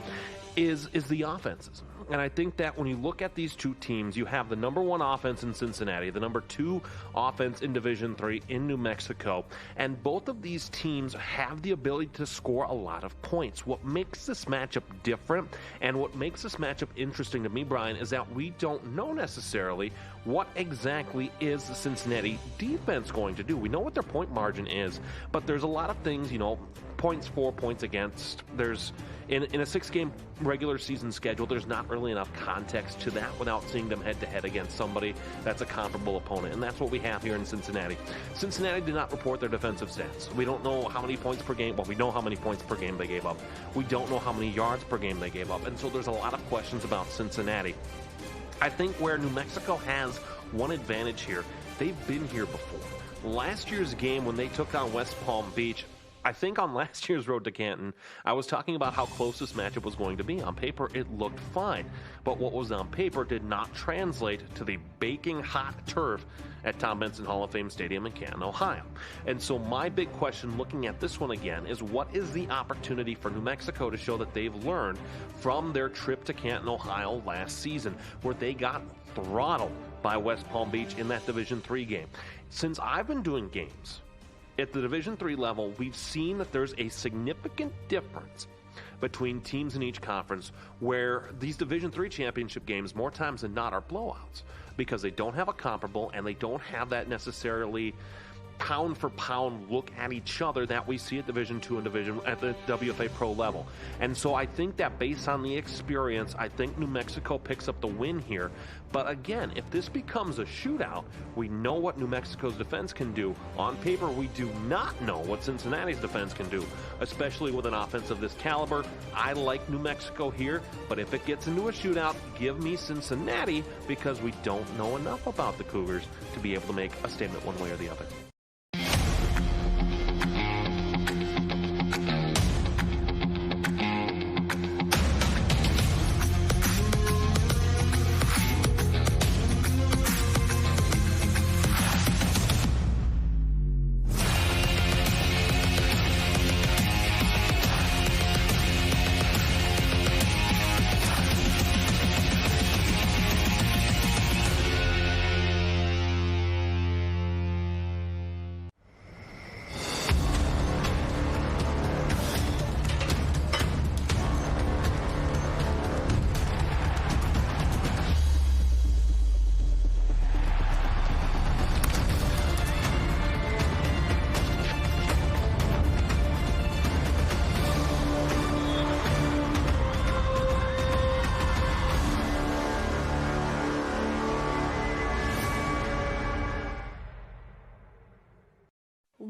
U: is the offenses. And I think that when you look at these 2 teams, you have the number 1 offense in Cincinnati, the number 2 offense in Division III in New Mexico, and both of these teams have the ability to score a lot of points. What makes this matchup different and what makes this matchup interesting to me, Brian, is that we don't know necessarily what exactly is the Cincinnati defense going to do. We know what their point margin is, but there's a lot of things, points for, points against. There's in a 6-game regular season schedule, there's not really enough context to that without seeing them head-to-head against somebody that's a comparable opponent, and that's what we have here in Cincinnati. Cincinnati did not report their defensive stats. We don't know how many points per game. Well, we know how many points per game they gave up. We don't know how many yards per game they gave up, and so there's a lot of questions about Cincinnati. I think where New Mexico has one advantage here, they've been here before. Last year's game when they took on West Palm Beach, I think on last year's Road to Canton, I was talking about how close this matchup was going to be. On paper, it looked fine. But what was on paper did not translate to the baking hot turf at Tom Benson Hall of Fame Stadium in Canton, Ohio. And so my big question looking at this one again is what is the opportunity for New Mexico to show that they've learned from their trip to Canton, Ohio last season, where they got throttled by West Palm Beach in that Division III game. Since I've been doing games at the Division III level, we've seen that there's a significant difference between teams in each conference where these Division III championship games, more times than not, are blowouts because they don't have a comparable and they don't have that necessarily pound for pound look at each other that we see at Division II and at the WFA Pro level. And so I think that based on the experience, I think New Mexico picks up the win here. But again, if this becomes a shootout, we know what New Mexico's defense can do. On paper, we do not know what Cincinnati's defense can do, especially with an offense of this caliber. I like New Mexico here, but if it gets into a shootout, give me Cincinnati because we don't know enough about the Cougars to be able to make a statement one way or the other.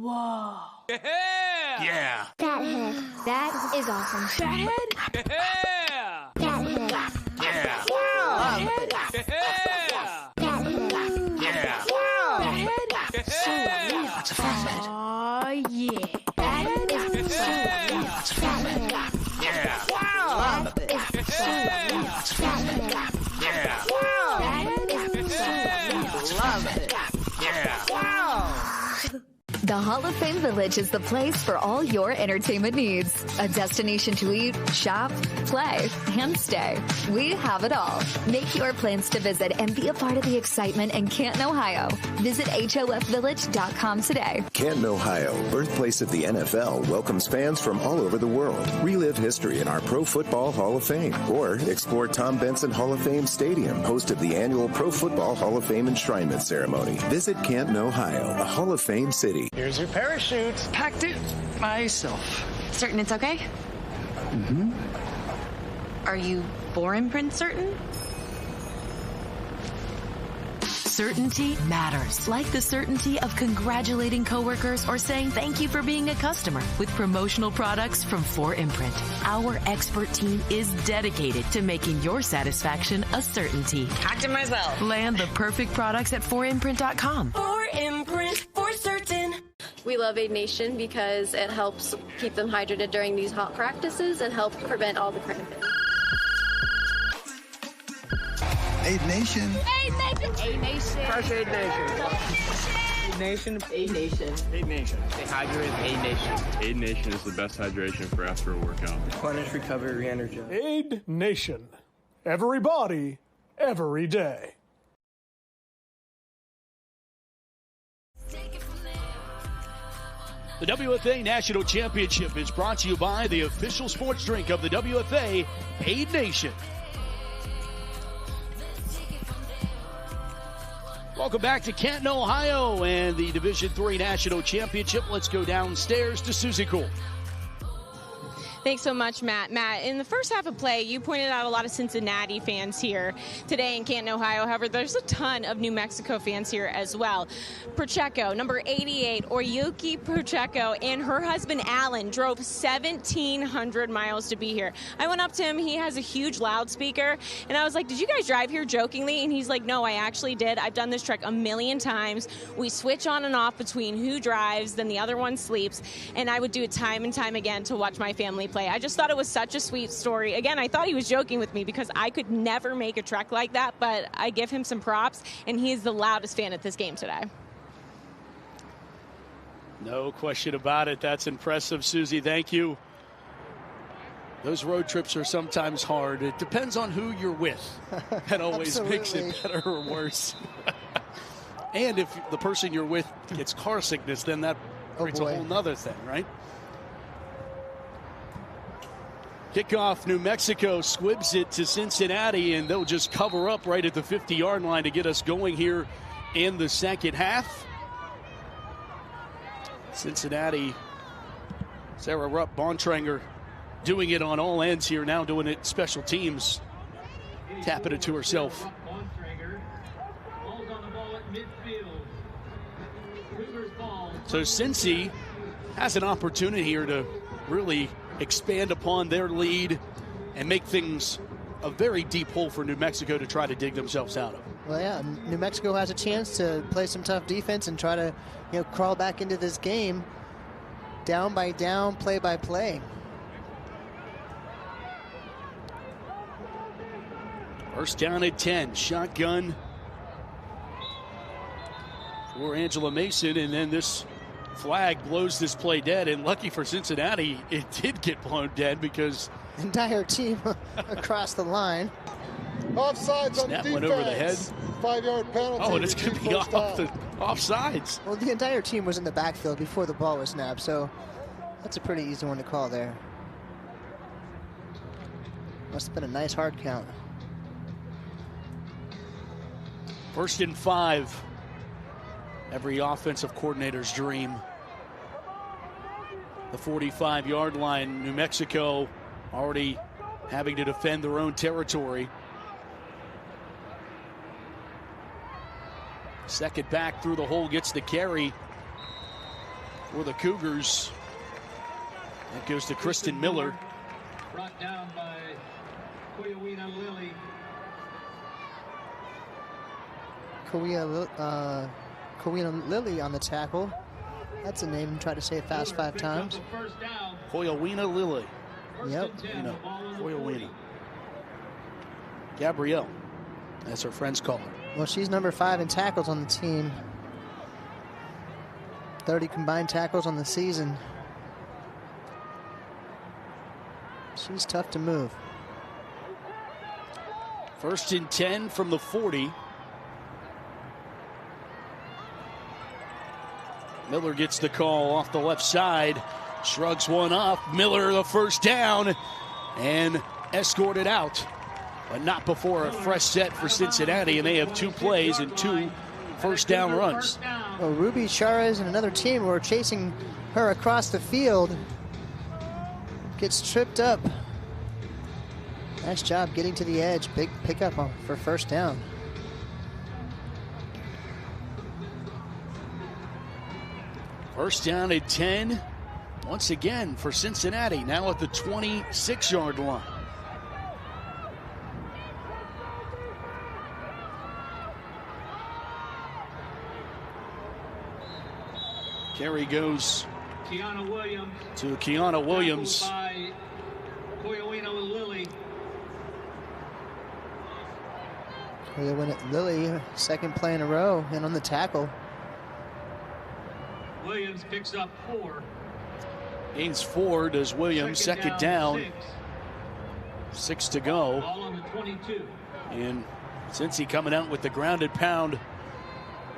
I: Whoa.
J: Yeah.
I: That hit. That is awesome.
J: That hit.
I: Yeah. That hit.
J: Yeah.
I: Wow.
J: Yeah.
I: That hit.
J: Yeah.
I: Wow. That hit.
J: So
I: That's a fun hit. Aw, yeah. That hit is so
J: That's a fun hit. Yeah.
I: Wow. That is so That hit.
J: Yeah.
I: Wow. That is so
J: Love it. Yeah.
I: Wow.
N: The Hall of Fame Village is the place for all your entertainment needs. A destination to eat, shop, play, and stay. We have it all. Make your plans to visit and be a part of the excitement in Canton, Ohio. Visit HOFvillage.com today.
O: Canton, Ohio, birthplace of the NFL, welcomes fans from all over the world. Relive history in our Pro Football Hall of Fame. Or explore Tom Benson Hall of Fame Stadium, host of the annual Pro Football Hall of Fame enshrinement ceremony. Visit Canton, Ohio, a Hall of Fame city.
J: Here's your parachute.
R: Packed it myself.
P: Certain it's okay?
R: Mm-hmm.
P: Are you for imprint certain? Certainty matters, like the certainty of congratulating coworkers or saying thank you for being a customer with promotional products from 4imprint. Our expert team is dedicated to making your satisfaction a certainty.
R: Packed it myself.
P: Land the perfect products at 4imprint.com.
Q: 4imprint for certain.
G: We love Aid Nation because it helps keep them hydrated during these hot practices and help prevent all the cramping.
H: Aid Nation.
I: Aid Nation. Aid Nation.
R: Crush Aid Nation. Aid Nation. Aid Nation. Aid Nation. Stay hydrated. Aid Nation.
K: Aid Nation is the best hydration for after a workout.
R: Replenish, recover, re-energize.
L: Aid Nation. Everybody, every day. The WFA National Championship is brought to you by the official sports drink of the WFA, Aid Nation. Welcome back to Canton, Ohio, and the Division III National Championship. Let's go downstairs to Susie Cool.
F: Thanks so much, Matt. Matt, in the first half of play, you pointed out a lot of Cincinnati fans here today in Canton, Ohio. However, there's a ton of New Mexico fans here as well. Pacheco, number 88, Oyuki Pacheco, and her husband, Alan, drove 1,700 miles to be here. I went up to him. He has a huge loudspeaker, and I was like, did you guys drive here jokingly? And he's like, no, I actually did. I've done this trek a million times. We switch on and off between who drives, then the other one sleeps, and I would do it time and time again to watch my family play. I just thought it was such a sweet story. Again, I thought he was joking with me because I could never make a trek like that, but I give him some props, and he's the loudest fan at this game today.
D: No question about it. That's impressive, Susie. Thank you. Those road trips are sometimes hard. It depends on who you're with. That always makes it better or worse. And if the person you're with gets car sickness, then that creates a whole nother thing, right? Kickoff, New Mexico squibs it to Cincinnati, and they'll just cover up right at the 50-yard line to get us going here in the second half. Cincinnati, Sarah Rupp, Bontranger doing it on all ends here, now doing it special teams. Tapping it to herself. So Cincy has an opportunity here to really expand upon their lead and make things a very deep hole for New Mexico to try to dig themselves out of.
E: Well, yeah, New Mexico has a chance to play some tough defense and try to, crawl back into this game down by down, play by play.
D: First down at 10, shotgun for Angela Mason, and then this flag blows this play dead, and lucky for Cincinnati, it did get blown dead because
E: the entire team across the line.
C: Offsides on defense.
D: Went over the head.
C: 5-yard penalty.
D: Oh, and it's going to be offsides.
E: Well, the entire team was in the backfield before the ball was snapped, so that's a pretty easy one to call there. Must have been a nice hard count.
D: 1st and 5. Every offensive coordinator's dream. The 45-yard line. New Mexico already having to defend their own territory. Second back through the hole, gets the carry. for the Cougars. That goes to Kristen Miller.
B: Brought down by Koyawina Lily.
E: Koyawina Lily on the tackle. That's a name. Try to say it fast 5 times.
D: Koyawina Lily.
E: Yep.
D: Koyawina. Gabrielle, as her friends call her.
E: Well, she's number 5 in tackles on the team. 30 combined tackles on the season. She's tough to move.
D: 1st and 10 from the 40. Miller gets the call off the left side. Shrugs one off. Miller the first down and escorted out. But not before a fresh set for Cincinnati, and they have 2 plays and 2 first down runs.
E: Well, Ruby Charez and another team were chasing her across the field. Gets tripped up. Nice job getting to the edge. Big pickup for first down.
D: First down at 10. Once again for Cincinnati, now at the 26-yard line. Carry goes to Kiana Williams.
B: By Koyawina Lily.
E: Koyawina Lily, second play in a row, and on the tackle.
B: Williams picks up 4.
D: Gains 4 does Williams. Second down. 6 to go.
B: Ball on the 22.
D: And Cincy coming out with the grounded pound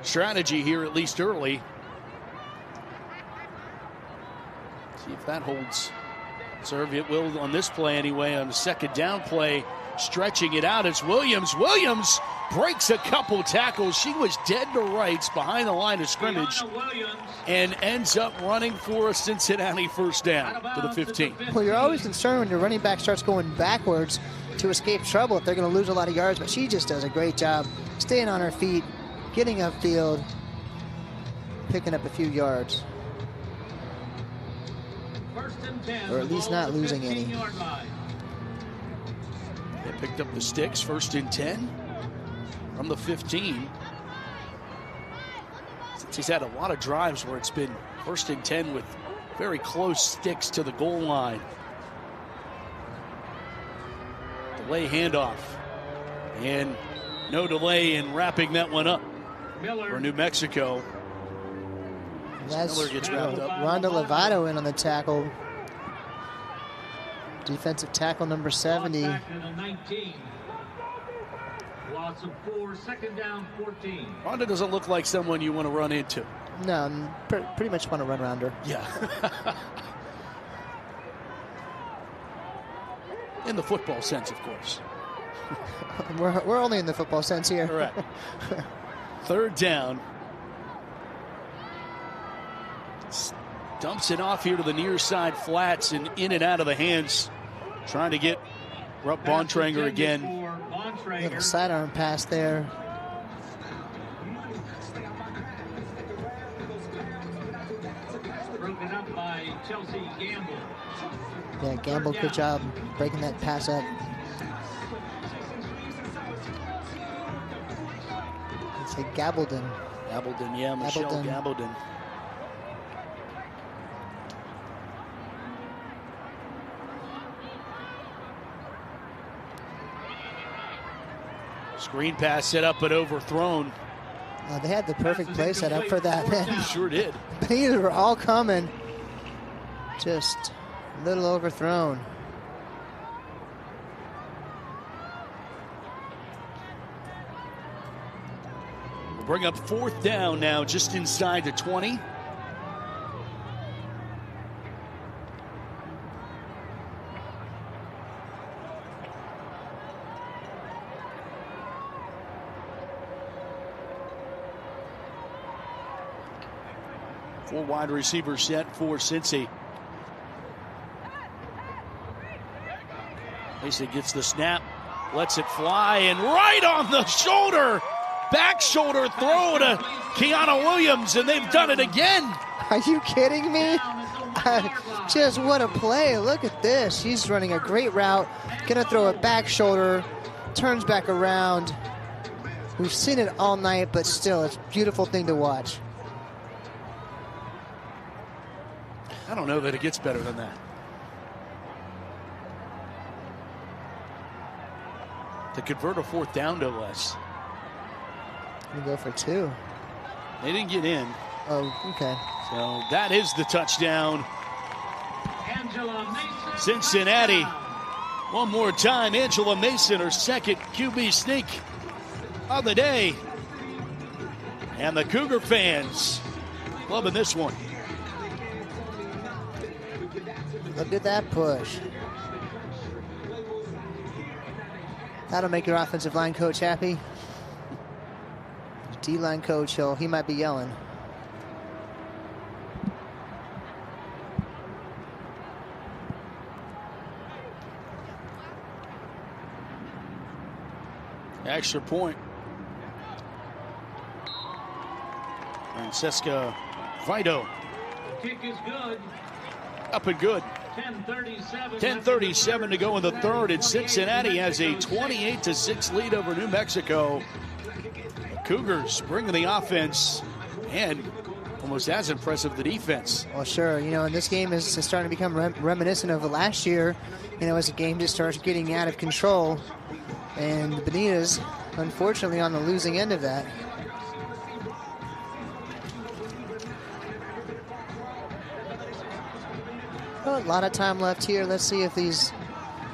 D: strategy here, at least early. See if that holds serve. It will on this play anyway. On the second down play, stretching it out. It's Williams. Williams breaks a couple tackles. She was dead to rights behind the line of scrimmage and ends up running for a Cincinnati first down to the 15.
E: Well, you're always concerned when your running back starts going backwards to escape trouble if they're going to lose a lot of yards, but she just does a great job staying on her feet, getting upfield, picking up a few yards. Or at least not losing any.
D: They picked up the sticks. 1st and 10 from the 15. Since he's had a lot of drives where it's been 1st and 10 with very close sticks to the goal line. Delay handoff. And no delay in wrapping that one up for New Mexico. Miller gets wrapped up.
E: Rhonda Lovato in on the tackle. Defensive tackle number 70.
B: Loss of 4, second down, 14.
D: Rhonda doesn't look like someone you want to run into.
E: No, pretty much want to run around her.
D: Yeah. In the football sense, of course.
E: We're only in the football sense here.
D: Correct. 3rd down. Dumps it off here to the near side flats and in and out of the hands. Trying to get Rupp Bontrager again.
E: Little sidearm pass there.
B: Broken up by Chelsea Gamble.
E: Yeah, Gamble, good job breaking that pass up. Let's say Gabaldon.
D: Gabaldon, yeah, Michelle Gabaldon. Screen pass set up but overthrown.
E: They had the perfect play set up for that, man.
D: Sure did.
E: These were all coming. Just a little overthrown.
D: We'll bring up 4th down now, just inside the 20. Full wide receiver set for Cincy. Mason gets the snap, lets it fly, and right on the shoulder, back shoulder throw to Kiana Williams, and they've done it again.
E: Are you kidding me? Just what a play. Look at this. She's running a great route. Gonna throw a back shoulder. Turns back around. We've seen it all night, but still, it's a beautiful thing to watch.
D: I don't know that it gets better than that. To convert a 4th down, no less.
E: We go for 2.
D: They didn't get in.
E: Oh, okay.
D: So that is the touchdown. Cincinnati. One more time, Angela Mason, her second QB sneak of the day. And the Cougar fans loving this one.
E: Look at that push. That'll make your offensive line coach happy. D-line coach, he might be yelling.
D: Extra point. Francesca Vito.
B: The kick is good.
D: Up and good. 10:37 to go in the third, and Cincinnati has a 28-6 lead over New Mexico. The Cougars bringing the offense and almost as impressive the defense.
E: Well, sure. And this game is starting to become reminiscent of last year. As a game just starts getting out of control. And the Banitas, unfortunately, on the losing end of that. Well, a lot of time left here. Let's see if these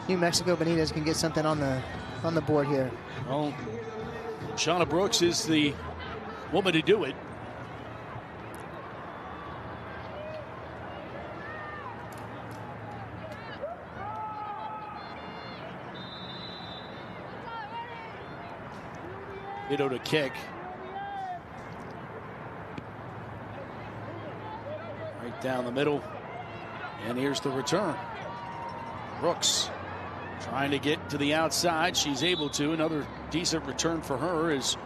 E: New Mexico Banitas can get something on the board here.
D: Well, Shauna Brooks is the woman to do it. Vito to kick. Right down the middle. And here's the return. Brooks trying to get to the outside. She's able to. Another decent return for her. Is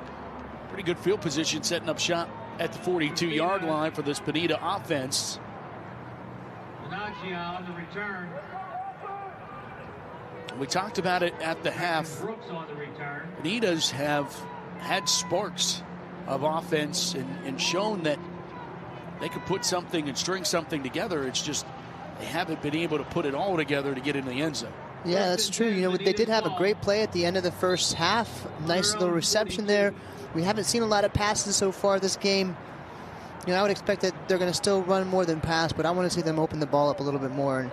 D: pretty good field position, setting up shot at the 42-yard line for this Bonita offense.
B: Minaccia on the return.
D: We talked about it at the half.
B: Brooks on the return.
D: Bonitas have had sparks of offense and shown that they could put something and string something together. It's just they haven't been able to put it all together to get in the end zone.
E: Yeah, that's true. They did have a great play at the end of the first half. Nice little reception there. We haven't seen a lot of passes so far this game. I would expect that they're going to still run more than pass, but I want to see them open the ball up a little bit more and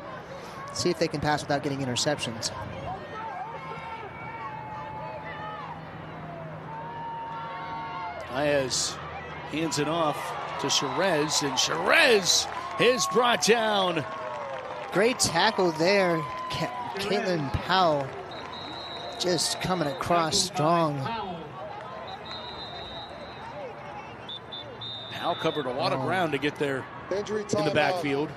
E: see if they can pass without getting interceptions.
D: Ayaz hands it off to Sherez, and Sherez is brought down.
E: Great tackle there. Caitlin Powell just coming across strong.
D: Powell covered a lot of ground to get there in the backfield.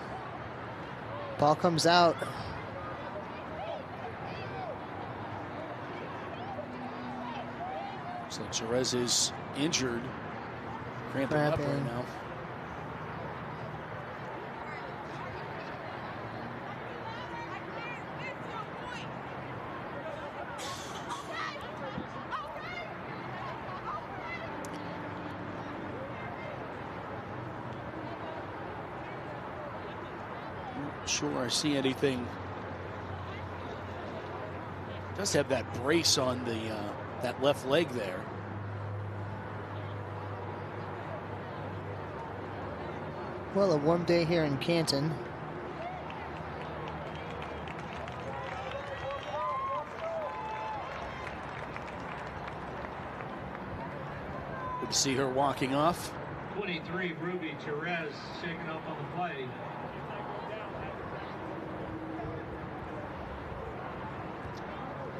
E: Ball comes out.
D: Looks like Sherez is injured. Cramping up right now. Not sure I see anything. Does have that brace on the that left leg there.
E: Well, a warm day here in Canton.
D: Good to see her walking off.
B: 23, Ruby Cherez shaking up on the play.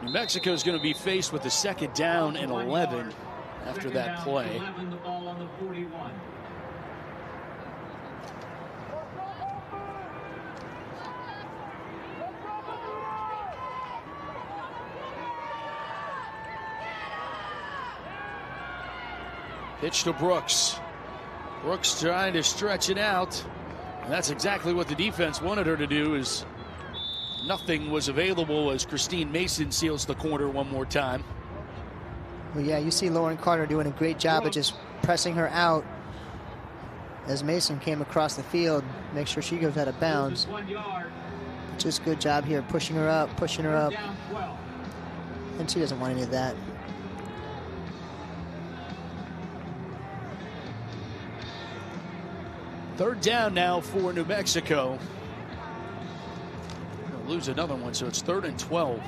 D: New Mexico is going to be faced with a 2nd down and 11 after that play.
B: 11, the ball on the 41.
D: Pitch to Brooks.
L: Brooks trying to stretch it out. And that's exactly what the defense wanted her to do, is nothing was available as Christine Mason seals the corner one more time.
E: Well, yeah, you see Lauren Carter doing a great job of just pressing her out as Mason came across the field. Make sure she goes out of bounds. Just good job here, pushing her up. And she doesn't want any of that.
L: Third down now for New Mexico. They'll lose another one, so it's 3rd and 12.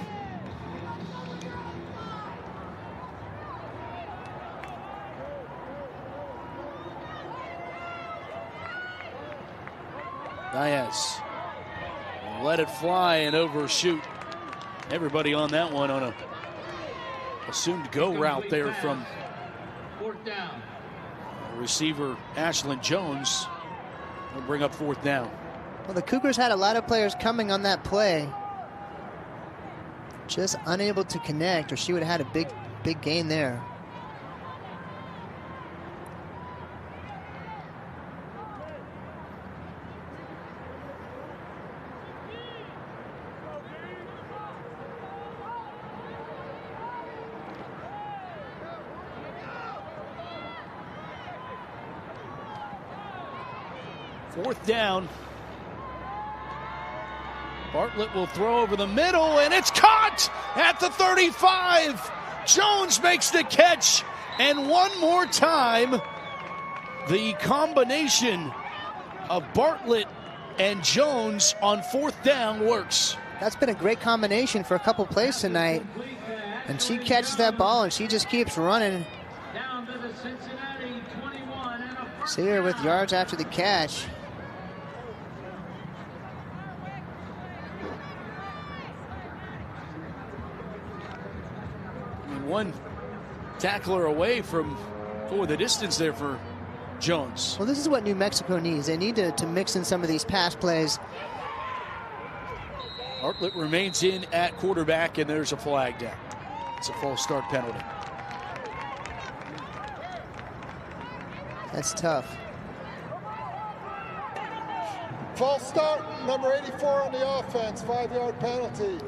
L: Diaz let it fly and overshoot. Everybody on that one on a assumed go route there from receiver Ashlyn Jones. Will bring up 4th down.
E: Well, the Cougars had a lot of players coming on that play, just unable to connect, or she would have had a big gain there.
L: Fourth down. Bartlett will throw over the middle, and it's caught at the 35. Jones makes the catch, and one more time, the combination of Bartlett and Jones on 4th down works.
E: That's been a great combination for a couple plays tonight. And she catches that ball, and she just keeps running.
B: Down to the Cincinnati 21 and a
E: See her with yards after the catch.
L: One tackler away from the distance there for Jones.
E: Well, this is what New Mexico needs. They need to mix in some of these pass plays.
L: Bartlett remains in at quarterback, and there's a flag down. It's a false start penalty.
E: That's tough.
C: False start, number 84 on the offense, 5-yard penalty.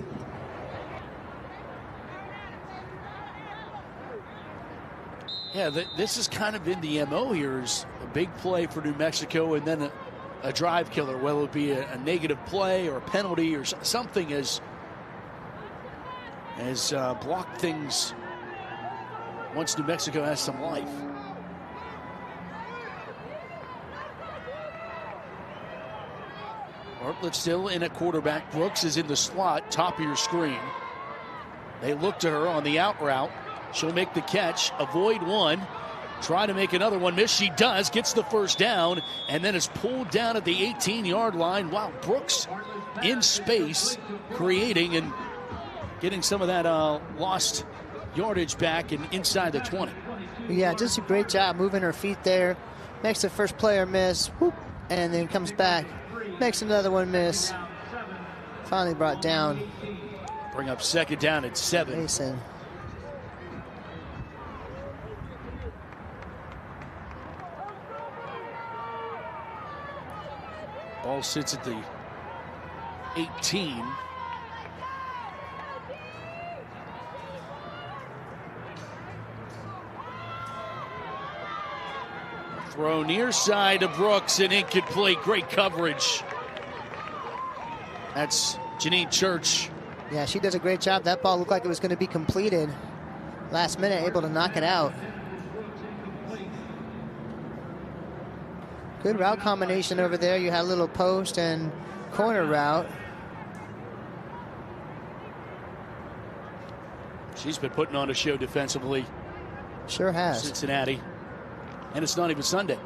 L: Yeah, this is kind of in the MO here, is a big play for New Mexico and then a drive killer, whether it be a negative play or a penalty or something as blocked things once New Mexico has some life. Bartlett still in at quarterback. Brooks is in the slot, top of your screen. They look to her on the out route. She'll make the catch, avoid one, try to make another one, miss. She does, gets the first down, and then is pulled down at the 18-yard line. Wow, Brooks in space, creating and getting some of that lost yardage back and inside the 20.
E: Yeah, just a great job moving her feet there. Makes the first player miss, whoop, and then comes back. Makes another one miss. Finally brought down.
L: Bring up 2nd down at 7.
E: Mason.
L: Ball sits at the 18. Throw near side to Brooks and incomplete. Great coverage. That's Janine Church.
E: Yeah, she does a great job. That ball looked like it was going to be completed. Last minute, able to knock it out. Good route combination over there. You had a little post and corner route.
L: She's been putting on a show defensively.
E: Sure has.
L: Cincinnati. And it's not even Sunday.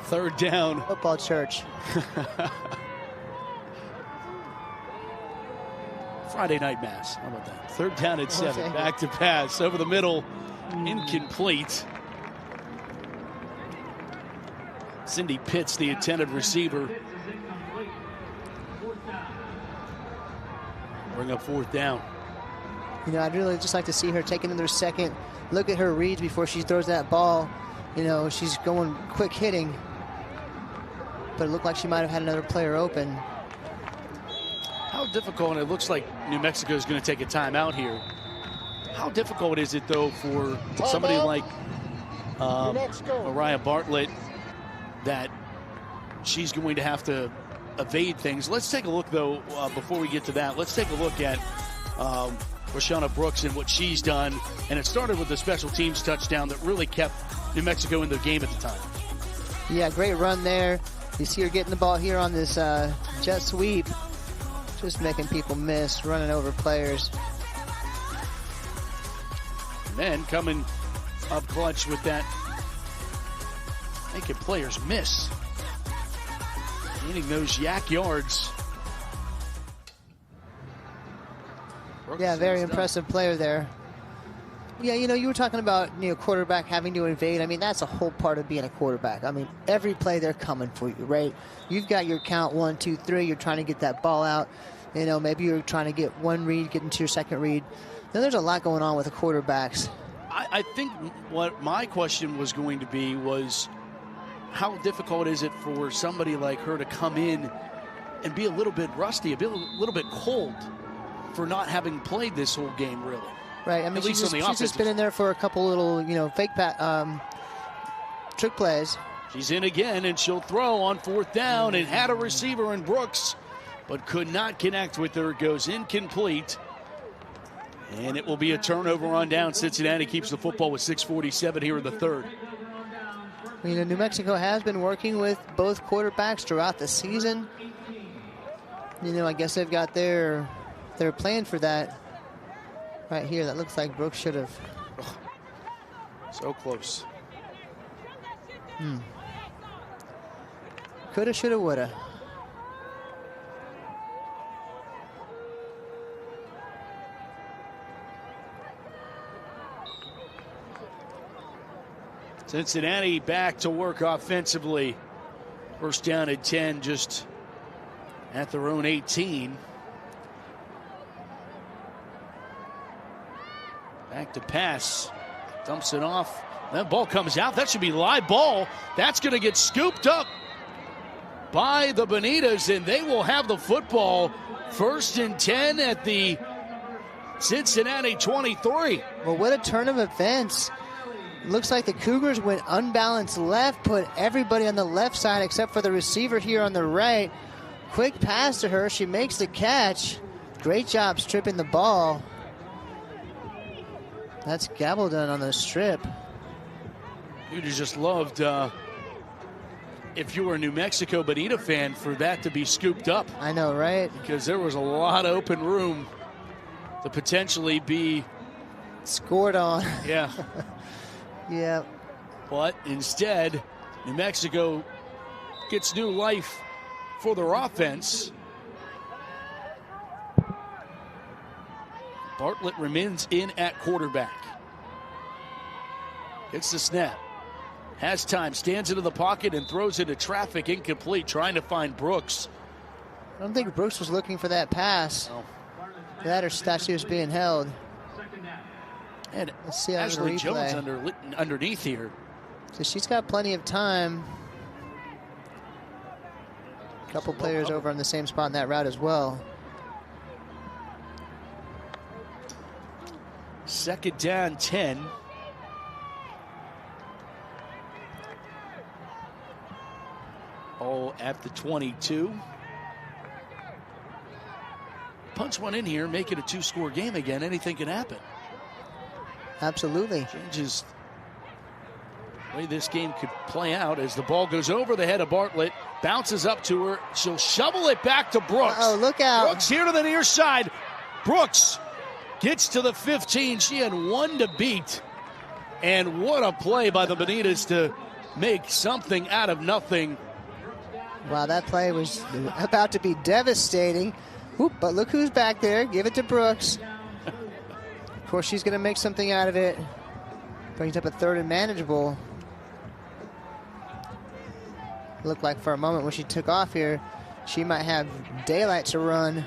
L: 3rd down.
E: Football church.
L: Friday night mass. How about that? 3rd down at 7. Okay. Back to pass. Over the middle. Incomplete. Cindy Pitts, the intended receiver. Bring up 4th down.
E: You know, I'd really just like to see her take another second, look at her reads before she throws that ball. You know, she's going quick hitting, but it looked like she might have had another player open.
L: How difficult, and it looks like New Mexico is going to take a timeout here. How difficult is it, though, for somebody like Mariah Bartlett that she's going to have to evade things? Let's take a look, though, before we get to that. Let's take a look at Rashana Brooks and what she's done. And it started with the special teams touchdown that really kept New Mexico in the game at the time.
E: Yeah, great run there. You see her getting the ball here on this jet sweep. Just making people miss, running over players.
L: And then coming up clutch with that, making players miss. Gaining those yak yards. Brooks,
E: yeah, very impressive player there. Yeah, you know, you were talking about, you know, quarterback having to invade. I mean, that's a whole part of being a quarterback. I mean, every play they're coming for you, right? You've got your count 1, 2, 3. You're trying to get that ball out. You know, maybe you're trying to get one read, get into your second read. Now, there's a lot going on with the quarterbacks.
L: I think what my question was going to be was, how difficult is it for somebody like her to come in and be a little bit rusty, a little bit cold for not having played this whole game, really?
E: Right. I mean, she's just been in there for a couple little, you know, fake trick plays.
L: She's in again, and she'll throw on 4th down and had a receiver in Brooks, but could not connect with her. Goes incomplete. And it will be a turnover on down. Cincinnati keeps the football with 6:47 here in the third.
E: You know, New Mexico has been working with both quarterbacks throughout the season. You know, I guess they've got their plan for that right here. That looks like Brooks should have.
L: So close.
E: Coulda, shoulda, woulda.
L: Cincinnati back to work offensively. First down at 10, just at their own 18. Back to pass. Dumps it off. That ball comes out. That should be live ball. That's going to get scooped up by the Banitas, and they will have the football. 1st and 10 at the Cincinnati 23.
E: Well, what a turn of events. Looks like the Cougars went unbalanced left, put everybody on the left side except for the receiver here on the right. Quick pass to her. She makes the catch. Great job stripping the ball. That's Gabaldon on the strip.
L: You'd have just loved, if you were a New Mexico Bonita fan, for that to be scooped up.
E: I know, right?
L: Because there was a lot of open room to potentially be
E: scored on.
L: Yeah.
E: Yeah.
L: But instead, New Mexico gets new life for their offense. Bartlett remains in at quarterback. Gets the snap. Has time, stands into the pocket and throws into traffic, incomplete, trying to find Brooks.
E: I don't think Brooks was looking for that pass.
L: No.
E: That or thought she was being held.
L: And
E: let's see
L: Ashley Jones underneath here.
E: So she's got plenty of time. A couple players over on the same spot in that route as well.
L: 2nd down, 10. Oh, at the 22. Punch one in here, make it a 2-score game again. Anything can happen.
E: Absolutely.
L: Changes the way this game could play out as the ball goes over the head of Bartlett, bounces up to her. She'll shovel it back to Brooks.
E: Oh, look out.
L: Brooks here to the near side. Brooks gets to the 15. She had one to beat. And what a play by the Banitas to make something out of nothing.
E: Wow, that play was about to be devastating. Oop, but look who's back there. Give it to Brooks. Of course, she's going to make something out of it. Brings up a 3rd and manageable. Looked like for a moment when she took off here, she might have daylight to run.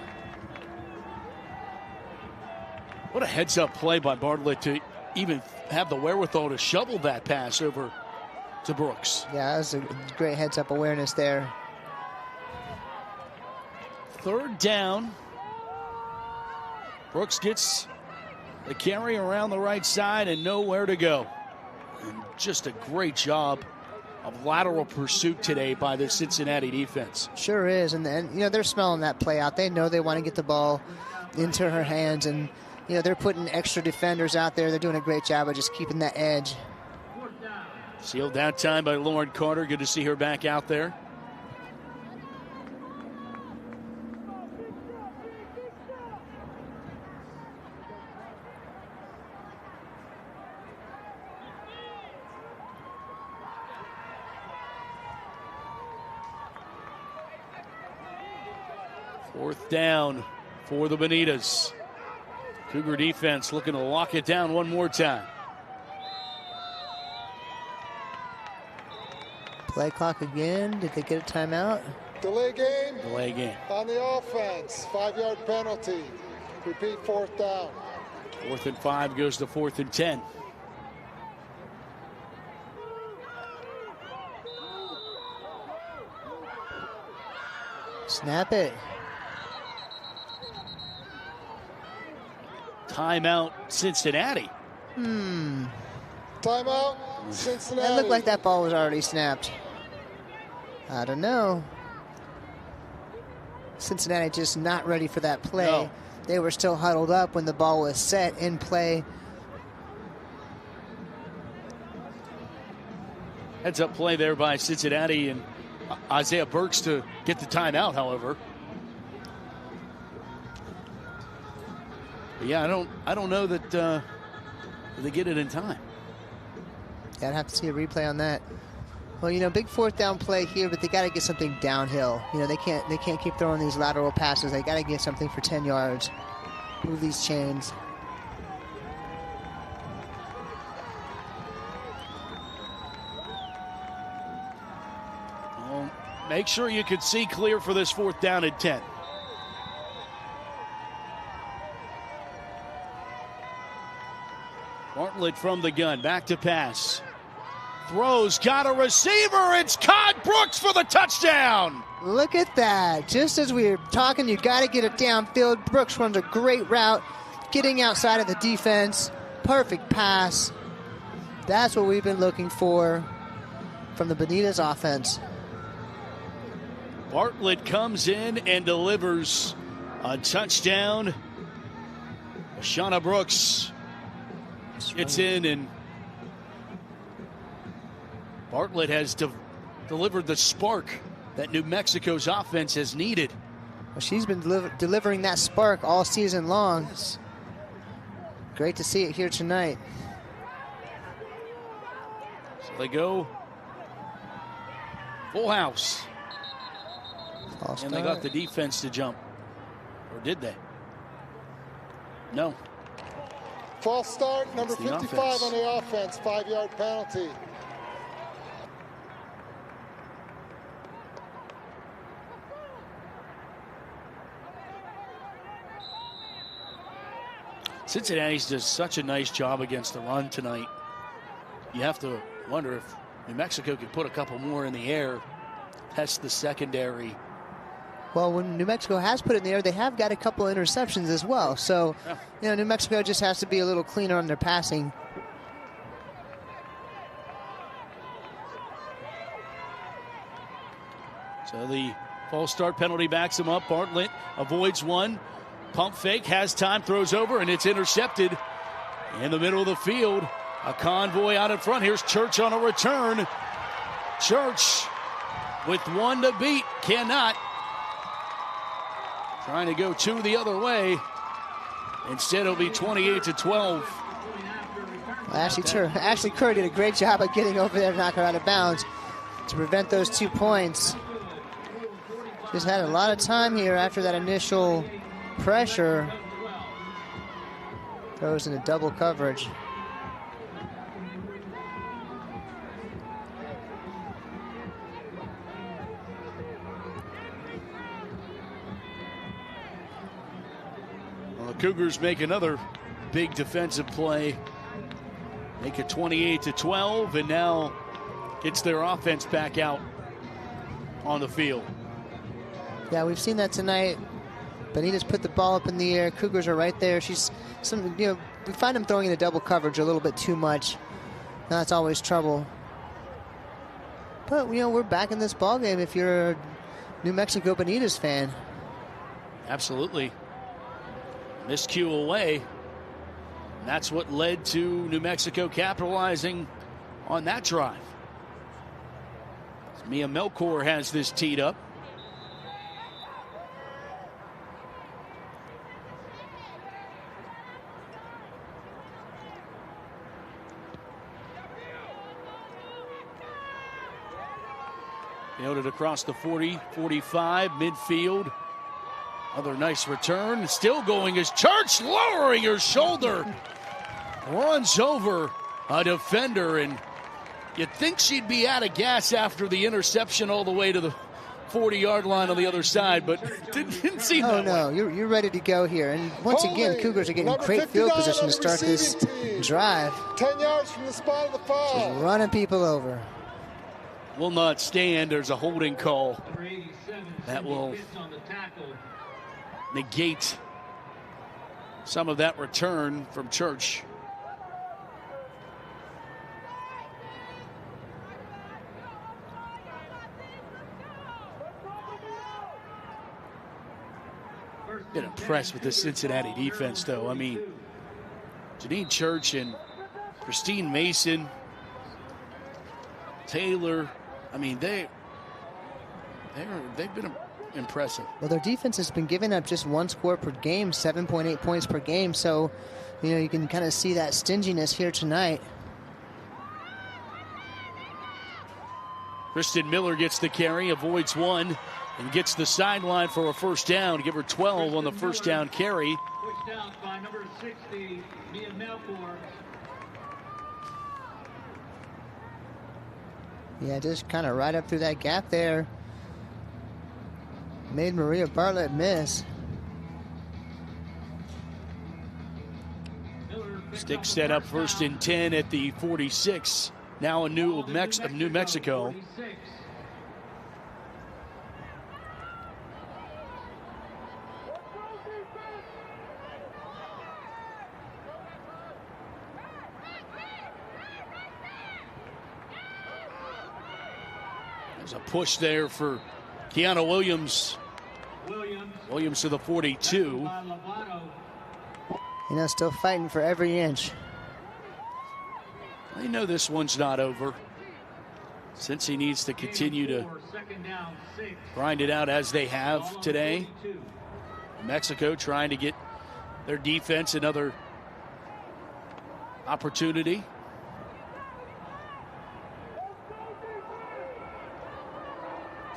L: What a heads-up play by Bartlett to even have the wherewithal to shovel that pass over to Brooks.
E: Yeah, that was a great heads-up awareness there.
L: 3rd down. Brooks gets the carry around the right side and nowhere to go. And just a great job of lateral pursuit today by the Cincinnati defense.
E: Sure is, and you know, they're smelling that play out. They know they want to get the ball into her hands, and you know, they're putting extra defenders out there. They're doing a great job of just keeping that edge.
L: Sealed that time by Lauren Carter. Good to see her back out there. Fourth down for the Banitas. Cougar defense looking to lock it down one more time.
E: Play clock again. Did they get a timeout?
C: Delay game.
L: Delay game.
C: On the offense, 5-yard penalty. Repeat, 4th down.
L: 4th and 5 goes to 4th and 10.
E: Snap it.
L: Timeout, Cincinnati.
C: Timeout, Cincinnati.
E: That looked like that ball was already snapped. I don't know. Cincinnati just not ready for that play.
L: No.
E: They were still huddled up when the ball was set in play.
L: Heads up play there by Cincinnati and Isaiah Burks to get the timeout, however. But yeah, I don't know that they get it in time.
E: Yeah, I'd have to see a replay on that. Well, you know, big 4th down play here, but they got to get something downhill. You know, they can't keep throwing these lateral passes. They got to get something for 10 yards. Move these chains.
L: Well, make sure you can see clear for this 4th down and 10. Bartlett from the gun, back to pass. Throws, got a receiver, it's caught, Brooks for the touchdown!
E: Look at that. Just as we were talking, you got to get it downfield. Brooks runs a great route, getting outside of the defense. Perfect pass. That's what we've been looking for from the Banitas offense.
L: Bartlett comes in and delivers a touchdown. Shauna Brooks gets in, and Bartlett has delivered the spark that New Mexico's offense has needed.
E: Well, she's been delivering that spark all season long.
L: Yes.
E: Great to see it here tonight.
L: So they go full house.
E: False
L: and they got the defense to jump. Or did they? No.
C: False start, number 55
L: offense.
C: on the offense, 5-yard penalty.
L: Cincinnati's does such a nice job against the run tonight. You have to wonder if New Mexico could put a couple more in the air, test the secondary.
E: Well, when New Mexico has put it in the air, they have got a couple of interceptions as well. So, you know, New Mexico just has to be a little cleaner on their passing.
L: So the false start penalty backs him up. Bartlett avoids one. Pump fake, has time, throws over, and it's intercepted in the middle of the field. A convoy out in front. Here's Church on a return. Church with one to beat. Cannot. Trying to go two the other way. Instead, it'll be 28-12.
E: Well, Ashley Kerr did a great job of getting over there to knock her out of bounds to prevent those 2 points. Just had a lot of time here after that initial pressure. Throws into double coverage.
L: Well, the Cougars make another big defensive play. Make it 28-12, and now gets their offense back out on the field.
E: Yeah, we've seen that tonight. Banitas put the ball up in the air. Cougars are right there. We find them throwing into double coverage a little bit too much. Now that's always trouble. But, we're back in this ball game if you're a New Mexico Banitas fan.
L: Absolutely. Miscue away. And that's what led to New Mexico capitalizing on that drive. Mia Melkor has this teed up. Nailed it across the 40, 45, midfield. Another nice return. Still going as Church, lowering her shoulder. Runs over a defender, and you'd think she'd be out of gas after the interception all the way to the 40-yard line on the other side, but didn't seem that
E: no,
L: way.
E: You're ready to go here. And once again, Cougars are getting great field position to start this drive.
C: 10 yards from the spot of the foul.
E: Just running people over.
L: Will not stand. There's a holding call that will negate some of that return from Church. Been impressed with the Cincinnati defense, though. I mean, Janine Church and Christine Mason, Taylor. I mean, they've been impressive.
E: Well, their defense has been giving up just one score per game, 7.8 points per game. So, you can kind of see that stinginess here tonight.
L: Kristen Miller gets the carry, avoids one, and gets the sideline for a first down. Give her 12 on the first down carry.
B: Pushed out by number 60, Mia Melkor.
E: Yeah, just kind of right up through that gap there. Made Maria Bartlett miss.
L: Stick set up first and 10 at the 46. Now a New Mexico. There's a push there for Kiana Williams. Williams to the 42.
E: Still fighting for every inch.
L: They know this one's not over. Since he needs to continue to grind it out as they have today. Mexico trying to get their defense another opportunity.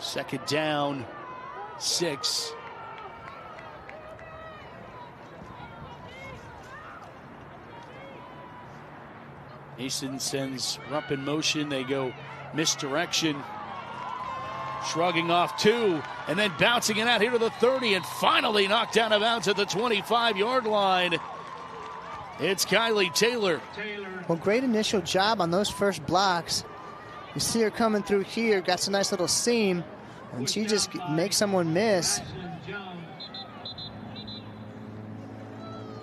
L: Second down, 6. Mason sends Rupp in motion. They go misdirection. Shrugging off 2, and then bouncing it out here to the 30, and finally knocked out of bounds at the 25-yard line. It's Kylie Taylor.
E: Well, great initial job on those first blocks. You see her coming through here, got some nice little seam, and she just makes someone miss.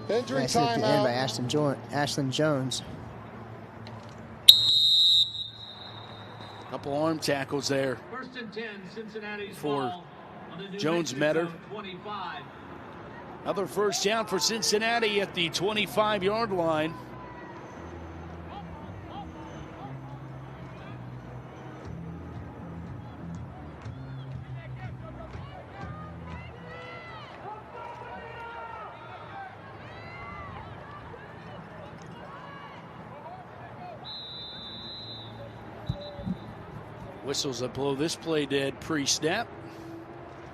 C: Injury
E: nice hit at the end by Ashlyn Jones.
L: Couple arm tackles there.
B: First and 10, Cincinnati's
L: for
B: the
L: Jones Metter. Another first down for Cincinnati at the 25-yard line. Whistles that blow this play dead pre-snap.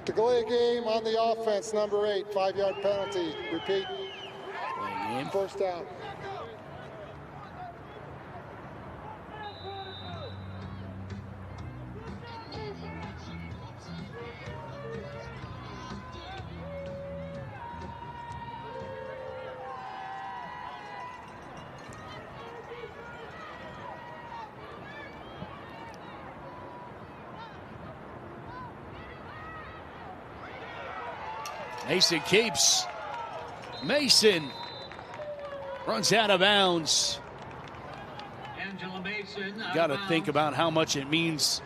C: Delay game on the offense, number 8, 5-yard penalty. Repeat.
L: Play game.
C: First down.
L: Mason keeps. Mason runs out of bounds.
B: Angela Mason.
L: Got to think about how much it means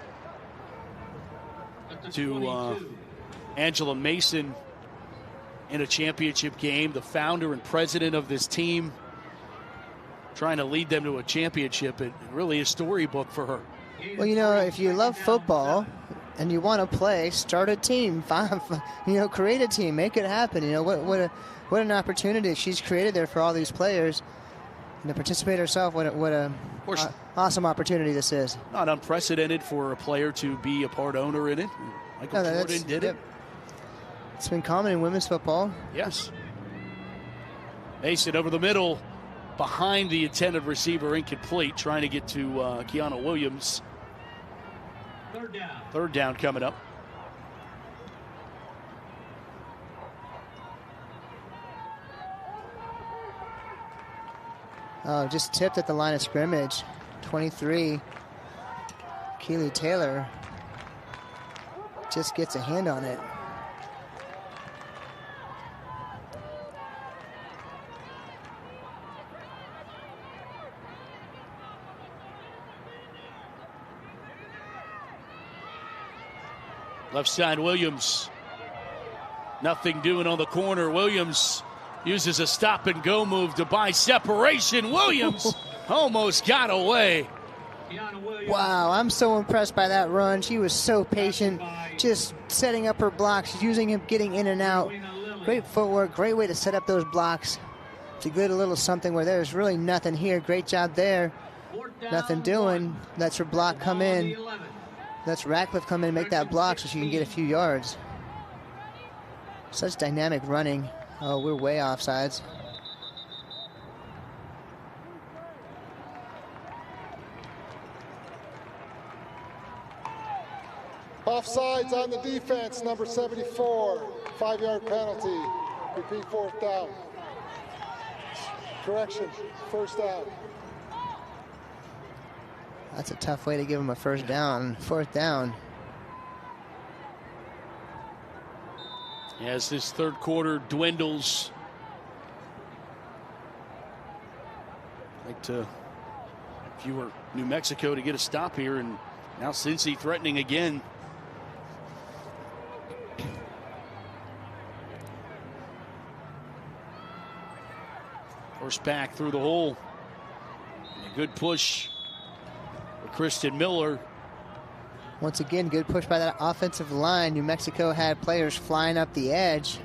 L: to Angela Mason in a championship game, the founder and president of this team, trying to lead them to a championship. It really is storybook for her.
E: Well, you know, if you love football and you want to play, start a team. Create a team, make it happen. You know, what an opportunity she's created there for all these players. And to participate herself, what a awesome opportunity this is.
L: Not unprecedented for a player to be a part owner in it. Michael Jordan did it.
E: It's been common in women's football.
L: Yes. Mason over the middle, behind the intended receiver, incomplete, trying to get to Kiana Williams. Third down coming up.
E: Oh, just tipped at the line of scrimmage. 23, Keely Taylor just gets a hand on it.
L: Left side, Williams. Nothing doing on the corner. Williams uses a stop-and-go move to buy separation. Williams almost got away.
E: Wow, I'm so impressed by that run. She was so patient, just setting up her blocks, using him, getting in and out. Great footwork, great way to set up those blocks. It's a good little something where there's really nothing here. Great job there. Nothing doing. Lets her block come in. Lets Ratcliffe come in and make that block so she can get a few yards. Such dynamic running. Oh, we're way offsides.
C: Offsides on the defense, number 74. 5-yard penalty. Repeat, 4th down. Correction, 1st down.
E: That's a tough way to give him a 1st down. 4th down.
L: As this third quarter dwindles, like to, if you were New Mexico, to get a stop here, and now Cincy threatening again. First back through the hole. A good push for Kristen Miller.
E: Once again, good push by that offensive line. New Mexico had players flying up the edge.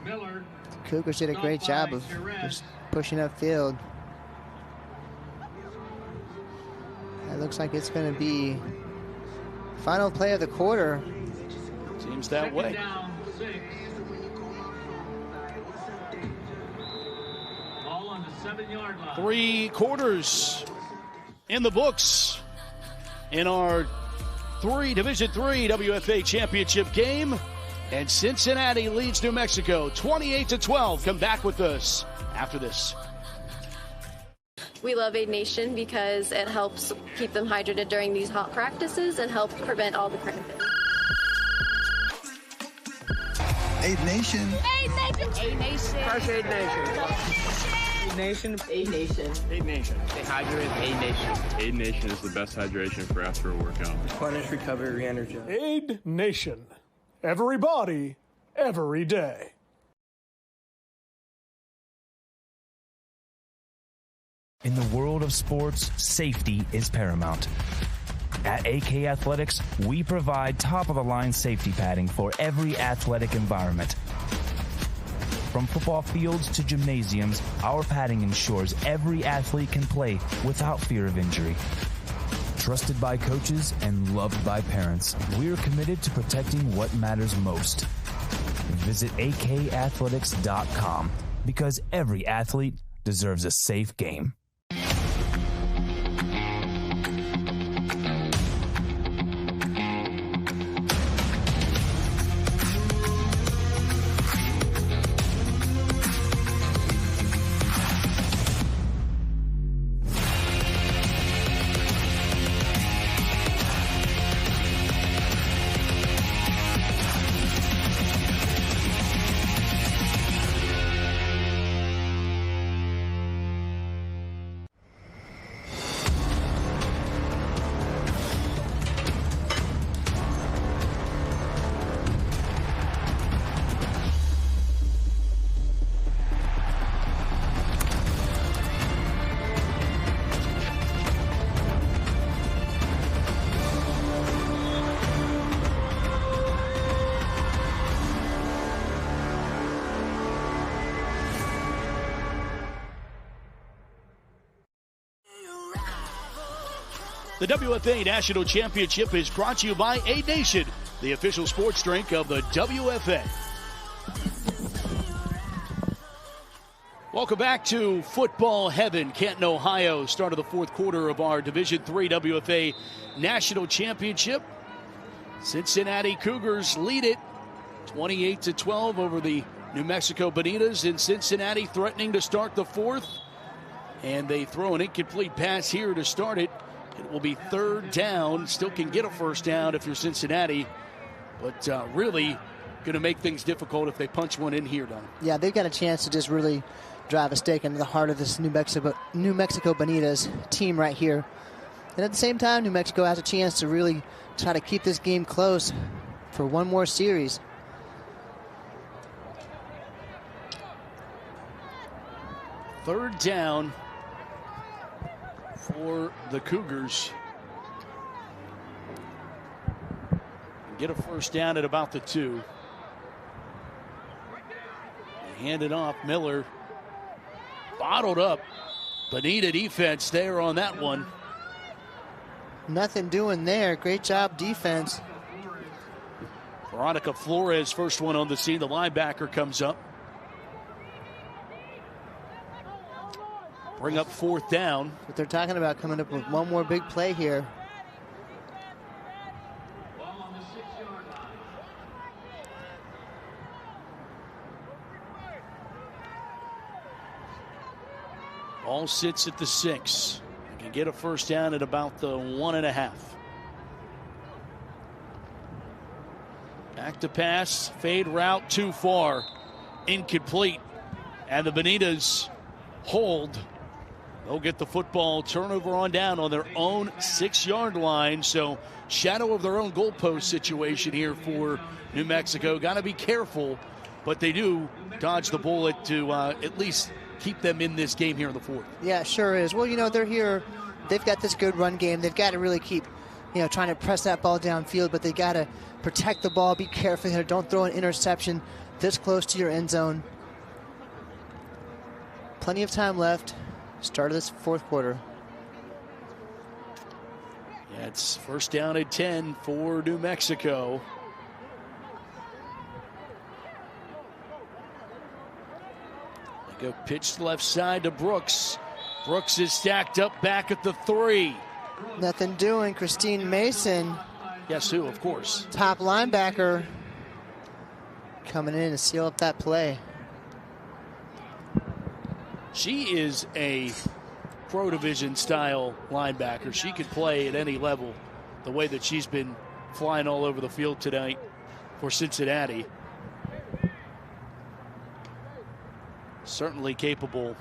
B: Miller.
E: The Cougars did a great job of just pushing upfield. It looks like it's going to be final play of the quarter.
L: Seems that way.
B: Down 6. Ball on the 7-yard line.
L: 3 quarters in the books in our Division III WFA Championship game. And Cincinnati leads New Mexico 28-12. Come back with us after this.
G: We love Aid Nation because it helps keep them hydrated during these hot practices and help prevent all the cramping.
H: Aid Nation.
I: Aid Nation. Aid Nation.
R: Crush Aid Nation. Aid Nation. Aid Nation. Aid Nation. Stay hydrated. Aid Nation.
K: Aid Nation is the best hydration for after a workout.
R: Replenish, recover, re-energize.
A: Aid Nation. Everybody, every day.
M: In the world of sports, safety is paramount. At AK Athletics, we provide top-of-the-line safety padding for every athletic environment. From football fields to gymnasiums, our padding ensures every athlete can play without fear of injury. Trusted by coaches and loved by parents, we're committed to protecting what matters most. Visit akathletics.com because every athlete deserves a safe game.
L: The WFA National Championship is brought to you by A Nation, the official sports drink of the WFA. Welcome back to Football Heaven, Canton, Ohio. Start of the fourth quarter of our Division III WFA National Championship. Cincinnati Cougars lead it 28-12 over the New Mexico Banitas in Cincinnati, threatening to start the fourth. And they throw an incomplete pass here to start it. It will be third down. Still can get a first down if you're Cincinnati, but really going to make things difficult if they punch one in here, Don.
E: Yeah, they've got a chance to just really drive a stake into the heart of this New Mexico Banitas team right here. And at the same time, New Mexico has a chance to really try to keep this game close for one more series.
L: Third down for the Cougars. Get a first down at about the 2. They hand it off. Miller bottled up. Bonita defense there on that one.
E: Nothing doing there. Great job defense.
L: Veronica Flores, first one on the scene. The linebacker comes up. Bring up fourth down.
E: But they're talking about coming up with one more big play here.
L: Ball sits at the 6. They can get a first down at about the 1.5. Back to pass. Fade route too far. Incomplete. And the Banitas hold. They'll get the football. Turnover on down on their own 6-yard line. So shadow of their own goalpost situation here for New Mexico. Got to be careful, but they do dodge the bullet to at least keep them in this game here in the fourth.
E: Yeah, sure is. Well, you know, they're here. They've got this good run game. They've got to really keep, you know, trying to press that ball downfield, but they got to protect the ball. Be careful here. Don't throw an interception this close to your end zone. Plenty of time left. Start of this fourth quarter.
L: Yeah, it's first down at 10 for New Mexico. Go pitch left side to Brooks. Brooks is stacked up back at the 3.
E: Nothing doing. Christine Mason.
L: Guess who, of course.
E: Top linebacker coming in to seal up that play.
L: She is a Pro Division style linebacker. She could play at any level the way that she's been flying all over the field tonight for Cincinnati. Certainly capable.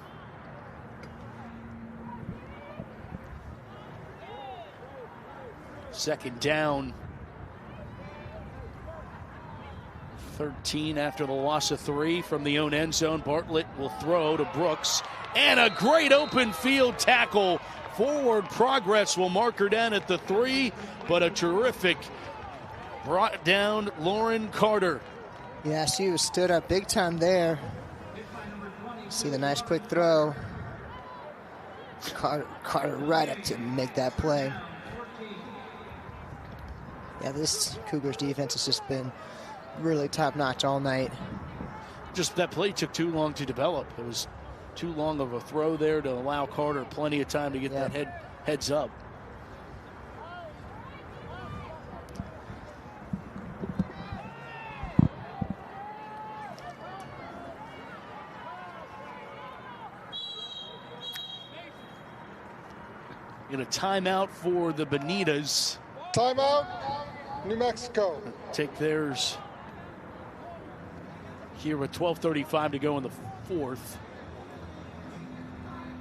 L: Second down. 13 after the loss of 3 from the own end zone. Bartlett will throw to Brooks. And a great open field tackle. Forward progress will mark her down at the 3, but a terrific brought down Lauren Carter.
E: Yeah, she was stood up big time there. See the nice quick throw. Carter right up to make that play. Yeah, this Cougars defense has just been really top-notch all night.
L: Just that play took too long to develop. It was too long of a throw there to allow Carter plenty of time to get that heads up. Get a timeout for the Banitas.
C: Timeout, New Mexico.
L: Take theirs here with 12:35 to go in the fourth.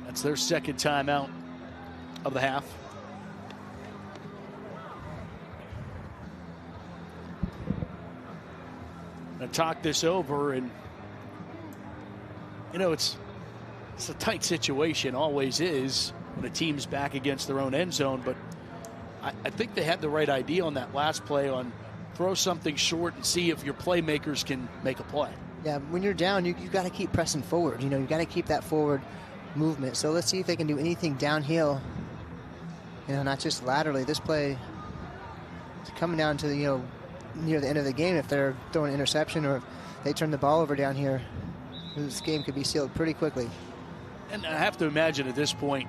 L: That's their second timeout of the half. Gonna talk this over, and you know it's a tight situation, always is when a team's back against their own end zone, but I think they had the right idea on that last play on throw something short and see if your playmakers can make a play.
E: Yeah, when you're down, you got to keep pressing forward. You know, you got to keep that forward movement. So let's see if they can do anything downhill not just laterally. This play is coming down to the, near the end of the game. If they're throwing an interception or if they turn the ball over down here, this game could be sealed pretty quickly.
L: And I have to imagine at this point,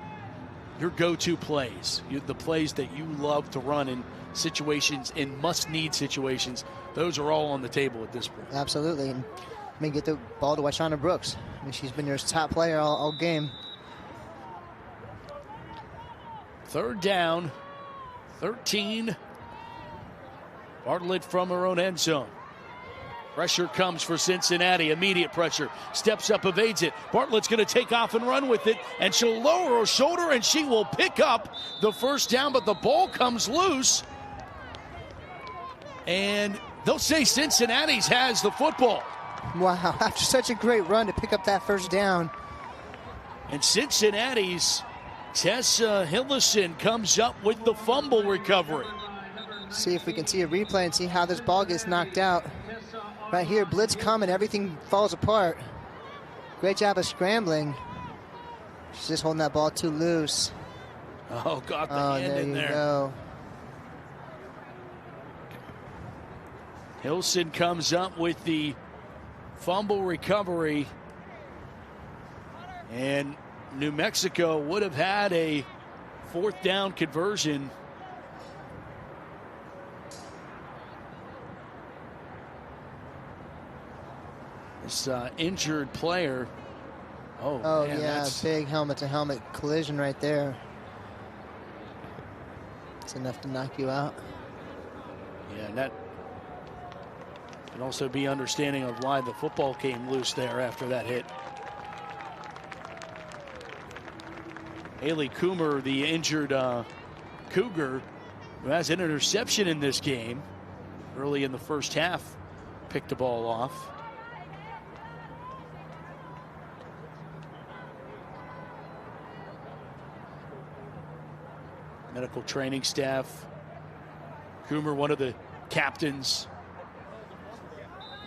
L: your go-to plays, the plays that you love to run in situations, in must-need situations, those are all on the table at this point.
E: Absolutely. And get the ball to Washana Brooks. She's been your top player all game.
L: 3rd down, 13. Bartlett from her own end zone. Pressure comes for Cincinnati. Immediate pressure. Steps up, evades it. Bartlett's going to take off and run with it, and she'll lower her shoulder, and she will pick up the 1st down, but the ball comes loose. And they'll say Cincinnati's has the football.
E: Wow, after such a great run to pick up that 1st down.
L: And Cincinnati's Tessa Hillison comes up with the fumble recovery.
E: See if we can see a replay and see how this ball gets knocked out. Right here, blitz coming, everything falls apart. Great job of scrambling. She's just holding that ball too loose.
L: Oh, got the hand in there.
E: Go.
L: Hilson comes up with the fumble recovery. And New Mexico would have had a 4th down conversion. This injured player. Oh man,
E: yeah,
L: that's
E: big helmet-to-helmet collision right there. It's enough to knock you out.
L: Yeah, and that can also be understanding of why the football came loose there after that hit. Haley Coomer, the injured Cougar, who has an interception in this game early in the 1st half, picked the ball off. Medical training staff. Coomer, one of the captains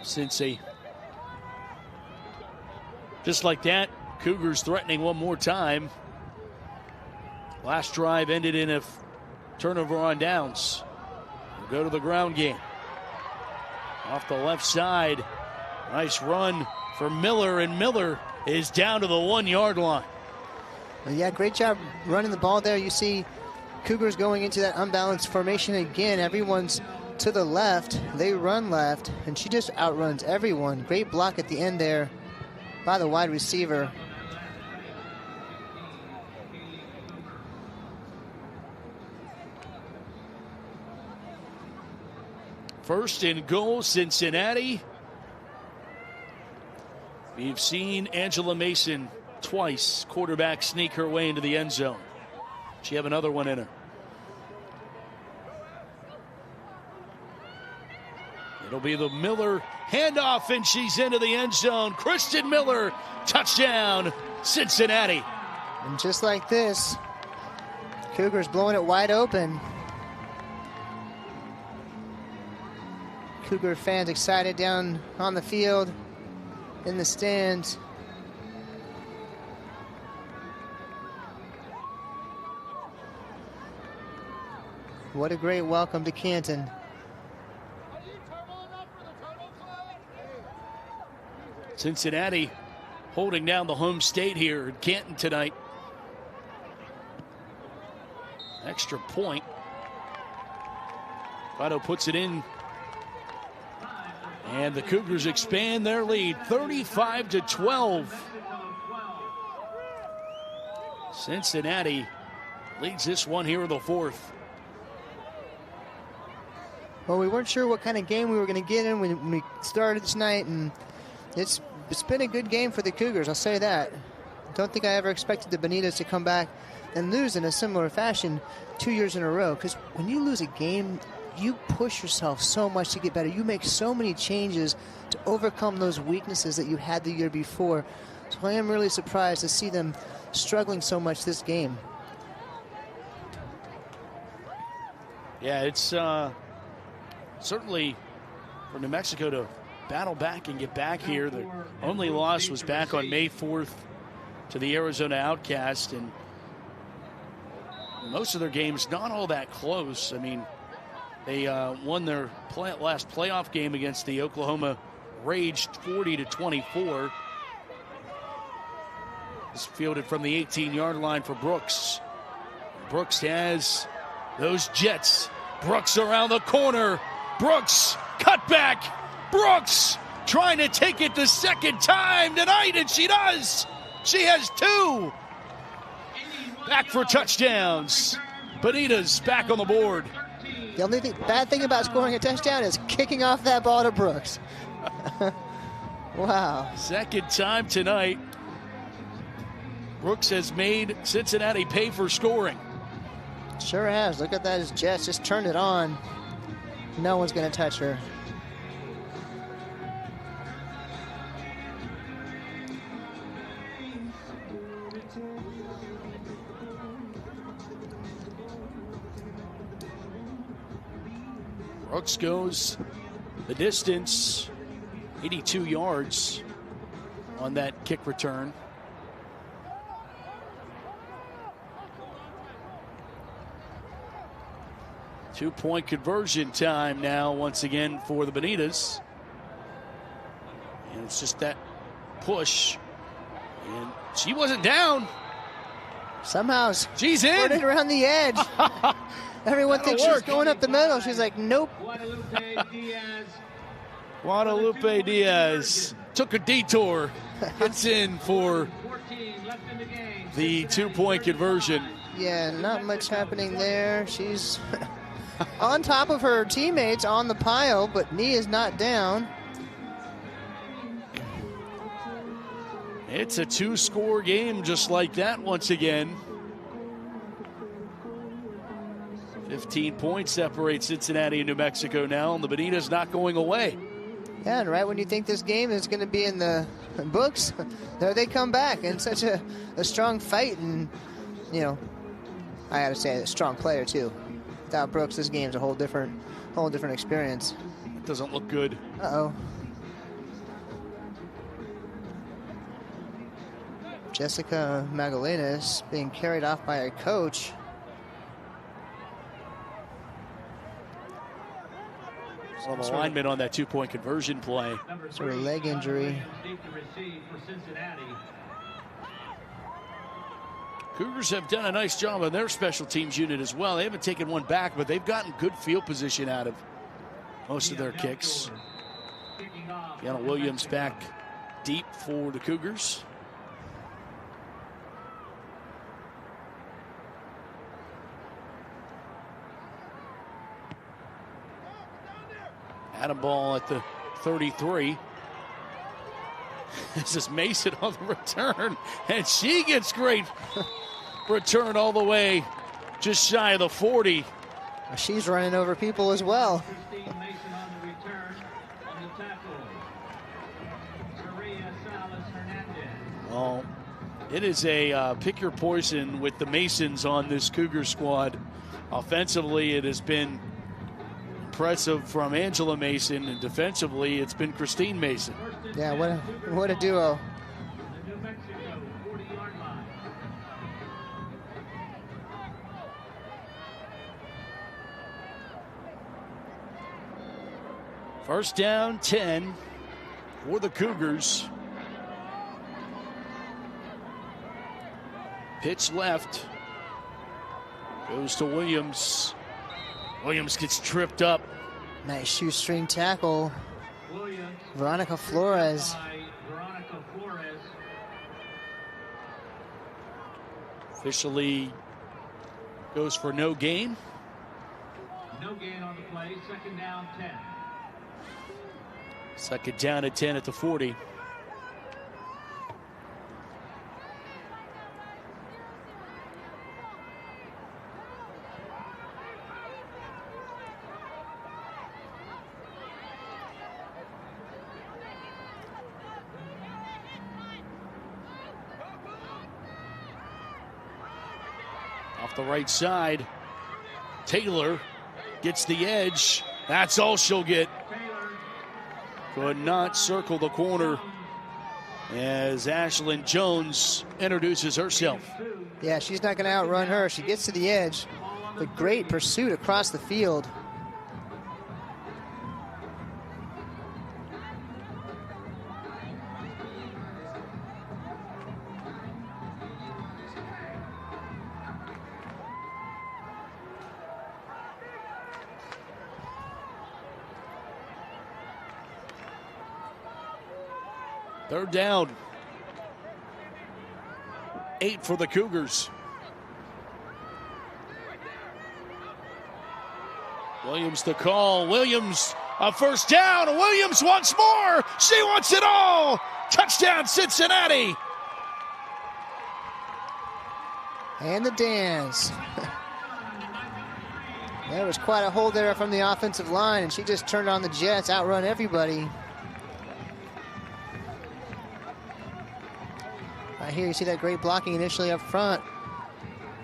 L: since just like that, Cougars threatening one more time. Last drive ended in a turnover on downs. We'll go to the ground game. Off the left side. Nice run for Miller, and Miller is down to the 1-yard line.
E: Well, yeah, great job running the ball there. You see Cougars going into that unbalanced formation again. Everyone's to the left. They run left, and she just outruns everyone. Great block at the end there by the wide receiver.
L: First and goal, Cincinnati. We've seen Angela Mason twice, quarterback, sneak her way into the end zone. She have another one in her. It'll be the Miller handoff, and she's into the end zone. Kristen Miller, touchdown, Cincinnati.
E: And just like this, Cougars blowing it wide open. Cougar fans excited down on the field, in the stands. What a great welcome to Canton.
L: Cincinnati holding down the home state here in Canton tonight. Extra point. Fido puts it in. And the Cougars expand their lead, 35-12. Cincinnati leads this one here in the 4th.
E: Well, we weren't sure what kind of game we were going to get in when we started tonight, and it's been a good game for the Cougars, I'll say that. Don't think I ever expected the Banitas to come back and lose in a similar fashion 2 years in a row, because when you lose a game, you push yourself so much to get better. You make so many changes to overcome those weaknesses that you had the year before. So I am really surprised to see them struggling so much this game.
L: Yeah, it's certainly for New Mexico to battle back and get back here. The only loss was back on May 4th to the Arizona Outcast, and most of their games not all that close. I mean, they won their last playoff game against the Oklahoma Rage 40-24. It's fielded from the 18-yard line for Brooks. Brooks has those jets. Brooks around the corner. Brooks, cut back. Brooks trying to take it the second time tonight, and she does. She has 2. Back for touchdowns. Banitas back on the board.
E: The only bad thing about scoring a touchdown is kicking off that ball to Brooks. Wow.
L: Second time tonight. Brooks has made Cincinnati pay for scoring.
E: Sure has. Look at that. His Jets just turned it on. No one's going to touch her.
L: Brooks goes the distance, 82 yards on that kick return. Two-point conversion time now once again for the Banitas. And it's just that push. And she wasn't down.
E: Somehow
L: she's in.
E: Put it around the edge. Everyone thinks she's going up the middle. She's like, nope.
L: Guadalupe Diaz took a detour. Gets in for the two-point conversion.
E: Yeah, not much happening there. She's on top of her teammates on the pile, but knee is not down.
L: It's a 2-score game just like that once again. 15 points separate Cincinnati and New Mexico now, and the Banitas not going away.
E: Yeah, and right when you think this game is going to be in the books, there they come back in such a strong fight. And, you know, I got to say, a strong player, too. Without Brooks, this game's a whole different experience.
L: It doesn't look good.
E: Uh-oh. Jessica Magdalenas being carried off by her coach.
L: Well, the lineman on that two-point conversion play.
E: Sort of leg injury.
L: Cougars have done a nice job on their special teams unit as well. They haven't taken one back, but they've gotten good field position out of most of their kicks. Deanna Williams back deep for the Cougars. Adam ball at the 33. This is Mason on the return, and she gets great return all the way just shy of the 40.
E: She's running over people as well.
L: Well, it is a pick your poison with the Masons on this Cougar squad. Offensively, it has been impressive from Angela Mason, and defensively, it's been Christine Mason.
E: Yeah, what a duo.
L: First down, 10 for the Cougars. Pitch left. Goes to Williams. Williams gets tripped up.
E: Nice shoestring tackle. Veronica Flores.
L: Officially goes for no gain.
B: No gain on the play. Second down, 10.
L: Second down at 10 at the 40. Off the right side, Taylor gets the edge. That's all she'll get. Could not circle the corner as Ashlyn Jones introduces herself.
E: Yeah, she's not going to outrun her. She gets to the edge. But great pursuit across the field.
L: Third down. 8 for the Cougars. Williams the call. Williams a first down. Williams once more. She wants it all. Touchdown Cincinnati.
E: And the dance. There was quite a hold there from the offensive line, and she just turned on the Jets, outrun everybody. Right here, you see that great blocking initially up front.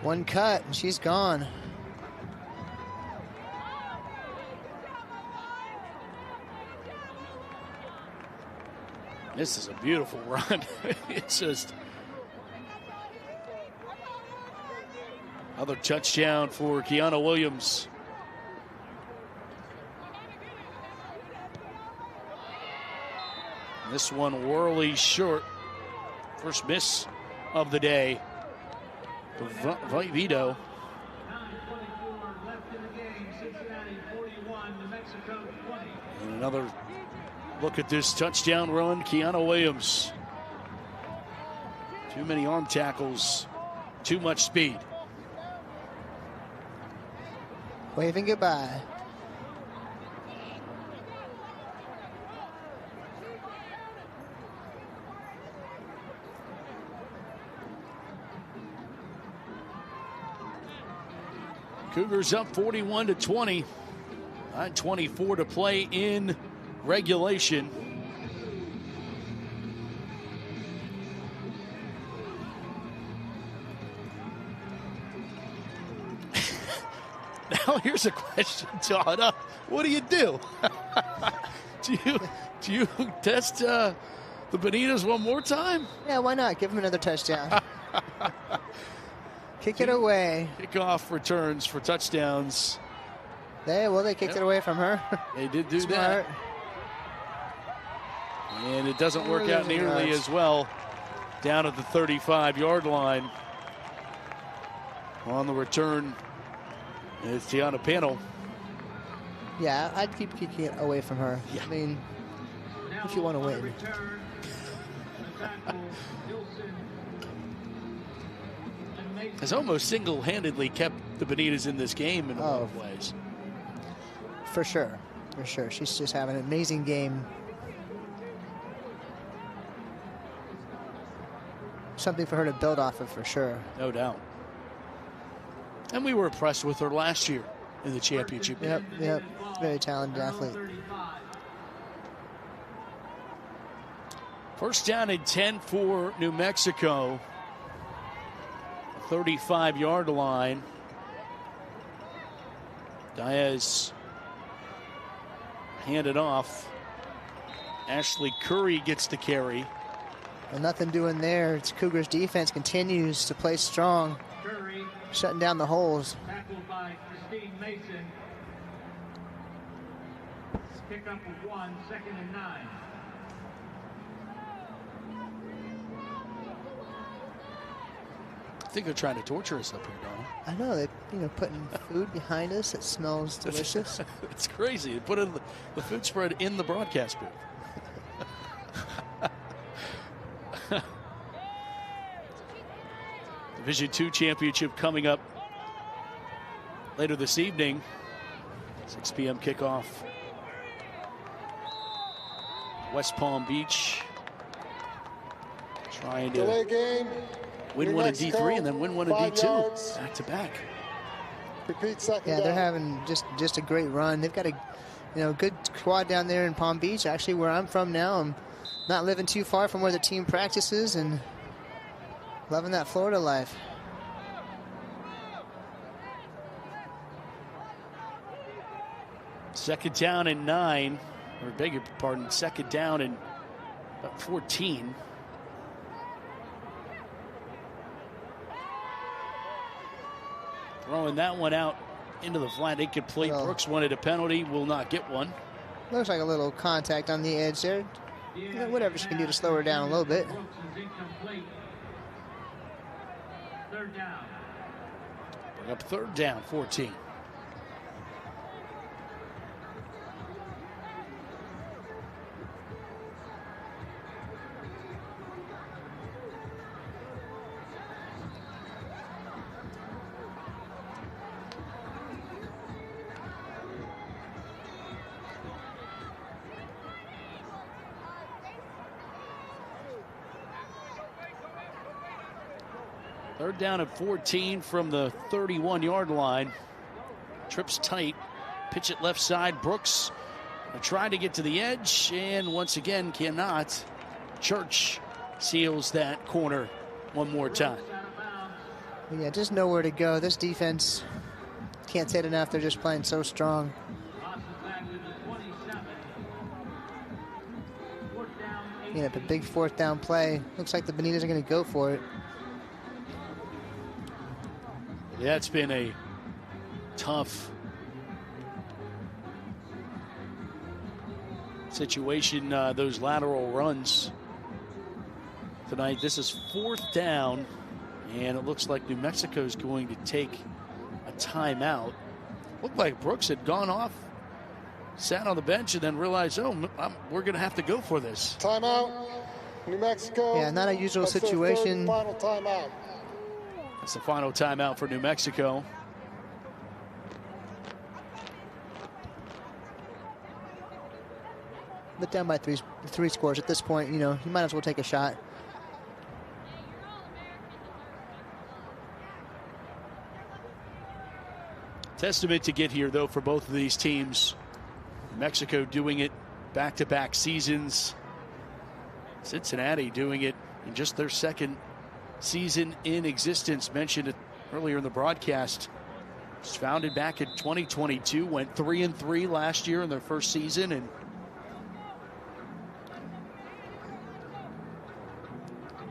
E: One cut, and she's gone.
L: This is a beautiful run. It's just another touchdown for Kiana Williams. This one whirly short. First miss of the day for Vito. And another look at this touchdown run, Kiana Williams. Too many arm tackles, too much speed.
E: Waving goodbye.
L: Cougars up 41-20. 9:24 to play in regulation. Now here's a question, Todd. What do you do? do you test the Banitas one more time?
E: Yeah, why not? Give them another touchdown. Kick it away.
L: Kickoff returns for touchdowns.
E: They kicked it away from her.
L: They did do
E: Smart.
L: that. And it doesn't work out nearly as well down at the 35-yard line. On the return, it's Tiana Panel.
E: Yeah, I'd keep kicking it away from her. Yeah. I mean, if you want to win.
L: Has almost single-handedly kept the Banitas in this game in a lot of ways.
E: For sure. For sure. She's just having an amazing game. Something for her to build off of, for sure.
L: No doubt. And we were impressed with her last year in the championship game.
E: Yep. Very talented athlete.
L: First down and 10 for New Mexico. 35-yard line. Diaz handed off. Ashley Curry gets the carry.
E: Well, nothing doing there. It's Cougars defense continues to play strong, shutting down the holes.
B: Tackled by Christine Mason. Pick up of 1, 2nd and 9.
L: I think they're trying to torture us up here, Donna.
E: I know, they're putting food behind us. It smells delicious.
L: It's crazy. They put the food spread in the broadcast booth. Division II championship coming up later this evening. 6 p.m. kickoff. West Palm Beach trying to win one in D3 and then win one in D2 back to back.
E: Yeah, they're having just a great run. They've got a good squad down there in Palm Beach. Actually, where I'm from now, I'm not living too far from where the team practices and loving that Florida life.
L: Second down and 9, or beg your pardon, second down and 14. Throwing that one out into the flat, incomplete. Brooks wanted a penalty, will not get one.
E: Looks like a little contact on the edge there. You know, whatever she can do to slow her down a little bit.
B: Third down.
L: Bring up third down, 14. Third down at 14 from the 31-yard line. Trips tight. Pitch it left side. Brooks trying to get to the edge, and once again cannot. Church seals that corner one more time.
E: Yeah, just nowhere to go. This defense, can't say it enough. They're just playing so strong. You know, a big fourth down play. Looks like the Banitas are going to go for it.
L: That's been a tough situation, those lateral runs tonight. This is fourth down, and it looks like New Mexico is going to take a timeout. Looked like Brooks had gone off, sat on the bench, and then realized, oh, we're going to have to go for this.
C: Timeout, New Mexico.
E: Yeah, not a usual situation.
C: Final timeout.
L: It's the final timeout for New Mexico.
E: But down by three scores at this point, you know, you might as well take a shot.
L: Testament to get here, though, for both of these teams. Mexico doing it back-to-back seasons. Cincinnati doing it in just their second season in existence. Mentioned it earlier in the broadcast. It was founded back in 2022, went 3-3 last year in their first season, and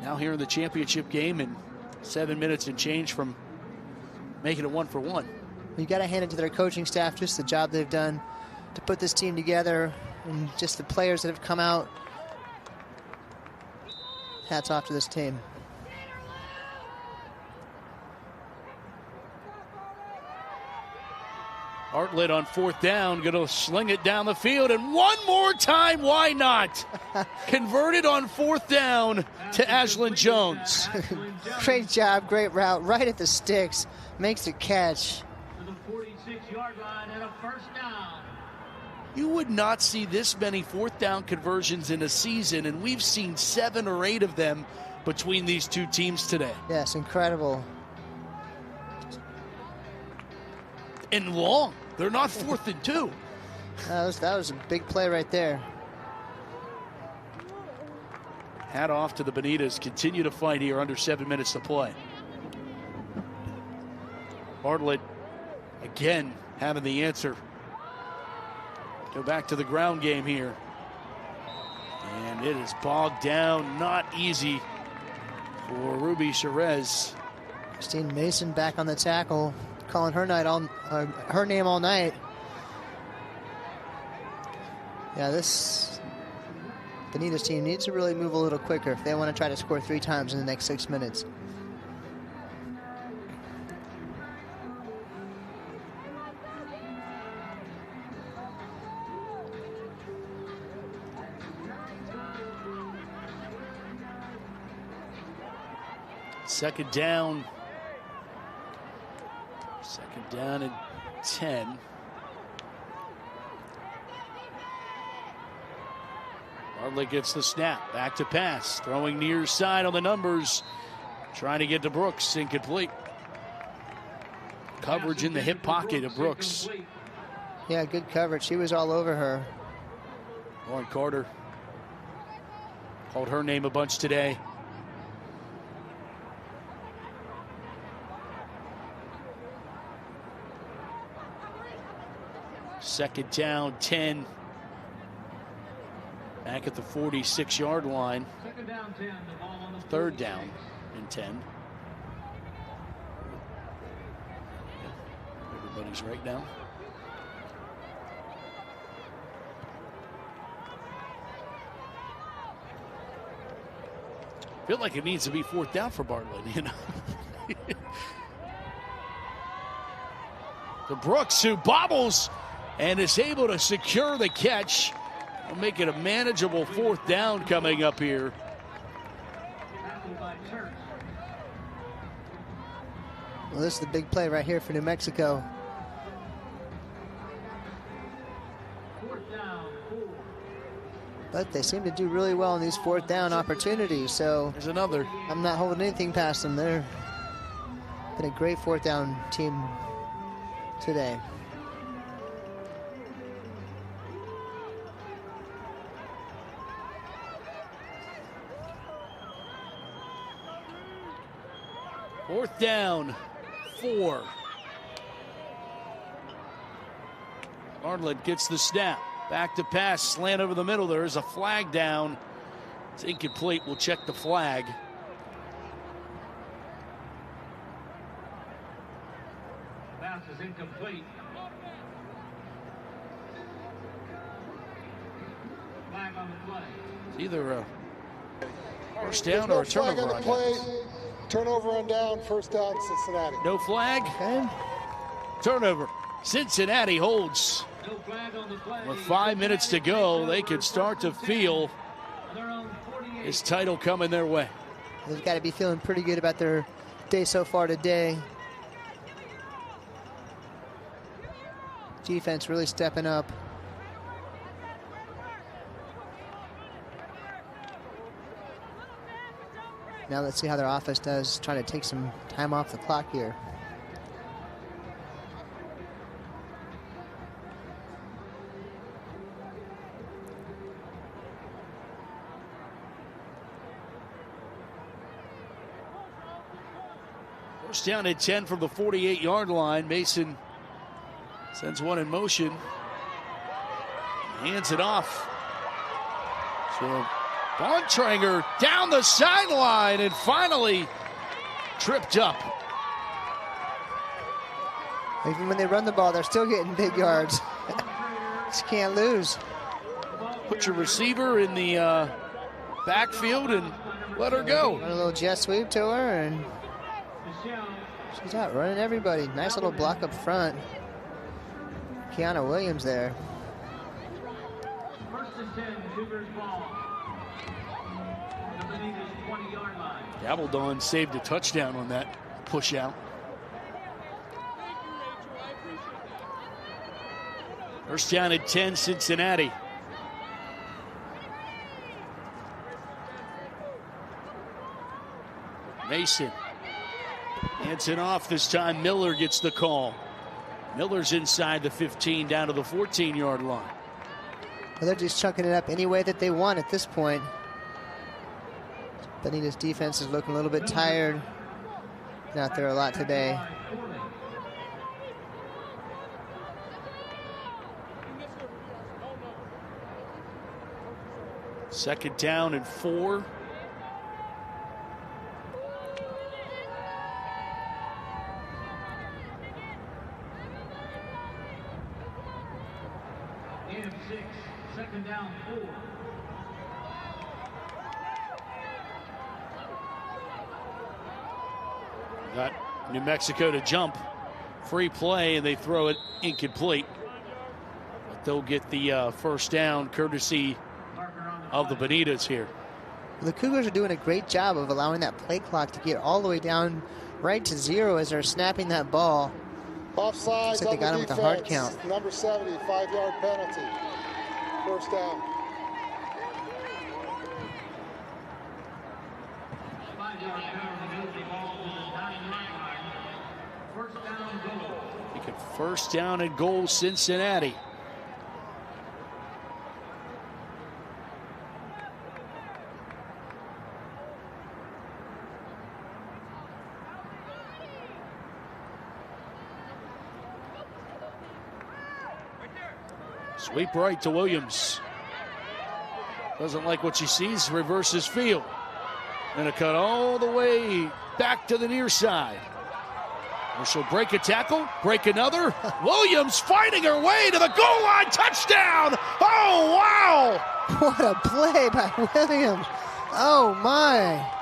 L: now here in the championship game, and 7 minutes and change from making it 1-for-1.
E: You got to hand it to their coaching staff, just the job they've done to put this team together, and just the players that have come out. Hats off to this team.
L: Bartlett on fourth down, going to sling it down the field, and one more time, why not? Converted on fourth down to Ashlyn Jones.
E: Great job, great route, right at the sticks, makes the catch.
B: To the 46-yard line and a first down.
L: You would not see this many fourth down conversions in a season, and we've seen 7 or 8 of them between these two teams today.
E: Yes, incredible.
L: And long. They're not 4th and 2.
E: That was a big play right there.
L: Hat off to the Banitas. Continue to fight here under 7 minutes to play. Bartlett again having the answer. Go back to the ground game here. And it is bogged down. Not easy for Ruby Cherez.
E: Christine Mason back on the tackle, calling her name all night. Yeah, this Banitas team needs to really move a little quicker if they want to try to score 3 times in the next 6 minutes.
L: Second down and 10. Bartlett gets the snap, back to pass, throwing near side on the numbers, trying to get to Brooks, incomplete. Coverage in the hip pocket of Brooks.
E: Yeah, good coverage. She was all over her.
L: Lauren Carter called her name a bunch today. Second down, 10. Back at the 46-yard line.
B: Second down, 10. The ball on the
L: Third down and 10. ceremonies right now. Feel like it needs to be 4th down for Bartlett, you know. To Brooks, who bobbles and is able to secure the catch. We'll make it a manageable 4th down coming up here.
E: Well, this is the big play right here for New Mexico. But they seem to do really well in these 4th down opportunities, so
L: there's another.
E: I'm not holding anything past them. They're been a great 4th down team today.
L: Fourth down, 4. Bartlett gets the snap. Back to pass, slant over the middle. There is a flag down. It's incomplete. We'll check the flag.
B: Pass is incomplete. Flag on the play.
L: It's either a first down or a turnover on
C: play. Turnover on down, first down, Cincinnati.
L: No flag. Okay. Turnover. Cincinnati holds.
B: No flag on the play.
L: With 5 minutes to go, they could start to feel this title coming their way.
E: They've got to be feeling pretty good about their day so far today. Defense really stepping up. Now let's see how their offense does, trying to take some time off the clock here.
L: First down at 10 from the 48-yard line. Mason sends one in motion. Hands it off. So Bontrager down the sideline and finally tripped up.
E: Even when they run the ball, they're still getting big yards. Just can't lose.
L: Put your receiver in the backfield and let her go.
E: Run a little jet sweep to her, and she's out running everybody. Nice little block up front. Kiana Williams there.
B: First and 10, Cougars ball. The Banitas 20-yard line.
L: Gabaldon saved a touchdown on that push out. First down at 10, Cincinnati. Mason hands it off this time. Miller gets the call. Miller's inside the 15 down to the 14-yard line.
E: Well, they're just chunking it up any way that they want at this point. Banitas' defense is looking a little bit tired. Been out there a lot today.
L: Second down and 4.
B: And 6, second down, 4.
L: Got New Mexico to jump. Free play, and they throw it incomplete. But they'll get the first down courtesy of the Banitas here.
E: The Cougars are doing a great job of allowing that play clock to get all the way down right to 0 as they're snapping that ball.
C: Offside.
E: Looks like they got him with a hard count.
C: Number 70, 5-yard penalty. First down.
B: 5-yard penalty. The ball to the 9-yard line. First down, goal.
L: Make it first down and goal, Cincinnati. Sweep right to Williams. Doesn't like what she sees, reverses field. And a cut all the way back to the near side. Or she'll break a tackle, break another. Williams fighting her way to the goal line. Touchdown! Oh, wow!
E: What a play by Williams. Oh, my.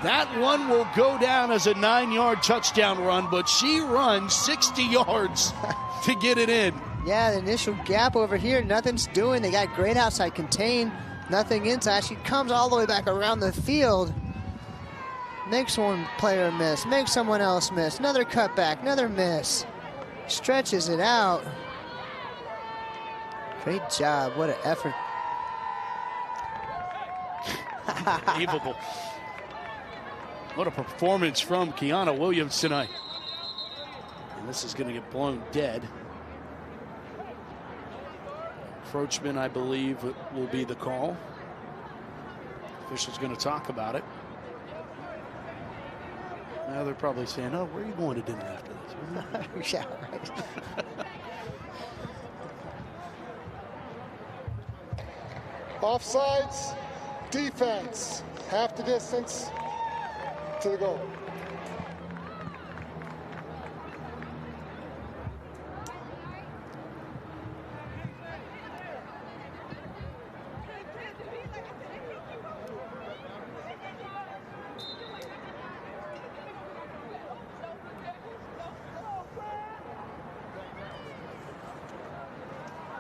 L: That one will go down as a 9-yard touchdown run, but she runs 60 yards to get it in.
E: Yeah, the initial gap over here, nothing's doing. They got great outside contain, nothing inside. She comes all the way back around the field. Makes one player miss, makes someone else miss. Another cutback, another miss. Stretches it out. Great job, what an effort.
L: Unbelievable. What a performance from Kiana Williams tonight. And this is going to get blown dead. Encroachment, I believe, will be the call. Official's going to talk about it. Now they're probably saying, oh, where are you going to dinner after this?
E: Yeah, right.
C: Offsides, defense, half the distance to the goal.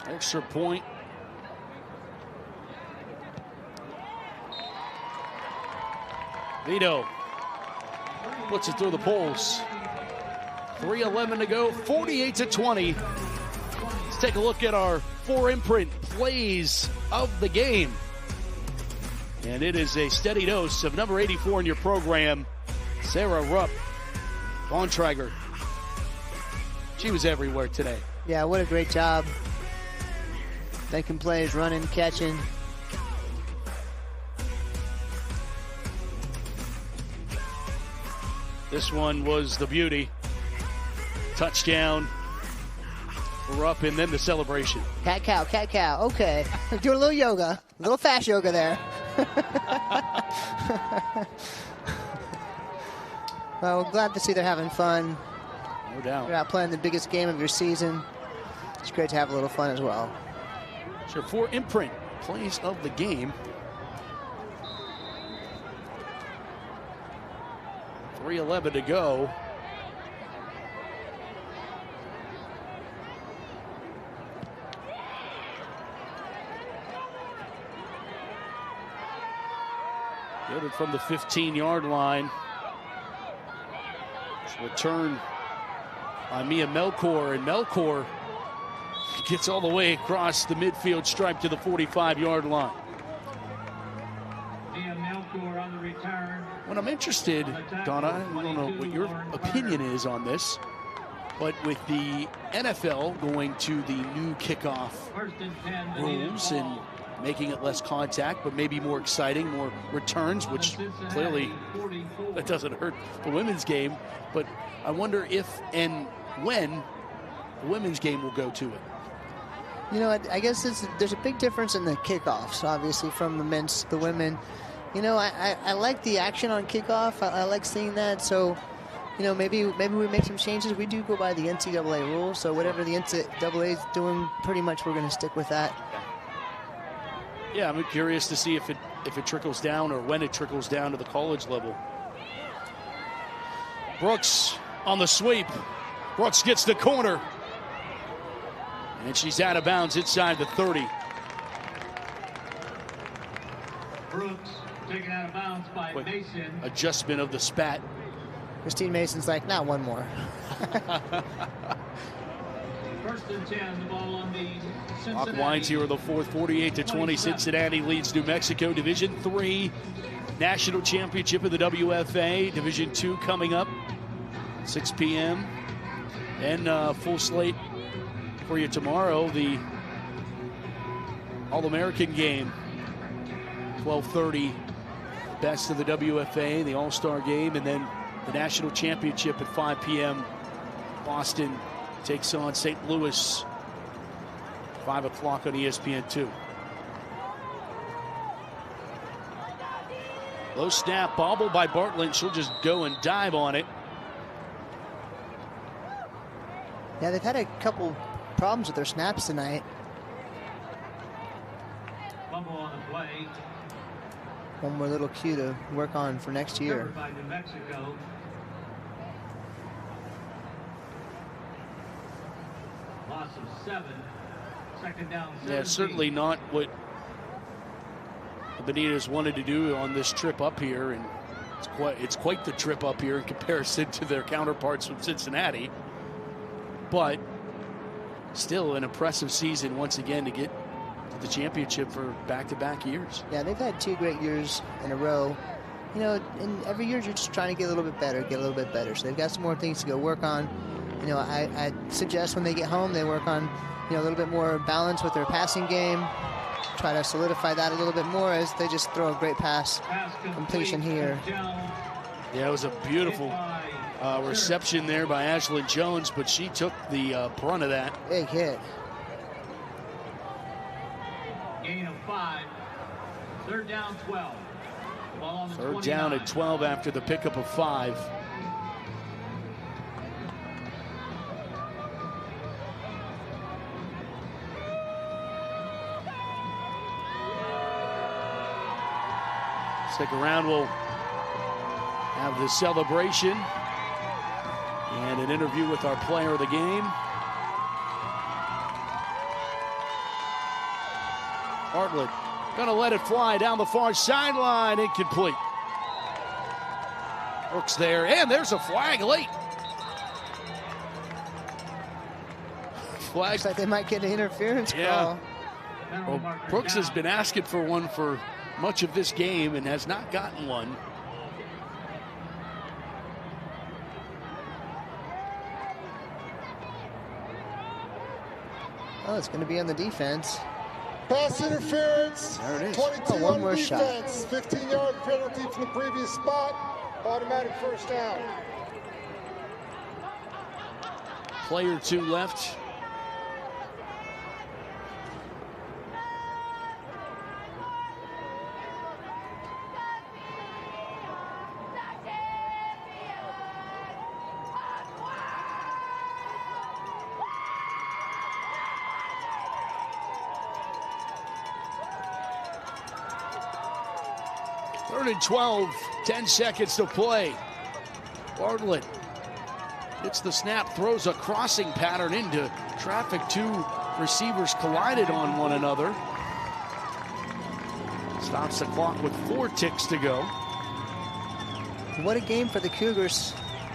L: Extra point. Vito puts it through the poles. 3:11 to go, 48-20. Let's take a look at our 4-imprint plays of the game. And it is a steady dose of number 84 in your program, Sarah Rupp. Bontrager. She was everywhere today.
E: Yeah, what a great job. Making plays, running, catching.
L: This one was the beauty. Touchdown. We're up, and then the celebration.
E: Cat cow, cat cow. Okay. Doing a little yoga. A little fast yoga there. Well, we're glad to see they're having fun.
L: No doubt.
E: You're out playing the biggest game of your season. It's great to have a little fun as well.
L: Sure, 4-imprint plays of the game. 3:11 to go. Fielded from the 15-yard line. Return by Mia Melkor, and Melkor gets all the way across the midfield stripe to the 45-yard line.
B: Mia Melkor on the return.
L: When I'm interested, Donna, I don't know what your opinion is on this, but with the NFL going to the new kickoff rules and making it less contact, but maybe more exciting, more returns, which clearly that doesn't hurt the women's game. But I wonder if and when the women's game will go to it.
E: You know, I guess there's a big difference in the kickoffs, obviously, from the women. You know, I like the action on kickoff. I like seeing that. So, you know, maybe we make some changes. We do go by the NCAA rules. So whatever the NCAA is doing, pretty much we're going to stick with that.
L: Yeah, I'm curious to see if it trickles down or when it trickles down to the college level. Brooks on the sweep. Brooks gets the corner. And she's out of bounds inside the 30.
B: Brooks taken out of bounds by Mason.
L: Adjustment of the spat.
E: Christine Mason's like, not one more.
B: First and 10, the ball on the Cincinnati.
L: Clock winds here in the fourth, 48-20. Cincinnati leads New Mexico. Division III National Championship of the WFA. Division II coming up, 6 p.m. And full slate for you tomorrow. The All-American game, 12:30. Best of the WFA, the All-Star game, and then the National Championship at 5 p.m. Boston takes on St. Louis, 5 o'clock on ESPN2. Low snap, bobble by Bartlett. She'll just go and dive on it.
E: Yeah, they've had a couple problems with their snaps tonight.
B: Fumble on the play.
E: One more little cue to work on for next year.
B: Covered by New Mexico. Loss of 7. Second down. 17.
L: Yeah, certainly not what the Banitas wanted to do on this trip up here, and it's quite the trip up here in comparison to their counterparts from Cincinnati. But still an impressive season once again to get to the championship for back-to-back years.
E: Yeah, they've had 2 great years in a row. You know, and every year you're just trying to get a little bit better, So they've got some more things to go work on. You know, I suggest when they get home they work on, you know, a little bit more balance with their passing game. Try to solidify that a little bit more as they just throw a great pass completion here.
L: Yeah, it was a beautiful reception there by Ashlyn Jones, but she took the brunt of that.
E: Big hit.
B: Gain of 5. Third down 12. Ball on the
L: Third
B: 29.
L: down at 12 after the pickup of 5. Stick around, we'll have the celebration and an interview with our player of the game. Bartlett gonna let it fly down the far sideline, incomplete. Brooks there, and there's a flag late. Flag.
E: Looks like they might get an interference call.
L: Well, Brooks has been asking for one for much of this game and has not gotten one.
E: Oh, it's going to be on the defense.
C: Pass interference.
E: There it is.
C: 22
E: one more
C: defense. 15-yard penalty from the previous spot. Automatic first down.
L: Play or 2 left. Third and 12, 10 seconds to play. Bartlett gets the snap, throws a crossing pattern into traffic. 2 receivers collided on one another. Stops the clock with 4 ticks to go.
E: What a game for the Cougars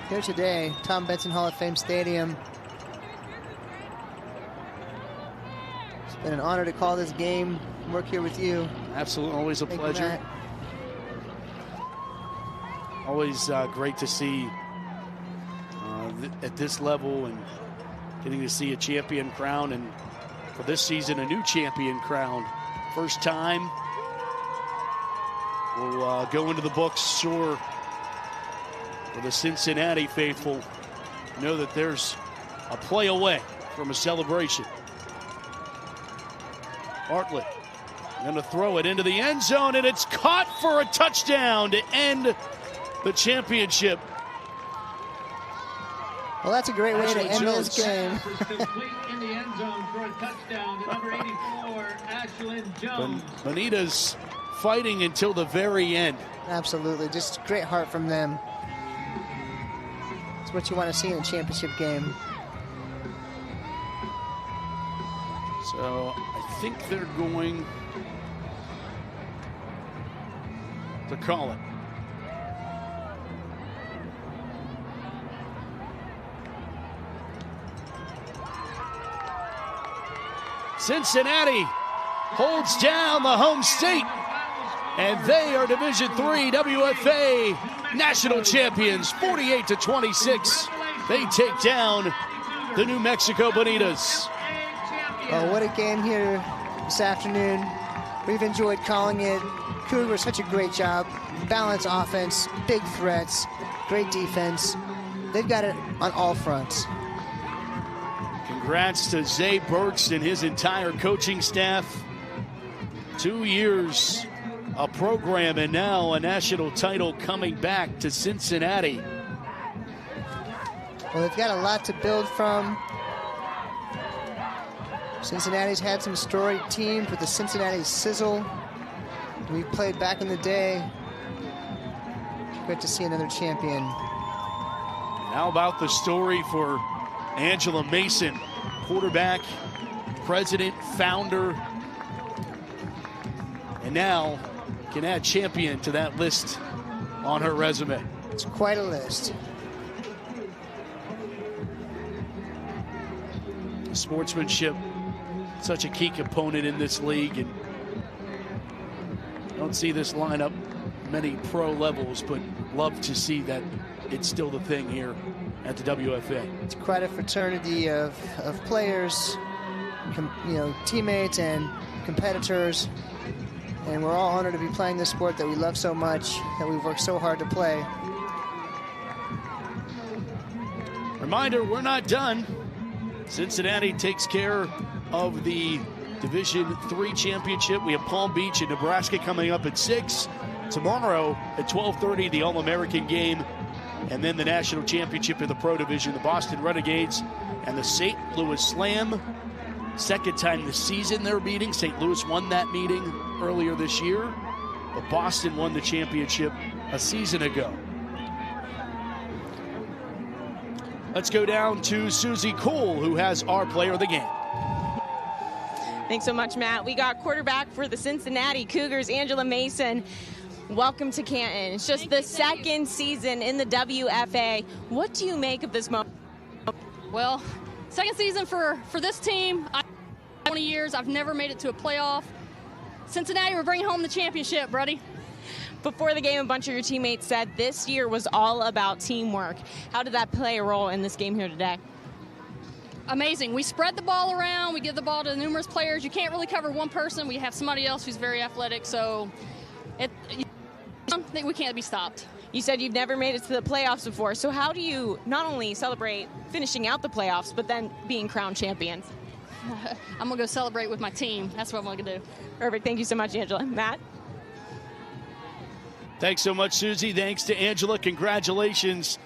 E: here today. Tom Benson Hall of Fame Stadium. It's been an honor to call this game, work here with you.
L: Absolutely, always a pleasure.
E: Matt.
L: Always great to see at this level and getting to see a champion crown, and for this season a new champion crown. First time. Will go into the books, sure, for the Cincinnati faithful. Know that there's a play away from a celebration. Bartlett going to throw it into the end zone, and it's caught for a touchdown to end the championship.
E: Well, that's a great way to end this game.
B: In the end zone for a touchdown to number 84, Ashlyn Jones.
L: Banitas fighting until the very end.
E: Absolutely, just great heart from them. It's what you want to see in a championship game.
L: So I think they're going to call it. Cincinnati holds down the home state, and they are Division III WFA National Champions, 48-26. They take down the New Mexico Banitas.
E: Oh, what a game here this afternoon. We've enjoyed calling it. Cougars, such a great job. Balanced offense, big threats, great defense. They've got it on all fronts.
L: Congrats to Zay Burks and his entire coaching staff. 2 years a program and now a national title coming back to Cincinnati.
E: Well, they've got a lot to build from. Cincinnati's had some storied teams with the Cincinnati Sizzle. We played back in the day. Great to see another champion.
L: How about the story for Angela Mason, quarterback, president, founder, and now can add champion to that list on her resume.
E: It's quite a list.
L: Sportsmanship, such a key component in this league, and I don't see this lineup many pro levels, but love to see that it's still the thing here at the WFA.
E: It's quite a fraternity of players, teammates and competitors, and we're all honored to be playing this sport that we love so much, that we've worked so hard to play.
L: Reminder, we're not done. Cincinnati takes care of the Division III championship. We have Palm Beach and Nebraska coming up at 6. Tomorrow at 12:30, the All-American game. And then the national championship in the Pro Division, the Boston Renegades and the St. Louis Slam. Second time this season they're meeting. St. Louis won that meeting earlier this year, but Boston won the championship a season ago. Let's go down to Susie Cole, who has our player of the game.
F: Thanks so much, Matt. We got quarterback for the Cincinnati Cougars, Angela Mason. Welcome to Canton. It's just the second season in the WFA. What do you make of this moment?
S: Well, second season for this team. 20 years, I've never made it to a playoff. Cincinnati, we're bringing home the championship, buddy.
F: Before the game, a bunch of your teammates said this year was all about teamwork. How did that play a role in this game here today?
S: Amazing. We spread the ball around. We give the ball to numerous players. You can't really cover one person. We have somebody else who's very athletic, so we can't be stopped.
F: You said you've never made it to the playoffs before, so how do you not only celebrate finishing out the playoffs, but then being crowned champions?
S: I'm going to go celebrate with my team. That's what I'm going to do.
F: Perfect. Thank you so much, Angela. Matt?
L: Thanks so much, Susie. Thanks to Angela. Congratulations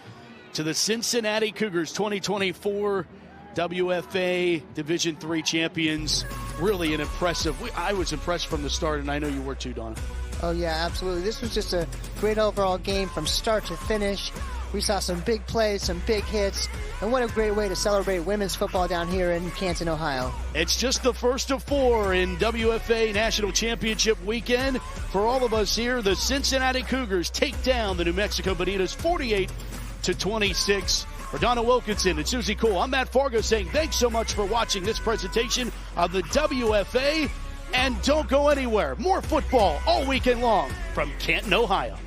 L: to the Cincinnati Cougars 2024 WFA Division III champions. Really an impressive. I was impressed from the start, and I know you were too, Donna.
E: Oh, yeah, absolutely. This was just a great overall game from start to finish. We saw some big plays, some big hits, and what a great way to celebrate women's football down here in Canton, Ohio.
L: It's just the first of 4 in WFA National Championship weekend. For all of us here, the Cincinnati Cougars take down the New Mexico Banitas 48-26. For Donna Wilkinson and Susie Cole, I'm Matt Fargo saying thanks so much for watching this presentation of the WFA. And don't go anywhere. More football all weekend long from Canton, Ohio.